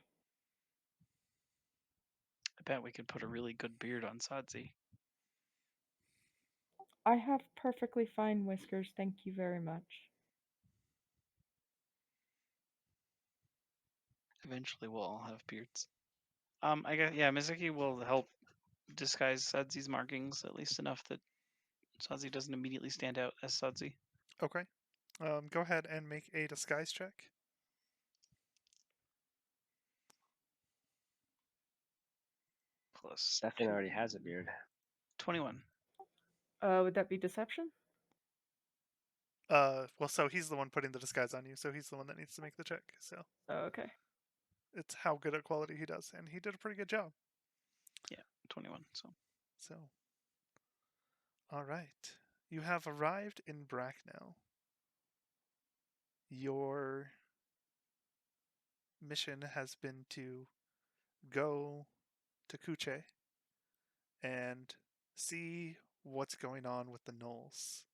Speaker 3: I bet we could put a really good beard on Sadzi.
Speaker 5: I have perfectly fine whiskers, thank you very much.
Speaker 3: Eventually, we'll all have beards. I guess Mizuki will help disguise Sadzi's markings at least enough that Sadzi doesn't immediately stand out as Sadzi.
Speaker 1: Okay. Go ahead and make a disguise check.
Speaker 3: Plus
Speaker 7: Stefan already has a beard.
Speaker 3: 21.
Speaker 5: Would that be deception?
Speaker 1: Well, so he's the one putting the disguise on you, so he's the one that needs to make the check. So
Speaker 5: Okay.
Speaker 1: it's how good at quality he does, and he did a pretty good job.
Speaker 3: 21.
Speaker 1: So, all right, you have arrived in Bracknell. Your mission has been to go to Kuche and see what's going on with the Gnolls.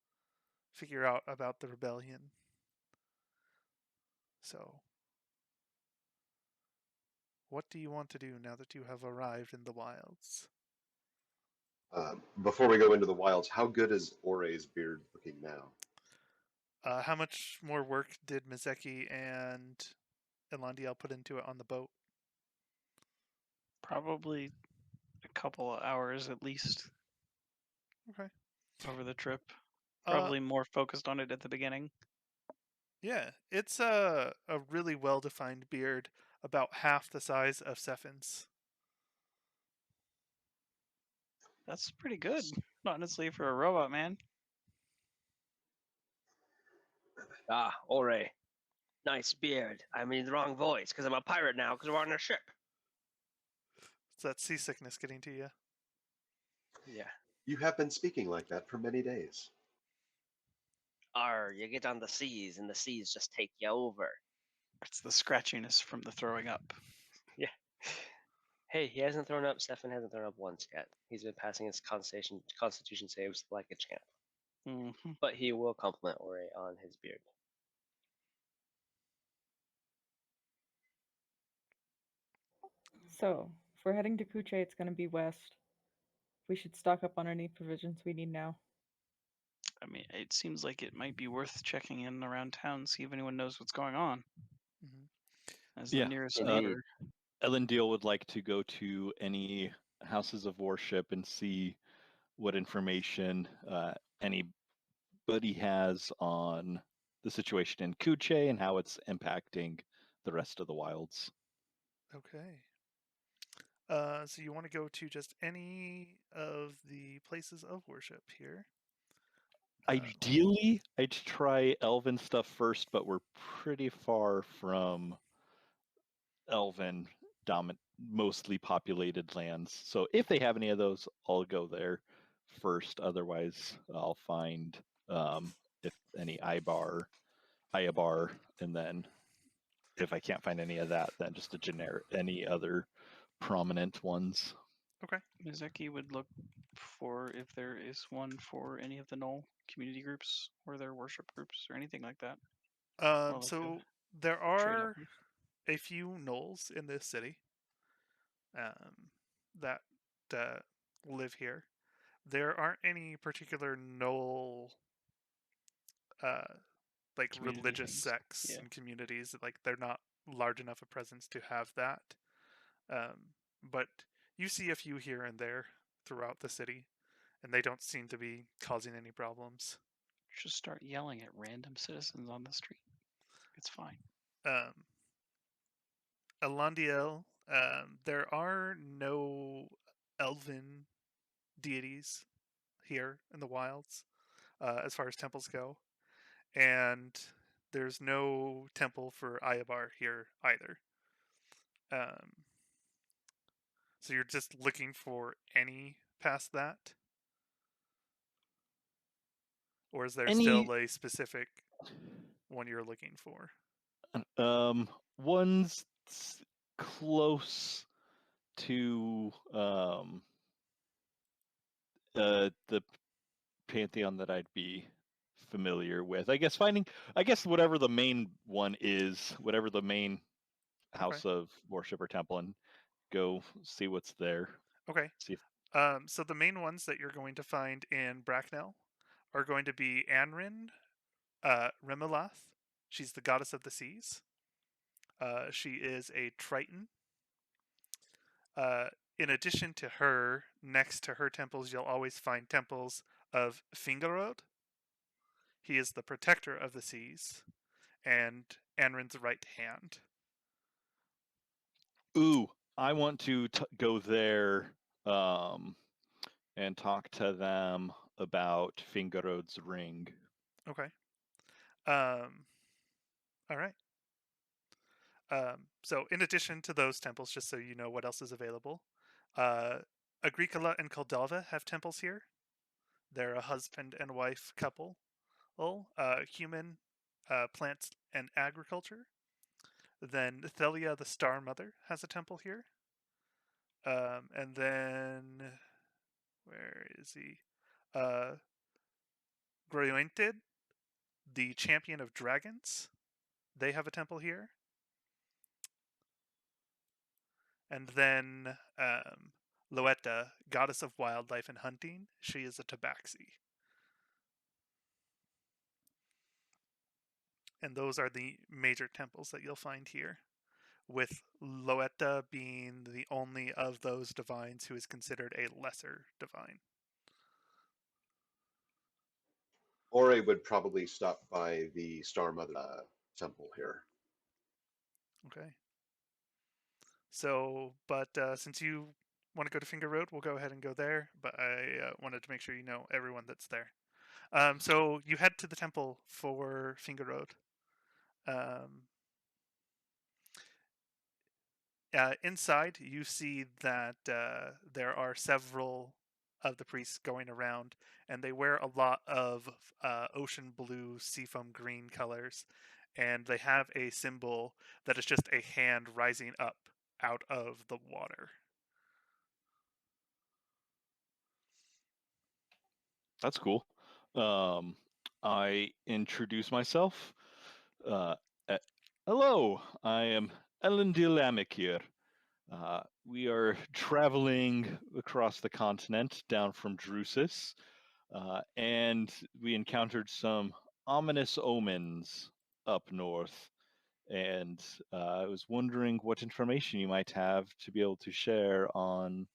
Speaker 1: Figure out about the rebellion. So, what do you want to do now that you have arrived in the wilds?
Speaker 2: Before we go into the wilds, how good is Ore's beard looking now?
Speaker 1: How much more work did Mizeki and Elandiel put into it on the boat?
Speaker 3: Probably a couple of hours at least
Speaker 1: Okay.
Speaker 3: over the trip. Probably more focused on it at the beginning.
Speaker 1: Yeah, it's a really well-defined beard, about half the size of Sephin's.
Speaker 3: That's pretty good, honestly, for a robot man.
Speaker 7: Ah, Ore. Nice beard. I'm in the wrong voice because I'm a pirate now because we're on a ship.
Speaker 1: It's that seasickness getting to you.
Speaker 7: Yeah.
Speaker 2: You have been speaking like that for many days.
Speaker 7: You get on the seas and the seas just take you over.
Speaker 3: It's the scratchiness from the throwing up.
Speaker 7: Yeah. Hey, he hasn't thrown up. Stefan hasn't thrown up once yet. He's been passing his constitution saves like a champ.
Speaker 3: Mm-hmm.
Speaker 7: But he will compliment Ore on his beard.
Speaker 5: So, if we're heading to Kuche, it's going to be west. We should stock up on any provisions we need now.
Speaker 3: I mean, it seems like it might be worth checking in around town, see if anyone knows what's going on.
Speaker 1: Mm-hmm.
Speaker 3: As the nearest
Speaker 7: indeed.
Speaker 3: neighbor.
Speaker 6: Elendil would like to go to any houses of worship and see what information anybody has on the situation in Kuche and how it's impacting the rest of the wilds.
Speaker 1: Okay. So you want to go to just any of the places of worship here?
Speaker 6: Ideally, I'd try elven stuff first, but we're pretty far from elven mostly populated lands. So if they have any of those, I'll go there first. Otherwise, I'll find if any Ibar, and then if I can't find any of that, then just a generic any other prominent ones.
Speaker 1: Okay.
Speaker 3: Mizeki would look for if there is one for any of the Gnoll community groups or their worship groups or anything like that.
Speaker 1: So there are a few Gnolls in this city that live here. There aren't any particular Gnoll like
Speaker 3: Community
Speaker 1: religious
Speaker 3: things.
Speaker 1: sects
Speaker 3: Yeah.
Speaker 1: and communities. Like they're not large enough a presence to have that. But you see a few here and there throughout the city, and they don't seem to be causing any problems.
Speaker 3: Just start yelling at random citizens on the street. It's fine.
Speaker 1: Elandiel, there are no elven deities here in the wilds, as far as temples go, and there's no temple for Ayabar here either. So you're just looking for any past that? Or is there still a specific one you're looking for?
Speaker 6: One's close to the pantheon that I'd be familiar with. I guess whatever the main one is, whatever the main house of worship or temple, and go see what's there.
Speaker 1: Okay.
Speaker 6: See if...
Speaker 1: So the main ones that you're going to find in Bracknell are going to be Anrin, Remelath. She's the goddess of the seas. She is a Triton. In addition to her, next to her temples, you'll always find temples of Fingerroad. He is the protector of the seas, and Anrin's right hand.
Speaker 6: Ooh, I want to go there and talk to them about Fingerroad's ring.
Speaker 1: Okay. All right. So in addition to those temples, just so you know what else is available, Agricola and Coldalva have temples here. They're a husband and wife couple. Human, plants, and agriculture. Then Thelia, the Star Mother, has a temple here. And then, where is he? Groented, the champion of dragons. They have a temple here. And then Loetta, goddess of wildlife and hunting. She is a tabaxi. And those are the major temples that you'll find here, with Loetta being the only of those divines who is considered a lesser divine.
Speaker 2: Ore would probably stop by the Star Mother temple here.
Speaker 1: Okay. So, but since you want to go to Fingerroad, we'll go ahead and go there. But I wanted to make sure you know everyone that's there. So you head to the temple for Fingerroad. Inside, you see that there are several of the priests going around, and they wear a lot of ocean blue, seafoam green colors, and they have a symbol that is just a hand rising up out of the water.
Speaker 6: That's cool. I introduce myself. Hello, I am Ellen Dilamic here. We are traveling across the continent down from Drusus, and we encountered some ominous omens up north. And I was wondering what information you might have to be able to share on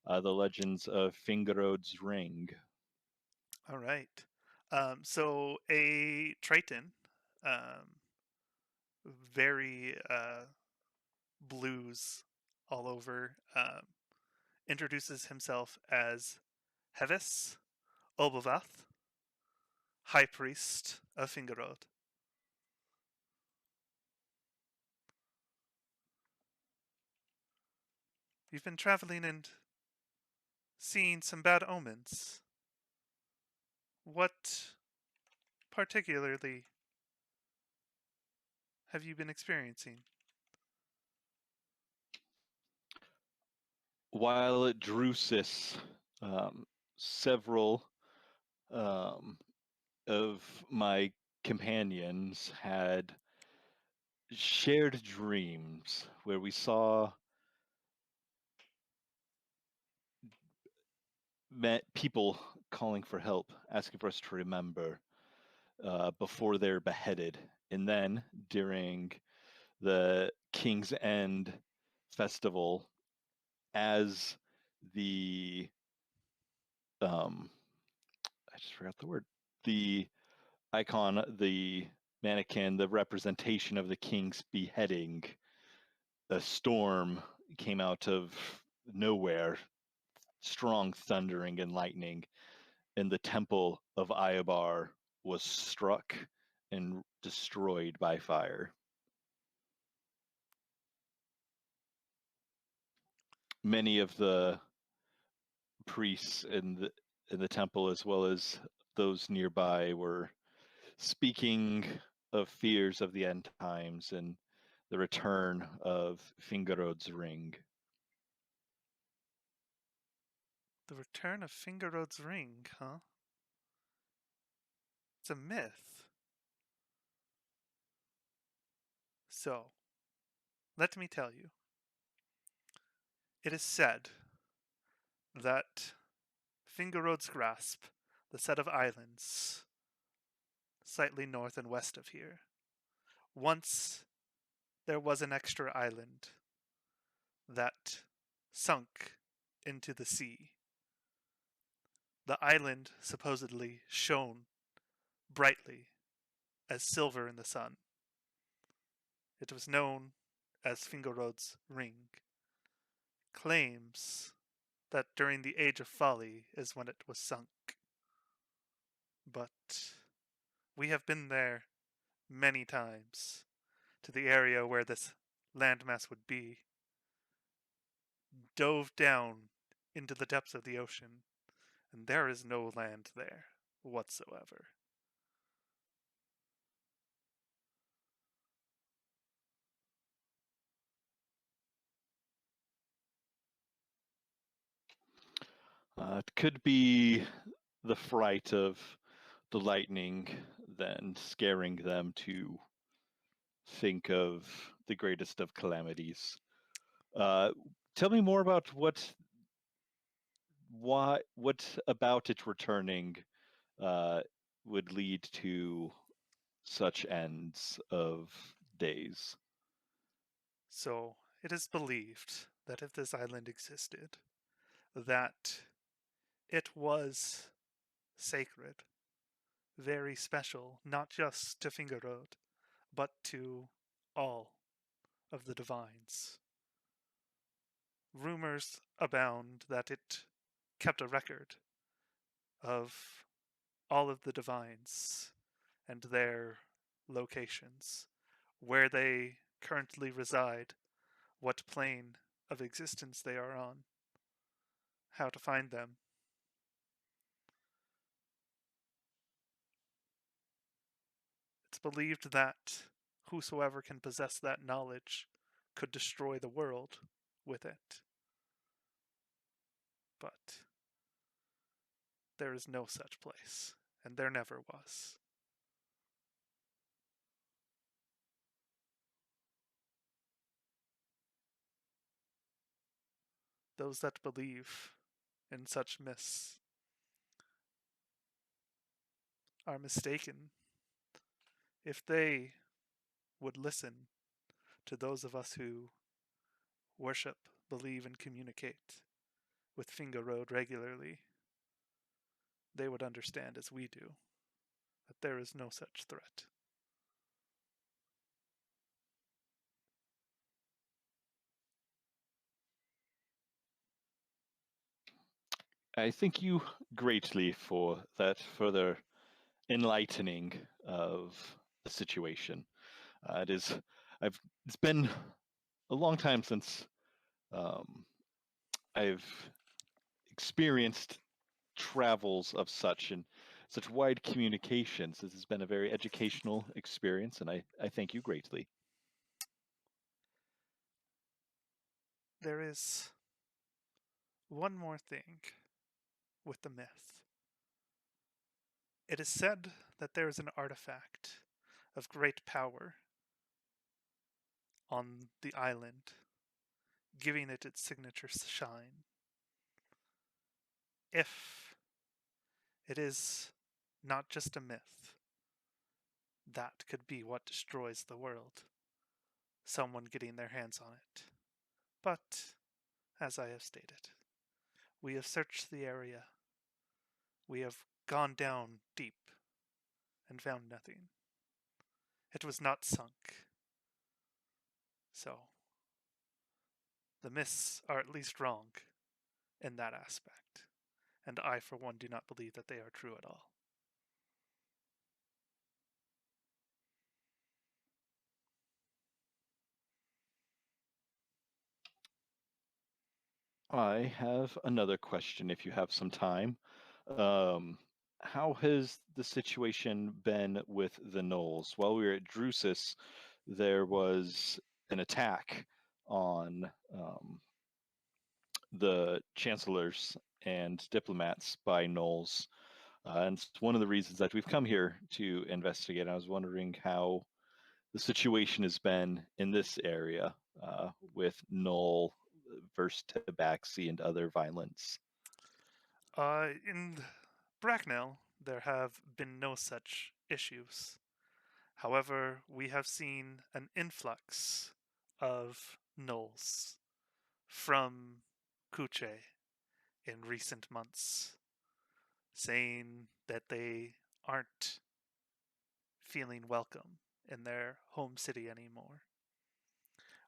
Speaker 6: the legends of Fingerroad's ring.
Speaker 1: All right. So a Triton, very blues all over, introduces himself as Hevis Olbavath, High Priest of Fingerroad. You've been traveling and seeing some bad omens. What particularly have you been experiencing?
Speaker 6: While at Drusus, several of my companions had shared dreams where we saw people calling for help, asking for us to remember before they're beheaded. And then during the King's End festival, as the I just forgot the word. The icon, the mannequin, the representation of the king's beheading, a storm came out of nowhere, strong thundering and lightning, and the temple of Iabar was struck and destroyed by fire. many of the priests in the temple, as well as those nearby, were speaking of fears of the end times and the return of Fingerroad's ring.
Speaker 1: The return of Fingerroad's ring, huh? It's a myth. So, let me tell you. It is said that Fingerroad's Grasp, the set of islands slightly north and west of here, once there was an extra island that sunk into the sea. The island supposedly shone brightly as silver in the sun. It was known as Fingerroad's Ring. Claims that during the Age of Folly is when it was sunk. But we have been there many times to the area where this landmass would be, dove down into the depths of the ocean, and there is no land there whatsoever.
Speaker 6: It could be the fright of the lightning then scaring them to think of the greatest of calamities. Tell me more about what about it returning would lead to such ends of days.
Speaker 1: So it is believed that if this island existed, that it was sacred, very special, not just to Fingerroad, but to all of the divines. Rumors abound that it kept a record of all of the divines and their locations, where they currently reside, what plane of existence they are on, how to find them. It's believed that whosoever can possess that knowledge could destroy the world with it. But there is no such place, and there never was. Those that believe in such myths are mistaken. If they would listen to those of us who worship, believe, and communicate with Fingerroad regularly, they would understand as we do that there is no such threat.
Speaker 6: I thank you greatly for that further enlightening of the situation. It is, it's been a long time since I've experienced travels of such and such wide communications. This has been a very educational experience, and I thank you greatly.
Speaker 1: There is one more thing with the myth. It is said that there is an artifact of great power on the island, giving it its signature shine. If it is not just a myth, that could be what destroys the world. Someone getting their hands on it. But, as I have stated, we have searched the area. We have gone down deep and found nothing. It was not sunk. So, the myths are at least wrong in that aspect. And I, for one, do not believe that they are true at all.
Speaker 6: I have another question if you have some time. How has the situation been with the Gnolls? While we were at Drusus, there was an attack on the chancellors and diplomats by Gnolls. And it's one of the reasons that we've come here to investigate. I was wondering how the situation has been in this area with Gnoll versus Tabaxi and other violence.
Speaker 1: In Bracknell, there have been no such issues. However, we have seen an influx of Gnolls from Kuche in recent months, saying that they aren't feeling welcome in their home city anymore.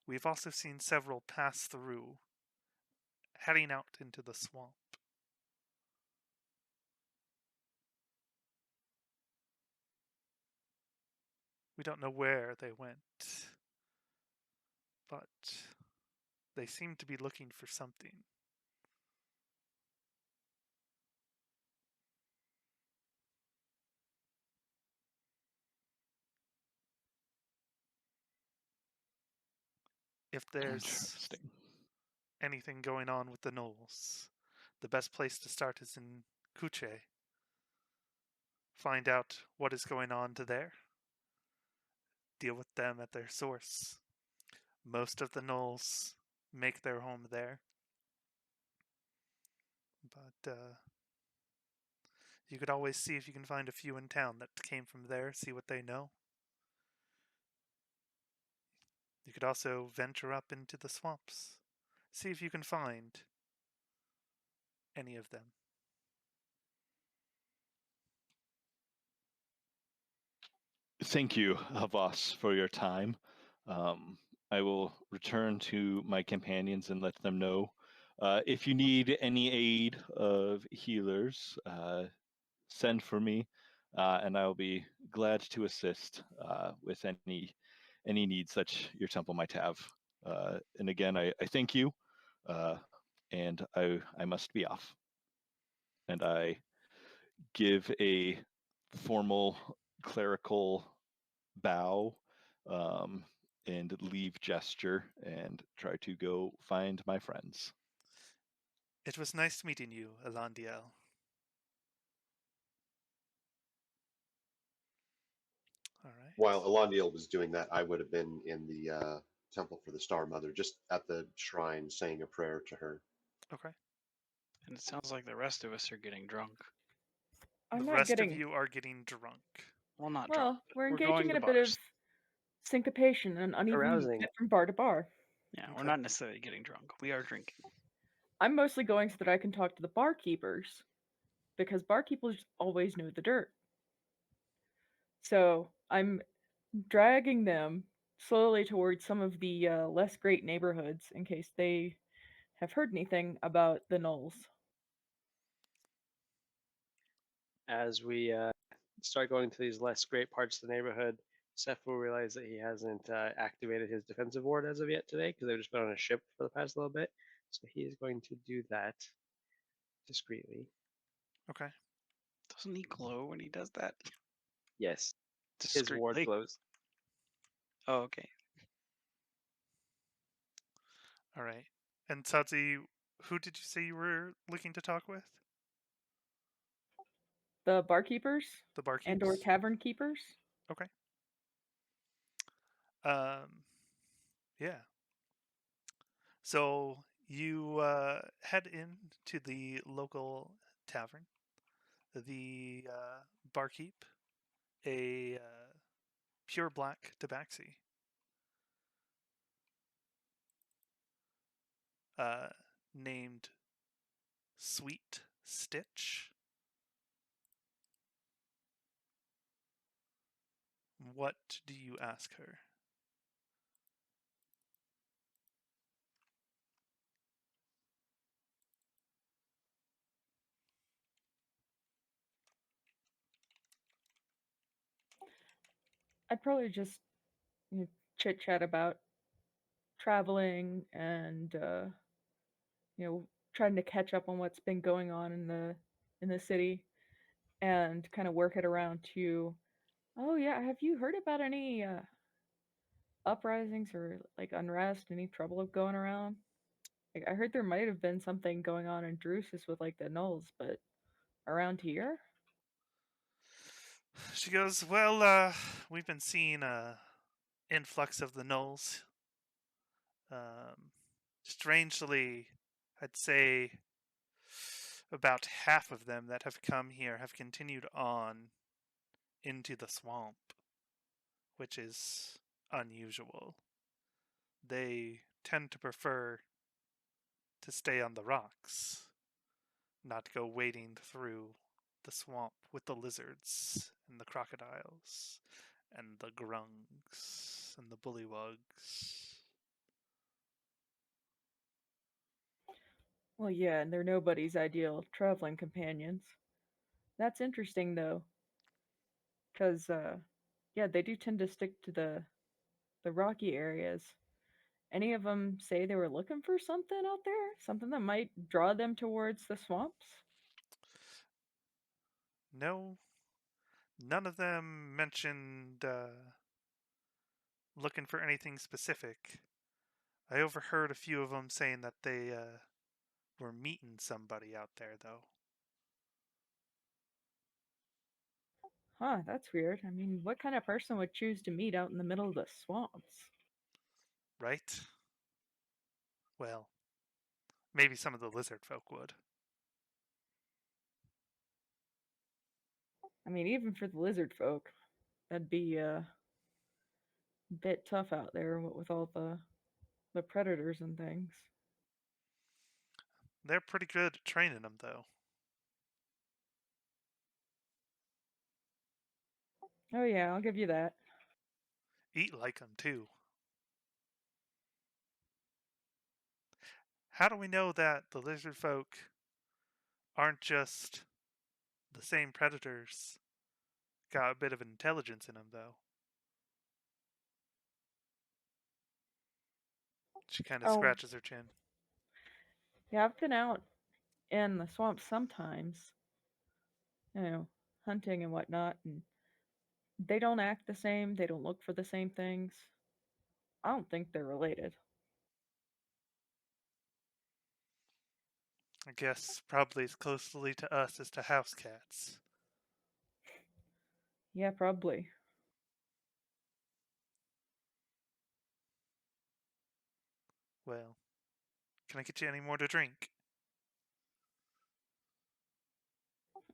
Speaker 1: We've also seen several pass through, heading out into the swamp. We don't know where they went, but they seem to be looking for something. If there's
Speaker 6: Interesting.
Speaker 1: anything going on with the Gnolls, the best place to start is in Kuche. Find out what is going on to there. Deal with them at their source. Most of the Gnolls make their home there. But you could always see if you can find a few in town that came from there, see what they know. You could also venture up into the swamps, see if you can find any of them.
Speaker 6: Thank you, Havas, for your time. I will return to my companions and let them know. If you need any aid of healers, send for me, and I will be glad to assist with any needs that your temple might have. And again, I thank you, and I must be off. And I give a formal clerical bow and leave gesture and try to go find my friends.
Speaker 1: It was nice meeting you, Elandiel. All right.
Speaker 2: While Elondiel was doing that, I would have been in the temple for the Star Mother, just at the shrine, saying a prayer to her.
Speaker 1: Okay.
Speaker 3: And it sounds like the rest of us are getting drunk.
Speaker 5: I'm
Speaker 1: The
Speaker 5: not
Speaker 1: rest
Speaker 5: getting.
Speaker 1: of you are getting drunk.
Speaker 3: Well, not
Speaker 5: Well,
Speaker 3: drunk.
Speaker 5: we're
Speaker 3: going
Speaker 5: engaging in
Speaker 3: to
Speaker 5: a bit of
Speaker 3: bars.
Speaker 5: syncopation and uneven
Speaker 7: Arousing.
Speaker 5: movement from bar to bar.
Speaker 3: Yeah,
Speaker 1: Okay.
Speaker 3: we're not necessarily getting drunk. We are drinking.
Speaker 5: I'm mostly going so that I can talk to the barkeepers, because barkeepers always know the dirt. So I'm dragging them slowly towards some of the less great neighborhoods in case they have heard anything about the Gnolls.
Speaker 7: As we start going to these less great parts of the neighborhood, Seth will realize that he hasn't activated his defensive ward as of yet today because they've just been on a ship for the past little bit. So he is going to do that discreetly.
Speaker 1: Okay.
Speaker 3: Doesn't he glow when he does that?
Speaker 7: Yes, his ward
Speaker 3: Discreetly.
Speaker 7: glows.
Speaker 3: Oh, okay.
Speaker 1: All right. And Sadzi, who did you say you were looking to talk with?
Speaker 5: The barkeepers
Speaker 1: The barkeeps?
Speaker 5: and or tavern keepers.
Speaker 1: Okay. Yeah. So you head into the local tavern. The barkeep, a pure black tabaxi, named Sweet Stitch. What do you ask her?
Speaker 5: I'd probably just chit chat about traveling and trying to catch up on what's been going on in the city and kind of work it around to, oh yeah, have you heard about any uprisings or like unrest, any trouble going around? Like I heard there might have been something going on in Drusus with like the Gnolls, but around here?
Speaker 1: She goes, well, we've been seeing a influx of the Gnolls. Strangely, I'd say about half of them that have come here have continued on into the swamp, which is unusual. They tend to prefer to stay on the rocks, not go wading through the swamp with the lizards and the crocodiles and the grungs and the bullywugs.
Speaker 5: Well, yeah, and they're nobody's ideal traveling companions. That's interesting though, because yeah, they do tend to stick to the rocky areas. Any of them say they were looking for something out there? Something that might draw them towards the swamps?
Speaker 1: No, none of them mentioned looking for anything specific. I overheard a few of them saying that they were meeting somebody out there, though.
Speaker 5: Huh, that's weird. I mean, what kind of person would choose to meet out in the middle of the swamps?
Speaker 1: Right? Well, maybe some of the lizard folk would.
Speaker 5: I mean, even for the lizard folk, that'd be a bit tough out there with all the predators and things.
Speaker 1: They're pretty good at training them, though.
Speaker 5: Oh yeah, I'll give you that.
Speaker 1: Eat like them, too. How do we know that the lizard folk aren't just the same predators? Got a bit of intelligence in them, though. She kind of
Speaker 5: Oh,
Speaker 1: scratches her chin.
Speaker 5: yeah, I've been out in the swamps sometimes, you know, hunting and whatnot, and they don't act the same, they don't look for the same things. I don't think they're related.
Speaker 1: I guess probably as closely to us as to house cats.
Speaker 5: Yeah, probably.
Speaker 1: Well, can I get you any more to drink?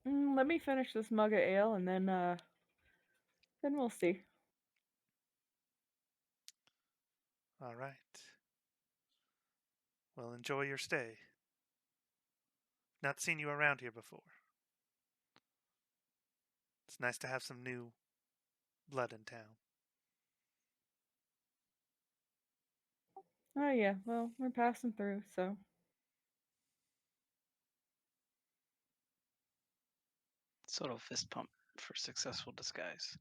Speaker 5: Let me finish this mug of ale and then we'll see.
Speaker 1: All right. Well, enjoy your stay. Not seen you around here before. It's nice to have some new blood in town.
Speaker 5: Oh yeah, well, we're passing through, so
Speaker 3: Subtle fist pump for successful disguise.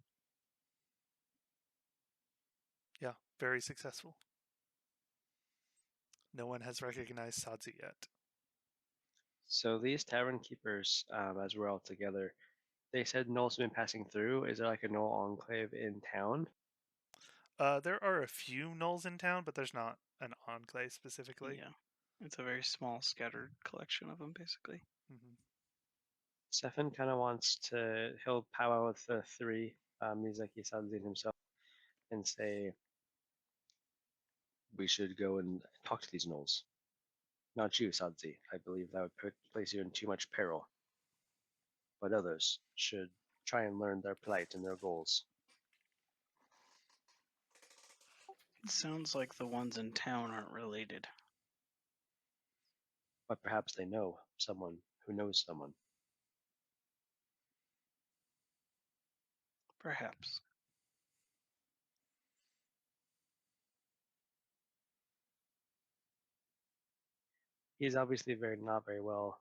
Speaker 1: Yeah, very successful. No one has recognized Sadzi yet.
Speaker 7: So these tavern keepers, as we're all together, they said Gnolls have been passing through. Is there like a Gnoll enclave in town?
Speaker 1: There are a few Gnolls in town, but there's not an enclave specifically.
Speaker 3: Yeah. It's a very small, scattered collection of them, basically.
Speaker 1: Mm-hmm.
Speaker 7: Stefan kind of wants to, he'll powwow with the three, Mizaki, Sadzin himself, and say, we should go and talk to these Gnolls. Not you, Sadzi. I believe that would place you in too much peril. But others should try and learn their plight and their goals.
Speaker 3: It sounds like the ones in town aren't related.
Speaker 7: But perhaps they know someone who knows someone.
Speaker 3: Perhaps.
Speaker 7: He's obviously not very well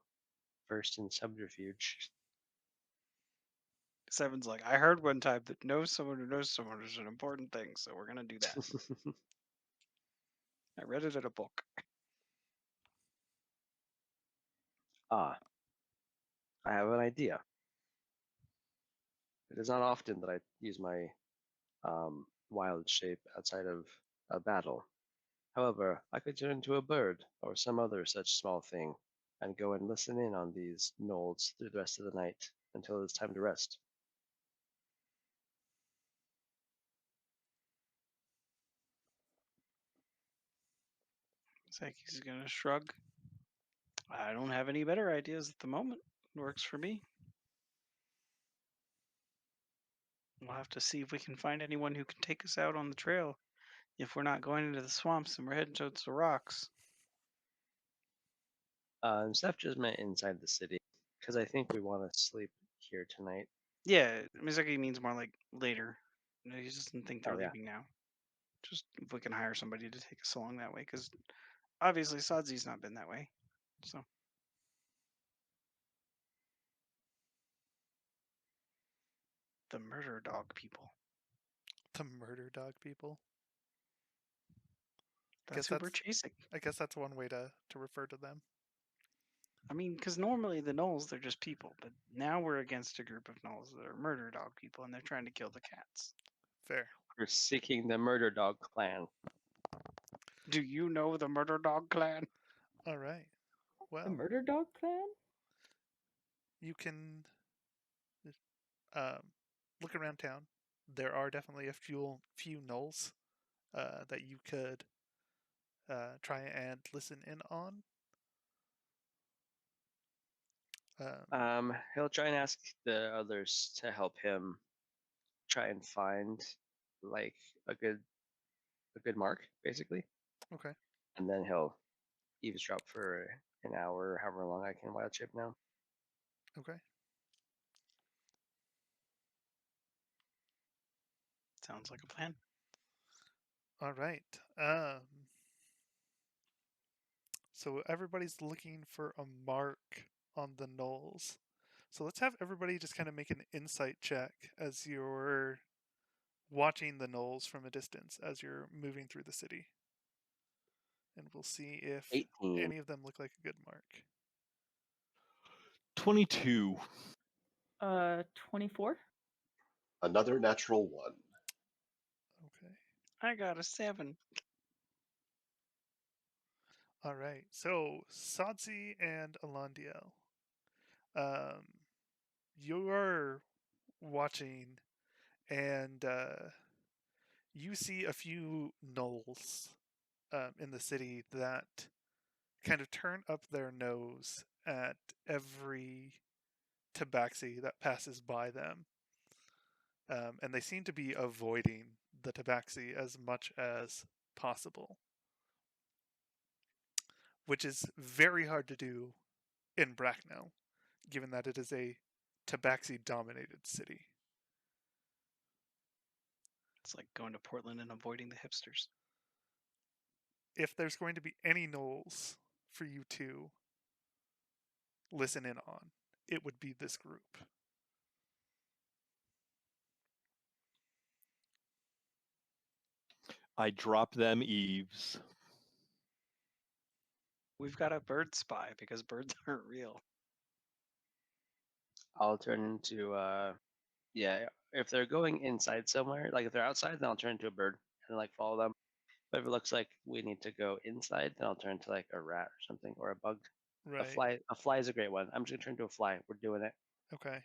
Speaker 7: versed in subterfuge.
Speaker 3: Seven's like, I heard one time that know someone who knows someone is an important thing, so we're gonna do that. I read it in a book.
Speaker 7: Ah, I have an idea. It is not often that I use my wild shape outside of a battle. However, I could turn into a bird or some other such small thing and go and listen in on these gnolls through the rest of the night until it's time to rest.
Speaker 3: Misaki's gonna shrug. I don't have any better ideas at the moment. It works for me. We'll have to see if we can find anyone who can take us out on the trail. If we're not going into the swamps and we're heading towards the rocks.
Speaker 7: Steph just meant inside the city because I think we want to sleep here tonight.
Speaker 3: Yeah, Misaki means more like later. He doesn't think they're
Speaker 7: Oh, yeah.
Speaker 3: leaving now. Just if we can hire somebody to take us along that way, because obviously Sadzi's not been that way. So the murder dog people.
Speaker 1: The murder dog people.
Speaker 3: That's who we're chasing.
Speaker 1: I guess that's one way to refer to them.
Speaker 3: I mean, because normally the Gnolls, they're just people, but now we're against a group of Gnolls that are murder dog people, and they're trying to kill the cats.
Speaker 1: Fair.
Speaker 7: We're seeking the Murder Dog clan.
Speaker 3: Do you know the murder dog clan?
Speaker 1: All right. Well,
Speaker 5: The murder dog clan?
Speaker 1: you can look around town. There are definitely a few gnolls that you could try and listen in on.
Speaker 7: He'll try and ask the others to help him try and find like a good mark, basically,
Speaker 1: Okay.
Speaker 7: and then he'll eavesdrop for an hour, or however long I can wild shape now.
Speaker 1: Okay.
Speaker 3: Sounds like a plan.
Speaker 1: All right. So everybody's looking for a mark on the gnolls. So let's have everybody just kind of make an insight check as you're watching the gnolls from a distance as you're moving through the city. And we'll see if
Speaker 7: 18.
Speaker 1: any of them look like a good mark.
Speaker 6: 22.
Speaker 5: 24.
Speaker 2: Another natural one.
Speaker 1: Okay.
Speaker 3: I got a 7.
Speaker 1: All right. So Sadzi and Alandiel, you're watching, and you see a few gnolls in the city that kind of turn up their nose at every tabaxi that passes by them. And they seem to be avoiding the tabaxi as much as possible, which is very hard to do in Bracknell, given that it is a tabaxi-dominated city.
Speaker 3: It's like going to Portland and avoiding the hipsters.
Speaker 1: If there's going to be any gnolls for you to listen in on, it would be this group.
Speaker 6: I drop them eaves.
Speaker 3: We've got a bird spy because birds aren't real.
Speaker 7: I'll turn into yeah. If they're going inside somewhere, like if they're outside, then I'll turn into a bird and like follow them. But if it looks like we need to go inside, then I'll turn into like a rat or something or a bug.
Speaker 1: Right.
Speaker 7: A fly is a great one. I'm just gonna turn into a fly. We're doing it.
Speaker 1: Okay.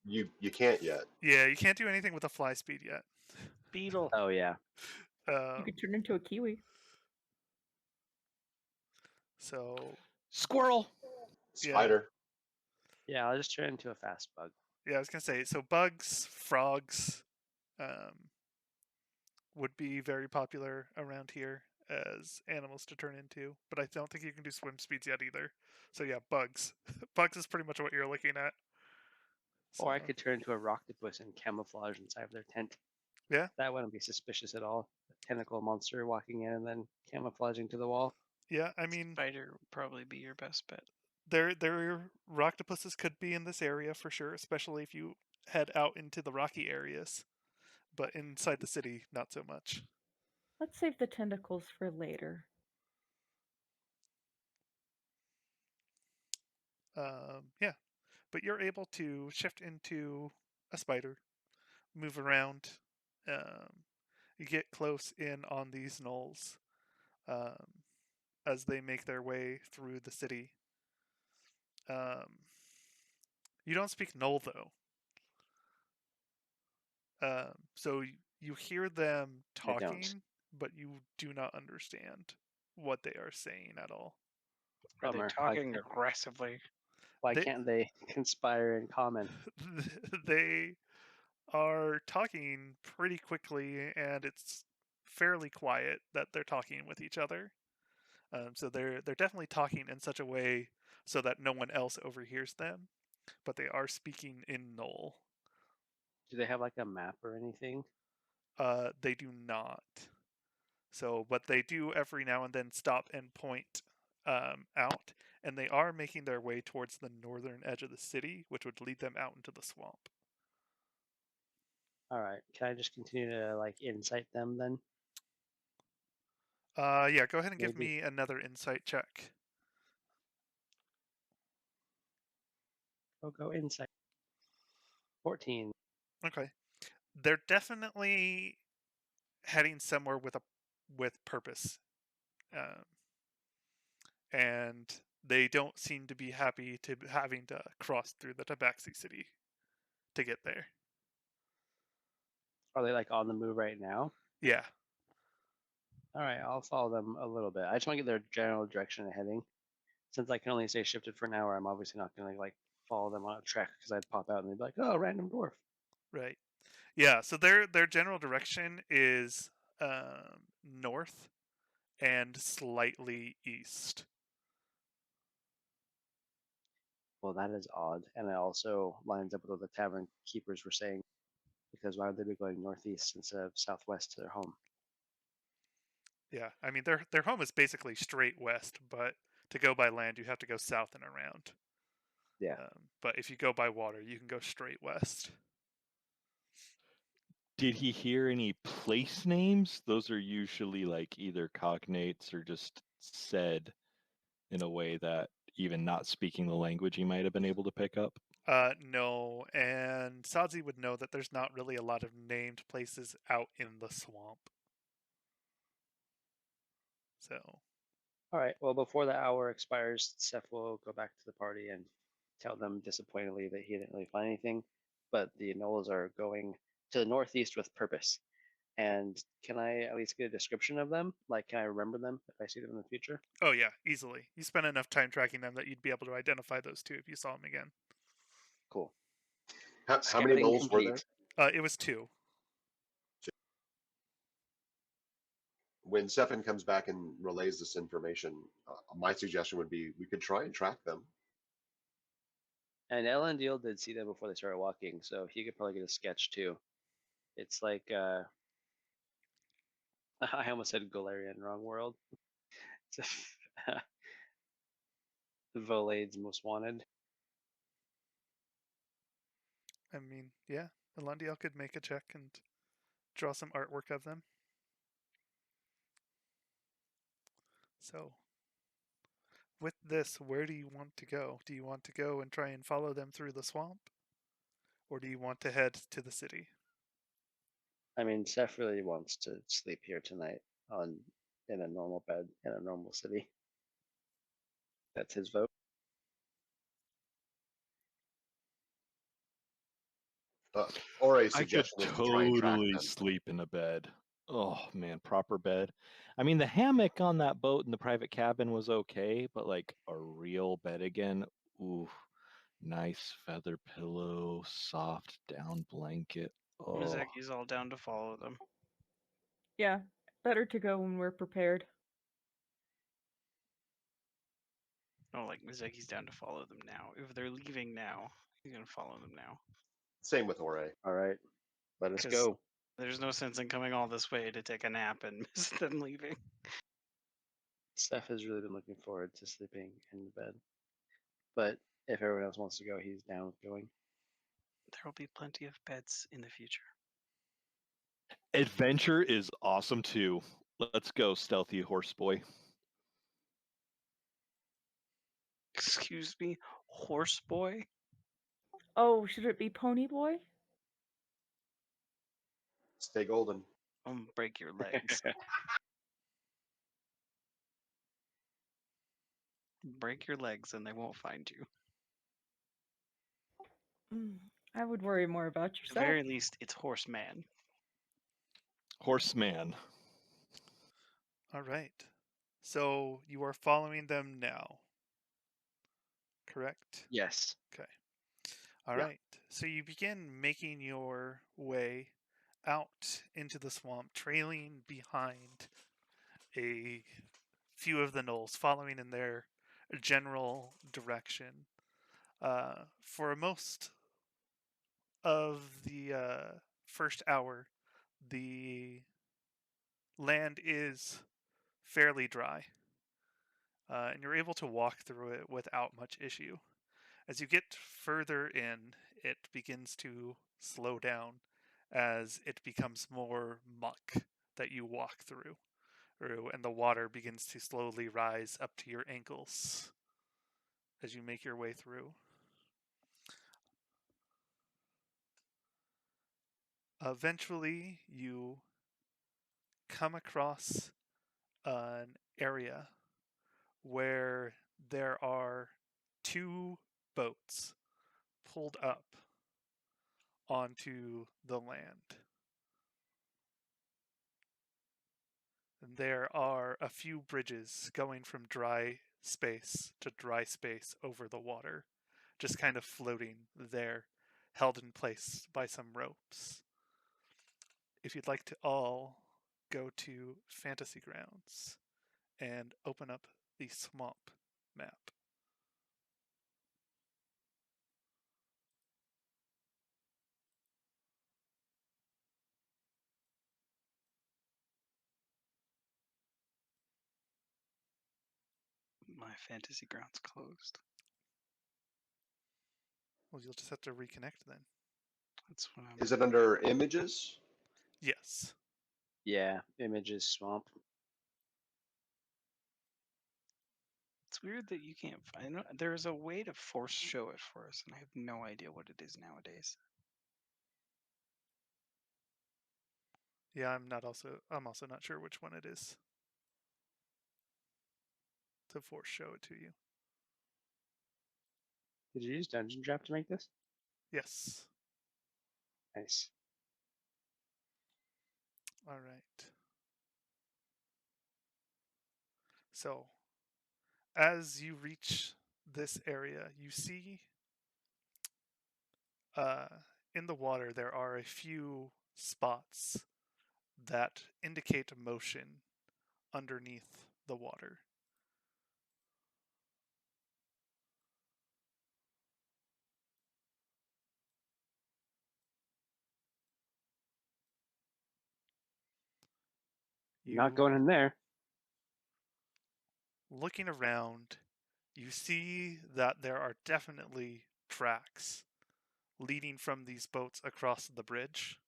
Speaker 2: You can't yet.
Speaker 1: Yeah, you can't do anything with a fly speed yet.
Speaker 3: Beetle.
Speaker 7: Oh yeah.
Speaker 5: You could turn into a kiwi.
Speaker 1: So
Speaker 6: Squirrel.
Speaker 2: Spider.
Speaker 7: Yeah, I'll just turn into a fast bug.
Speaker 1: yeah, I was gonna say, so bugs, frogs, would be very popular around here as animals to turn into, but I don't think you can do swim speeds yet either. So yeah, bugs. Bugs is pretty much what you're looking at.
Speaker 7: Or I
Speaker 1: So,
Speaker 7: could turn into a octopus and camouflage inside of their tent.
Speaker 1: yeah,
Speaker 7: That wouldn't be suspicious at all. A tentacle monster walking in and then camouflaging to the wall.
Speaker 1: yeah. I mean,
Speaker 3: Spider would probably be your best bet.
Speaker 1: their roctopuses could be in this area for sure, especially if you head out into the rocky areas. But inside the city, not so much.
Speaker 5: Let's save the tentacles for later.
Speaker 1: Yeah, but you're able to shift into a spider, move around. You get close in on these gnolls as they make their way through the city. You don't speak Gnoll though, so you hear them
Speaker 4: I don't.
Speaker 1: talking, but you do not understand what they are saying at all.
Speaker 3: Are they
Speaker 4: Bummer.
Speaker 3: talking aggressively?
Speaker 4: Why
Speaker 1: They-
Speaker 4: can't they conspire in common?
Speaker 1: They are talking pretty quickly, and it's fairly quiet that they're talking with each other. So they're definitely talking in such a way so that no one else overhears them, but they are speaking in Gnoll.
Speaker 4: Do they have like a map or anything?
Speaker 1: They do not. So, but they do every now and then stop and point out, and they are making their way towards the northern edge of the city, which would lead them out into the swamp.
Speaker 4: All right. Can I just continue to like insight them then?
Speaker 1: Yeah, go ahead and give
Speaker 4: Maybe.
Speaker 1: me another insight check.
Speaker 4: Go insight. 14.
Speaker 1: Okay. They're definitely heading somewhere with purpose, um, and they don't seem to be happy to having to cross through the Tabaxi city to get there.
Speaker 4: Are they like on the move right now?
Speaker 1: Yeah.
Speaker 4: All right, I'll follow them a little bit. I just want to get their general direction of heading. Since I can only stay shifted for an hour, I'm obviously not going to like follow them on a trek because I'd pop out and they'd be like, "Oh, random dwarf."
Speaker 1: Right. Yeah. So their general direction is north and slightly east.
Speaker 4: Well, that is odd, and it also lines up with what the tavern keepers were saying. Because why would they be going northeast instead of southwest to their home?
Speaker 1: Yeah. I mean, their home is basically straight west, but to go by land, you have to go south and around.
Speaker 4: Yeah.
Speaker 1: But if you go by water, you can go straight west.
Speaker 6: Did he hear any place names? Those are usually like either cognates or just said in a way that even not speaking the language he might have been able to pick up.
Speaker 1: No, and Sadzi would know that there's not really a lot of named places out in the swamp. So,
Speaker 4: All right. Well, before the hour expires, Seth will go back to the party and tell them disappointingly that he didn't really find anything, but the Gnolls are going to the northeast with purpose. And can I at least get a description of them? Like, can I remember them if I see them in the future?
Speaker 1: oh yeah, easily. You spent enough time tracking them that you'd be able to identify those two if you saw them again.
Speaker 4: Cool.
Speaker 2: How many
Speaker 4: Scouting
Speaker 2: gnolls were there?
Speaker 4: complete.
Speaker 1: It was two.
Speaker 2: When Stefan comes back and relays this information, my suggestion would be we could try and track them.
Speaker 4: And Elendil did see them before they started walking, so he could probably get a sketch too. It's like I almost said Galarian, wrong world. It's Volade's Most Wanted.
Speaker 1: I mean, yeah, Elundiel could make a check and draw some artwork of them. So, with this, where do you want to go? Do you want to go and try and follow them through the swamp? Or do you want to head to the city?
Speaker 4: I mean, Seth really wants to sleep here tonight in a normal bed in a normal city. That's his vote.
Speaker 2: Ore's
Speaker 6: I could
Speaker 2: suggestion was to try and track
Speaker 6: totally
Speaker 2: them.
Speaker 6: sleep in a bed. Oh man, proper bed. I mean, the hammock on that boat in the private cabin was okay, but like a real bed again, ooh, nice feather pillow, soft down blanket. Oh,
Speaker 3: Mizaki's all down to follow them.
Speaker 5: Yeah, better to go when we're prepared.
Speaker 3: No, like Mizaki's down to follow them now. If they're leaving now, he's gonna follow them now.
Speaker 2: Same with Ore.
Speaker 4: All right, let us
Speaker 3: 'Cause
Speaker 4: go.
Speaker 3: There's no sense in coming all this way to take a nap and miss them leaving.
Speaker 4: Seth has really been looking forward to sleeping in the bed, but if everyone else wants to go, he's down with going.
Speaker 3: There will be plenty of beds in the future.
Speaker 6: adventure is awesome too. Let's go, stealthy horse boy.
Speaker 3: Excuse me, Horse boy?
Speaker 5: Oh, should it be Pony Boy?
Speaker 2: Stay golden.
Speaker 3: Break your legs. Break your legs and they won't find you.
Speaker 5: I would worry more about
Speaker 3: At the
Speaker 5: yourself.
Speaker 3: very least, it's horseman.
Speaker 6: Horseman.
Speaker 1: All right. So you are following them now. Correct?
Speaker 7: Yes.
Speaker 1: Okay. All
Speaker 7: Yeah.
Speaker 1: right. So you begin making your way out into the swamp, trailing behind a few of the gnolls, following in their general direction. For most of the first hour, the land is fairly dry, and you're able to walk through it without much issue. As you get further in, it begins to slow down as it becomes more muck that you walk through, and the water begins to slowly rise up to your ankles as you make your way through. Eventually, you come across an area where there are two boats pulled up onto the land. And there are a few bridges going from dry space to dry space over the water, just kind of floating there, held in place by some ropes. If you'd like to all go to Fantasy Grounds and open up the swamp map.
Speaker 3: My fantasy ground's closed.
Speaker 1: Well, you'll just have to reconnect then.
Speaker 3: That's what I'm.
Speaker 2: Is it under images?
Speaker 1: Yes.
Speaker 4: Yeah, images swamp.
Speaker 3: It's weird that you can't find. There's a way to force show it for us, and I have no idea what it is nowadays.
Speaker 1: Yeah, I'm also not sure which one it is to force show it to you.
Speaker 4: Did you use Dungeon Draft to make this?
Speaker 1: Yes.
Speaker 4: Nice.
Speaker 1: All right. So, as you reach this area, you see uh, in the water there are a few spots that indicate motion underneath the water.
Speaker 4: Not going in there.
Speaker 1: Looking around, you see that there are definitely tracks leading from these boats across the bridge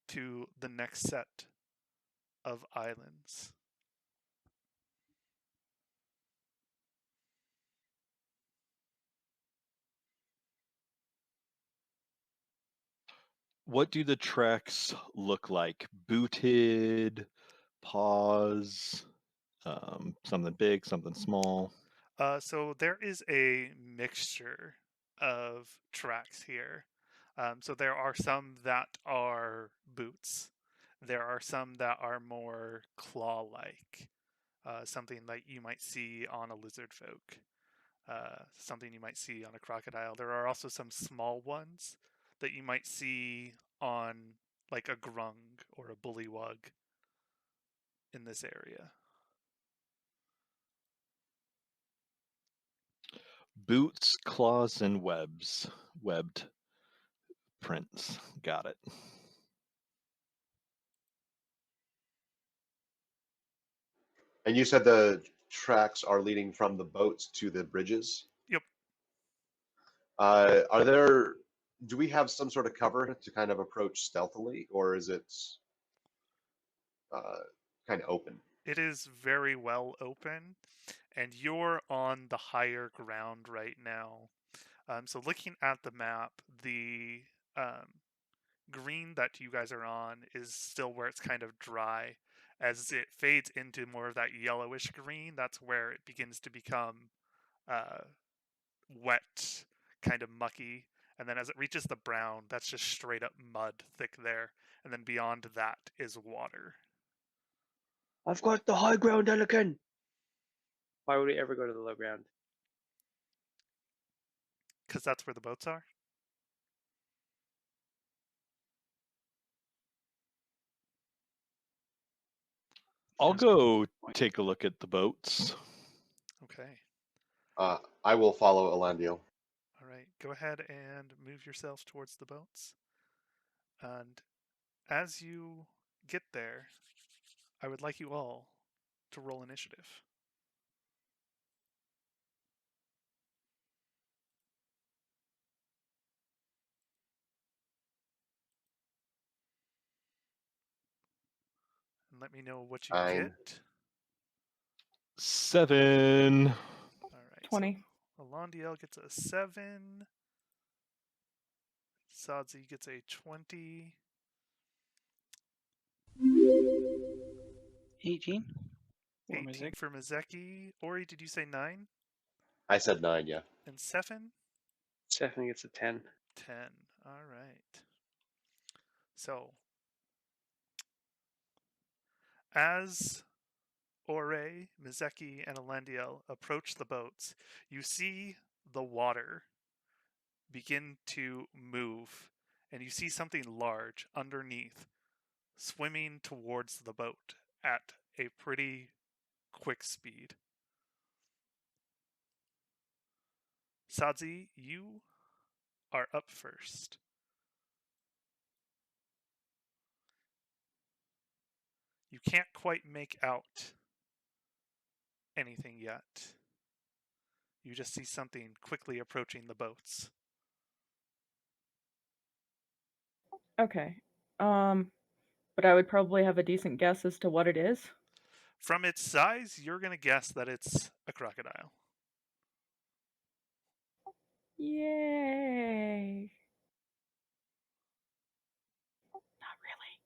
Speaker 1: to the next set of islands.
Speaker 6: What do the tracks look like? Booted, paws, something big, something small.
Speaker 1: So there is a mixture of tracks here. So there are some that are boots. There are some that are more claw-like, something like you might see on a lizard folk, something you might see on a crocodile. There are also some small ones that you might see on like a grung or a bullywug in this area.
Speaker 6: Boots, claws, and webs. Webbed prints. Got it.
Speaker 2: And you said the tracks are leading from the boats to the bridges?
Speaker 1: Yep.
Speaker 2: Are there, do we have some sort of cover to kind of approach stealthily, or is it kind of open?
Speaker 1: It is very well open, and you're on the higher ground right now. So looking at the map, the green that you guys are on is still where it's kind of dry. As it fades into more of that yellowish green, that's where it begins to become wet, kind of mucky. And then as it reaches the brown, that's just straight up mud thick there. And then beyond that is water.
Speaker 7: I've got the high ground, Elican. Why would we ever go to the low ground?
Speaker 1: Because that's where the boats are.
Speaker 6: I'll
Speaker 3: That's a good
Speaker 6: go
Speaker 3: point.
Speaker 6: take a look at the boats.
Speaker 1: Okay.
Speaker 2: I will follow Elandiel.
Speaker 1: All right. Go ahead and move yourselves towards the boats. And as you get there, I would like you all to roll initiative. And let me know what you
Speaker 2: 9.
Speaker 1: get.
Speaker 6: 7.
Speaker 1: All right.
Speaker 5: 20.
Speaker 1: So Alondiel gets a 7. Sadzi gets a 20.
Speaker 3: 18.
Speaker 1: 18 for Mizeki. Ori, did you say 9?
Speaker 2: I said 9, yeah.
Speaker 1: And Sefin?
Speaker 7: Stephanie gets a 10.
Speaker 1: 10. All right. So, as Ore, Mizeki, and Alendiel approach the boats, you see the water begin to move, and you see something large underneath swimming towards the boat at a pretty quick speed. Sadzi, you are up first. You can't quite make out anything yet. You just see something quickly approaching the boats.
Speaker 5: Okay. But I would probably have a decent guess as to what it is.
Speaker 1: From its size, you're going to guess that it's a crocodile.
Speaker 5: Yay. Not really.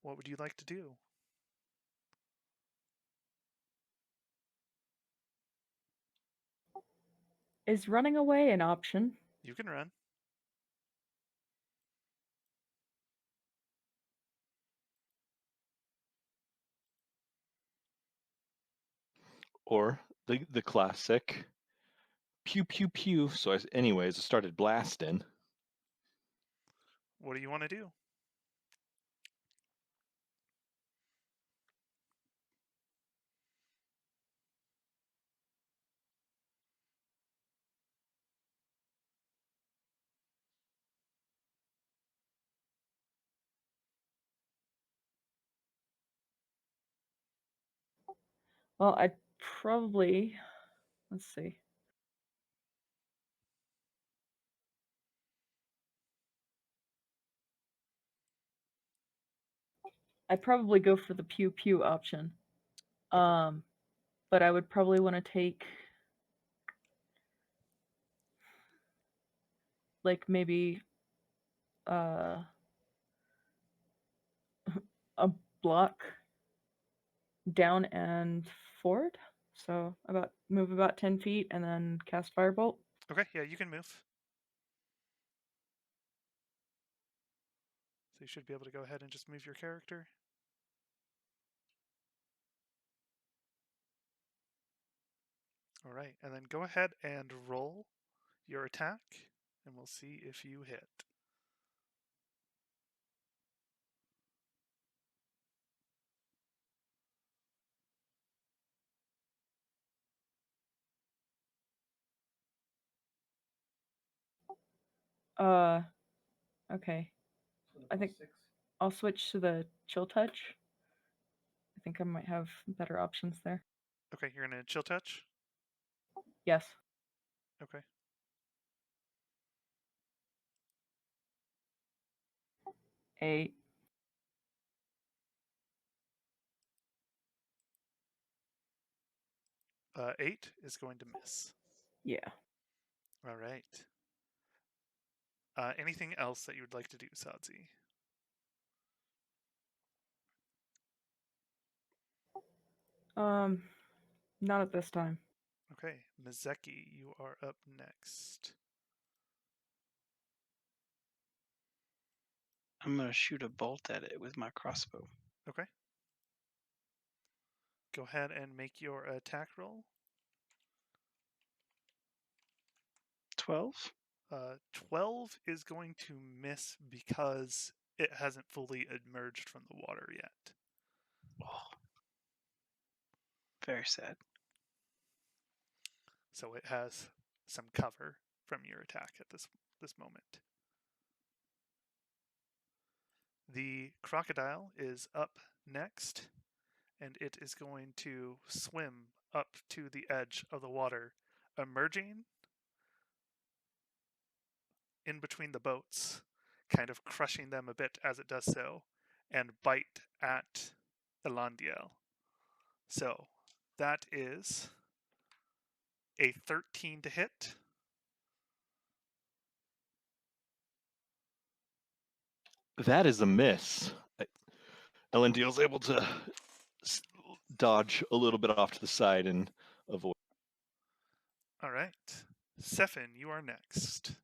Speaker 1: What would you like to do?
Speaker 5: Is running away an option?
Speaker 1: You can run.
Speaker 6: Or the classic pew pew pew. So anyways, I started blasting.
Speaker 1: What do you want to do?
Speaker 5: Well, I'd probably, let's see. I'd probably go for the pew pew option.
Speaker 1: Okay.
Speaker 5: But I would probably want to take like maybe a block down and forward. So move about 10 feet and then cast Firebolt.
Speaker 1: Okay, yeah, you can move. So you should be able to go ahead and just move your character. All right, and then go ahead and roll your attack, and we'll see if you hit.
Speaker 5: Okay. I think I'll switch to the chill touch. I think I might have better options there.
Speaker 1: Okay, you're going to chill touch?
Speaker 5: Yes.
Speaker 1: Okay.
Speaker 5: Eight.
Speaker 1: 8 is going to miss.
Speaker 5: Yeah.
Speaker 1: All right. Anything else that you would like to do, Sadzi?
Speaker 5: Not at this time.
Speaker 1: Okay, Mizeki, you are up next.
Speaker 3: I'm gonna shoot a bolt at it with my crossbow.
Speaker 1: Okay. Go ahead and make your attack roll.
Speaker 3: 12.
Speaker 1: 12 is going to miss because it hasn't fully emerged from the water yet.
Speaker 3: Oh, very sad.
Speaker 1: So it has some cover from your attack at this moment. The crocodile is up next, and it is going to swim up to the edge of the water, emerging in between the boats, kind of crushing them a bit as it does so, and bite at Elandiel. So that is a 13 to hit.
Speaker 6: That is a miss. Elendil's able to dodge a little bit off to the side and avoid.
Speaker 1: All right. Sefin, you are next.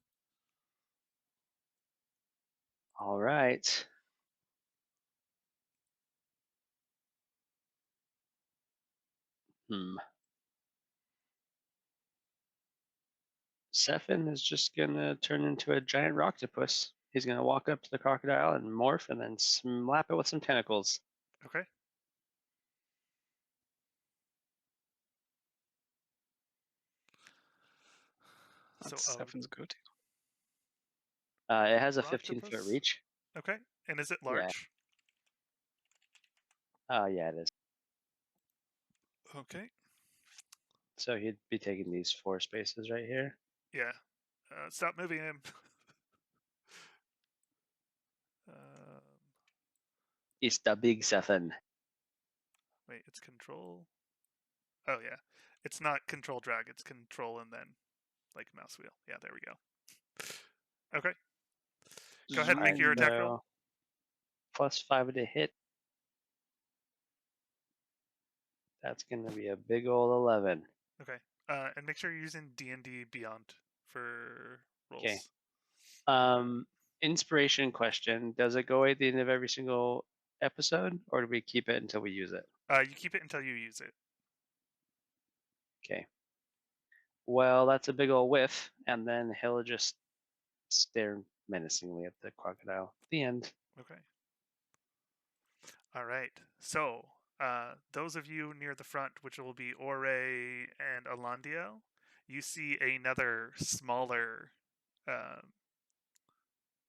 Speaker 7: All right. Sefin is just gonna turn into a giant octopus. He's gonna walk up to the crocodile and morph, and then slap it with some tentacles.
Speaker 1: Okay.
Speaker 3: That's
Speaker 1: So,
Speaker 3: Stefan's go-to.
Speaker 7: It has a 15-foot
Speaker 1: octopus?
Speaker 7: reach.
Speaker 1: Okay. And is it
Speaker 7: Yeah.
Speaker 1: large?
Speaker 7: Yeah, it is.
Speaker 1: Okay.
Speaker 7: So he'd be taking these 4 spaces right here.
Speaker 1: Yeah. Stop moving him. um,
Speaker 7: It's the big Sefin.
Speaker 1: wait, it's control. Oh, yeah. It's not control drag, it's control and then like mouse wheel. Yeah, there we go. Okay. Go ahead and make your attack roll.
Speaker 7: +5 to hit. That's gonna be a big old 11.
Speaker 1: Okay. And make sure you're using D&D Beyond for rolls.
Speaker 7: Okay. Inspiration question: does it go away at the end of every single episode, or do we keep it until we use it?
Speaker 1: You keep it until you use it.
Speaker 7: Okay. Well, that's a big old whiff, and then he'll just stare menacingly at the crocodile. The end.
Speaker 1: Okay. All right. So, those of you near the front, which will be Ore and Alandio, you see another smaller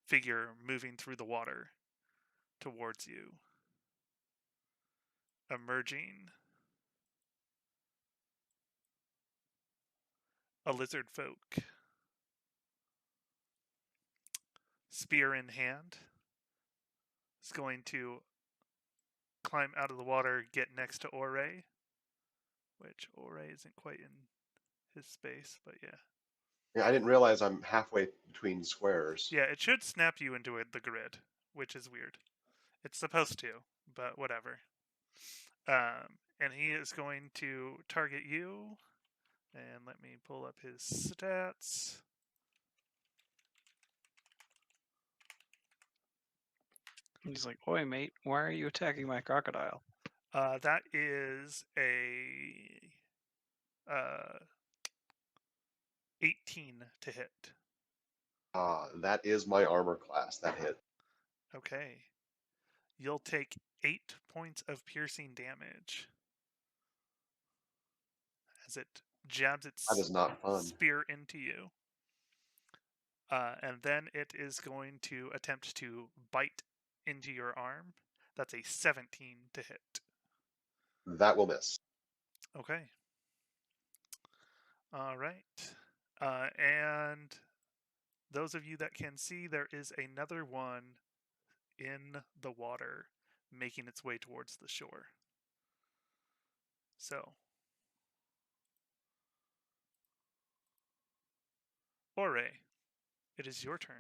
Speaker 1: figure moving through the water towards you. Emerging. A lizard folk. Spear in hand. Is going to climb out of the water, get next to Ore, which Ore isn't quite in his space, but yeah.
Speaker 2: Yeah, I didn't realize I'm halfway between squares.
Speaker 1: Yeah, it should snap you into the grid, which is weird. It's supposed to, but whatever. And he is going to target you. And let me pull up his stats.
Speaker 3: He's like, "Oi, mate, why are you attacking my crocodile?"
Speaker 1: That is a 18 to hit.
Speaker 2: That is my armor class. That hit.
Speaker 1: Okay. You'll take 8 points of piercing damage as it jabs its
Speaker 2: That is not fun.
Speaker 1: spear into you. And then it is going to attempt to bite into your arm. That's a 17 to hit.
Speaker 2: That will miss.
Speaker 1: Okay. All right. And those of you that can see, there is another one in the water making its way towards the shore. So, Ore, it is your turn.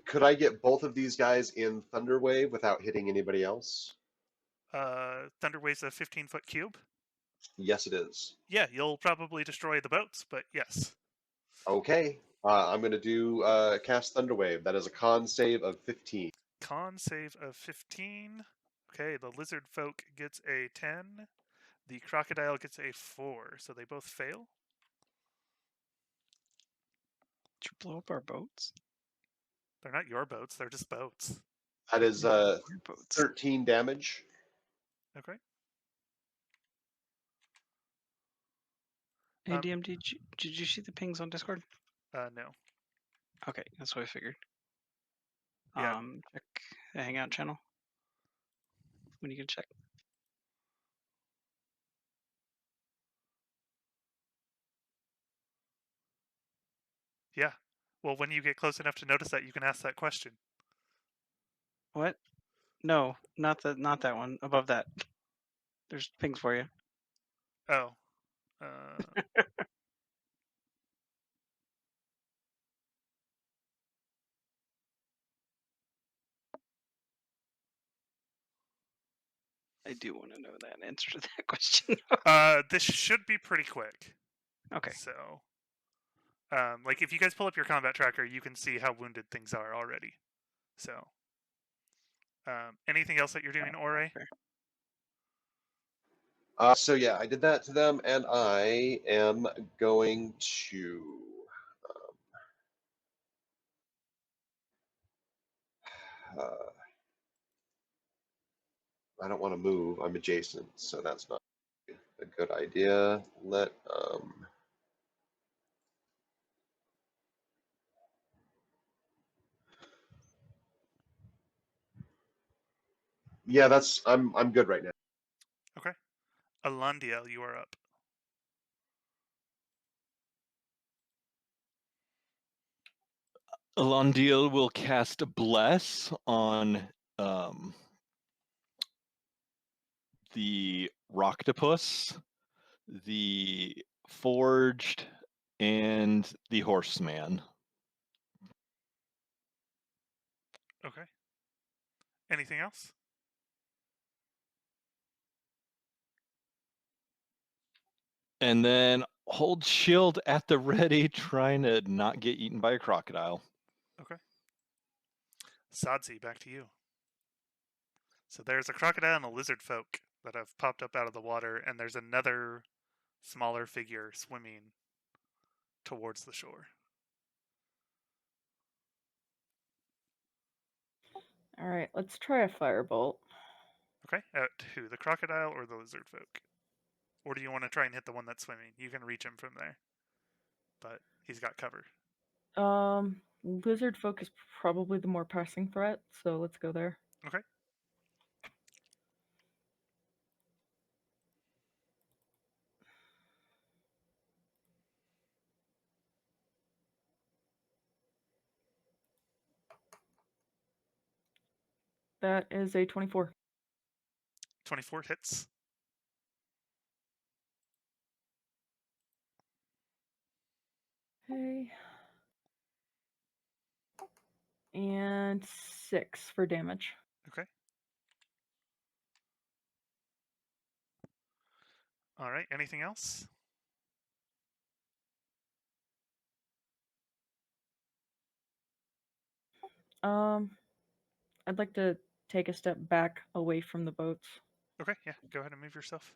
Speaker 2: Could I get both of these guys in Thunderwave without hitting anybody else?
Speaker 1: Thunderwave's a 15-foot cube.
Speaker 2: Yes, it is.
Speaker 1: Yeah, you'll probably destroy the boats, but yes.
Speaker 2: Okay. I'm going to do cast Thunderwave. That is a con save of 15.
Speaker 1: Con save of 15. Okay, the lizard folk gets a 10. The crocodile gets a 4, so they both fail.
Speaker 3: Did you blow up our boats?
Speaker 1: They're not your boats, they're just boats.
Speaker 2: That is
Speaker 3: Our boats.
Speaker 2: 13 damage.
Speaker 1: Okay.
Speaker 3: Hey, DM, did you see the pings on Discord?
Speaker 1: No.
Speaker 3: Okay, that's what I figured.
Speaker 1: Yeah.
Speaker 3: Check the Hangout channel when you can check.
Speaker 1: Yeah. Well, when you get close enough to notice that, you can ask that question.
Speaker 3: What? No, not that one. Above that. There's pings for you.
Speaker 1: Oh.
Speaker 3: I do want to know that answer to that question.
Speaker 1: This should be pretty quick.
Speaker 3: Okay.
Speaker 1: So, like if you guys pull up your combat tracker, you can see how wounded things are already. So, anything else that you're doing, Ore?
Speaker 2: So yeah, I did that to them, and I am going to. I don't want to move. I'm adjacent, so that's not a good idea. Yeah, I'm good right now.
Speaker 1: Okay. Alandiel, you are up.
Speaker 6: Alondiel will cast Bless on the Rocktopus, the Forged, and the Horseman.
Speaker 1: Okay. Anything else?
Speaker 6: And then hold shield at the ready, trying to not get eaten by a crocodile.
Speaker 1: Okay. Sadzi, back to you. So there's a crocodile and a lizard folk that have popped up out of the water, and there's another smaller figure swimming towards the shore.
Speaker 5: All right, let's try a firebolt.
Speaker 1: Okay. At who? The crocodile or the lizard folk? Or do you want to try and hit the one that's swimming? You can reach him from there. But he's got cover.
Speaker 5: Lizard folk is probably the more pressing threat, so let's go there.
Speaker 1: Okay.
Speaker 5: That is a 24.
Speaker 1: 24 hits.
Speaker 5: Okay. And 6 for damage.
Speaker 1: Okay. All right. Anything else?
Speaker 5: I'd like to take a step back away from the boats.
Speaker 1: Okay. Yeah. Go ahead and move yourself.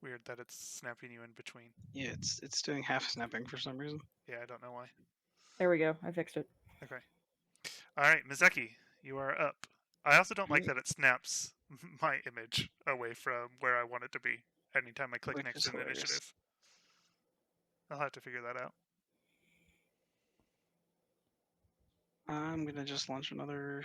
Speaker 1: Weird that it's snapping you in between.
Speaker 3: Yeah, it's doing half snapping for some reason.
Speaker 1: Yeah, I don't know why.
Speaker 5: There we go. I fixed it.
Speaker 1: Okay. All right, Mizeki, you are up. I also don't like that it snaps my image away from where I want it to be anytime I click
Speaker 3: Which
Speaker 1: next
Speaker 3: is
Speaker 1: to an
Speaker 3: hilarious.
Speaker 1: initiative. I'll have to figure that out.
Speaker 3: I'm gonna just launch another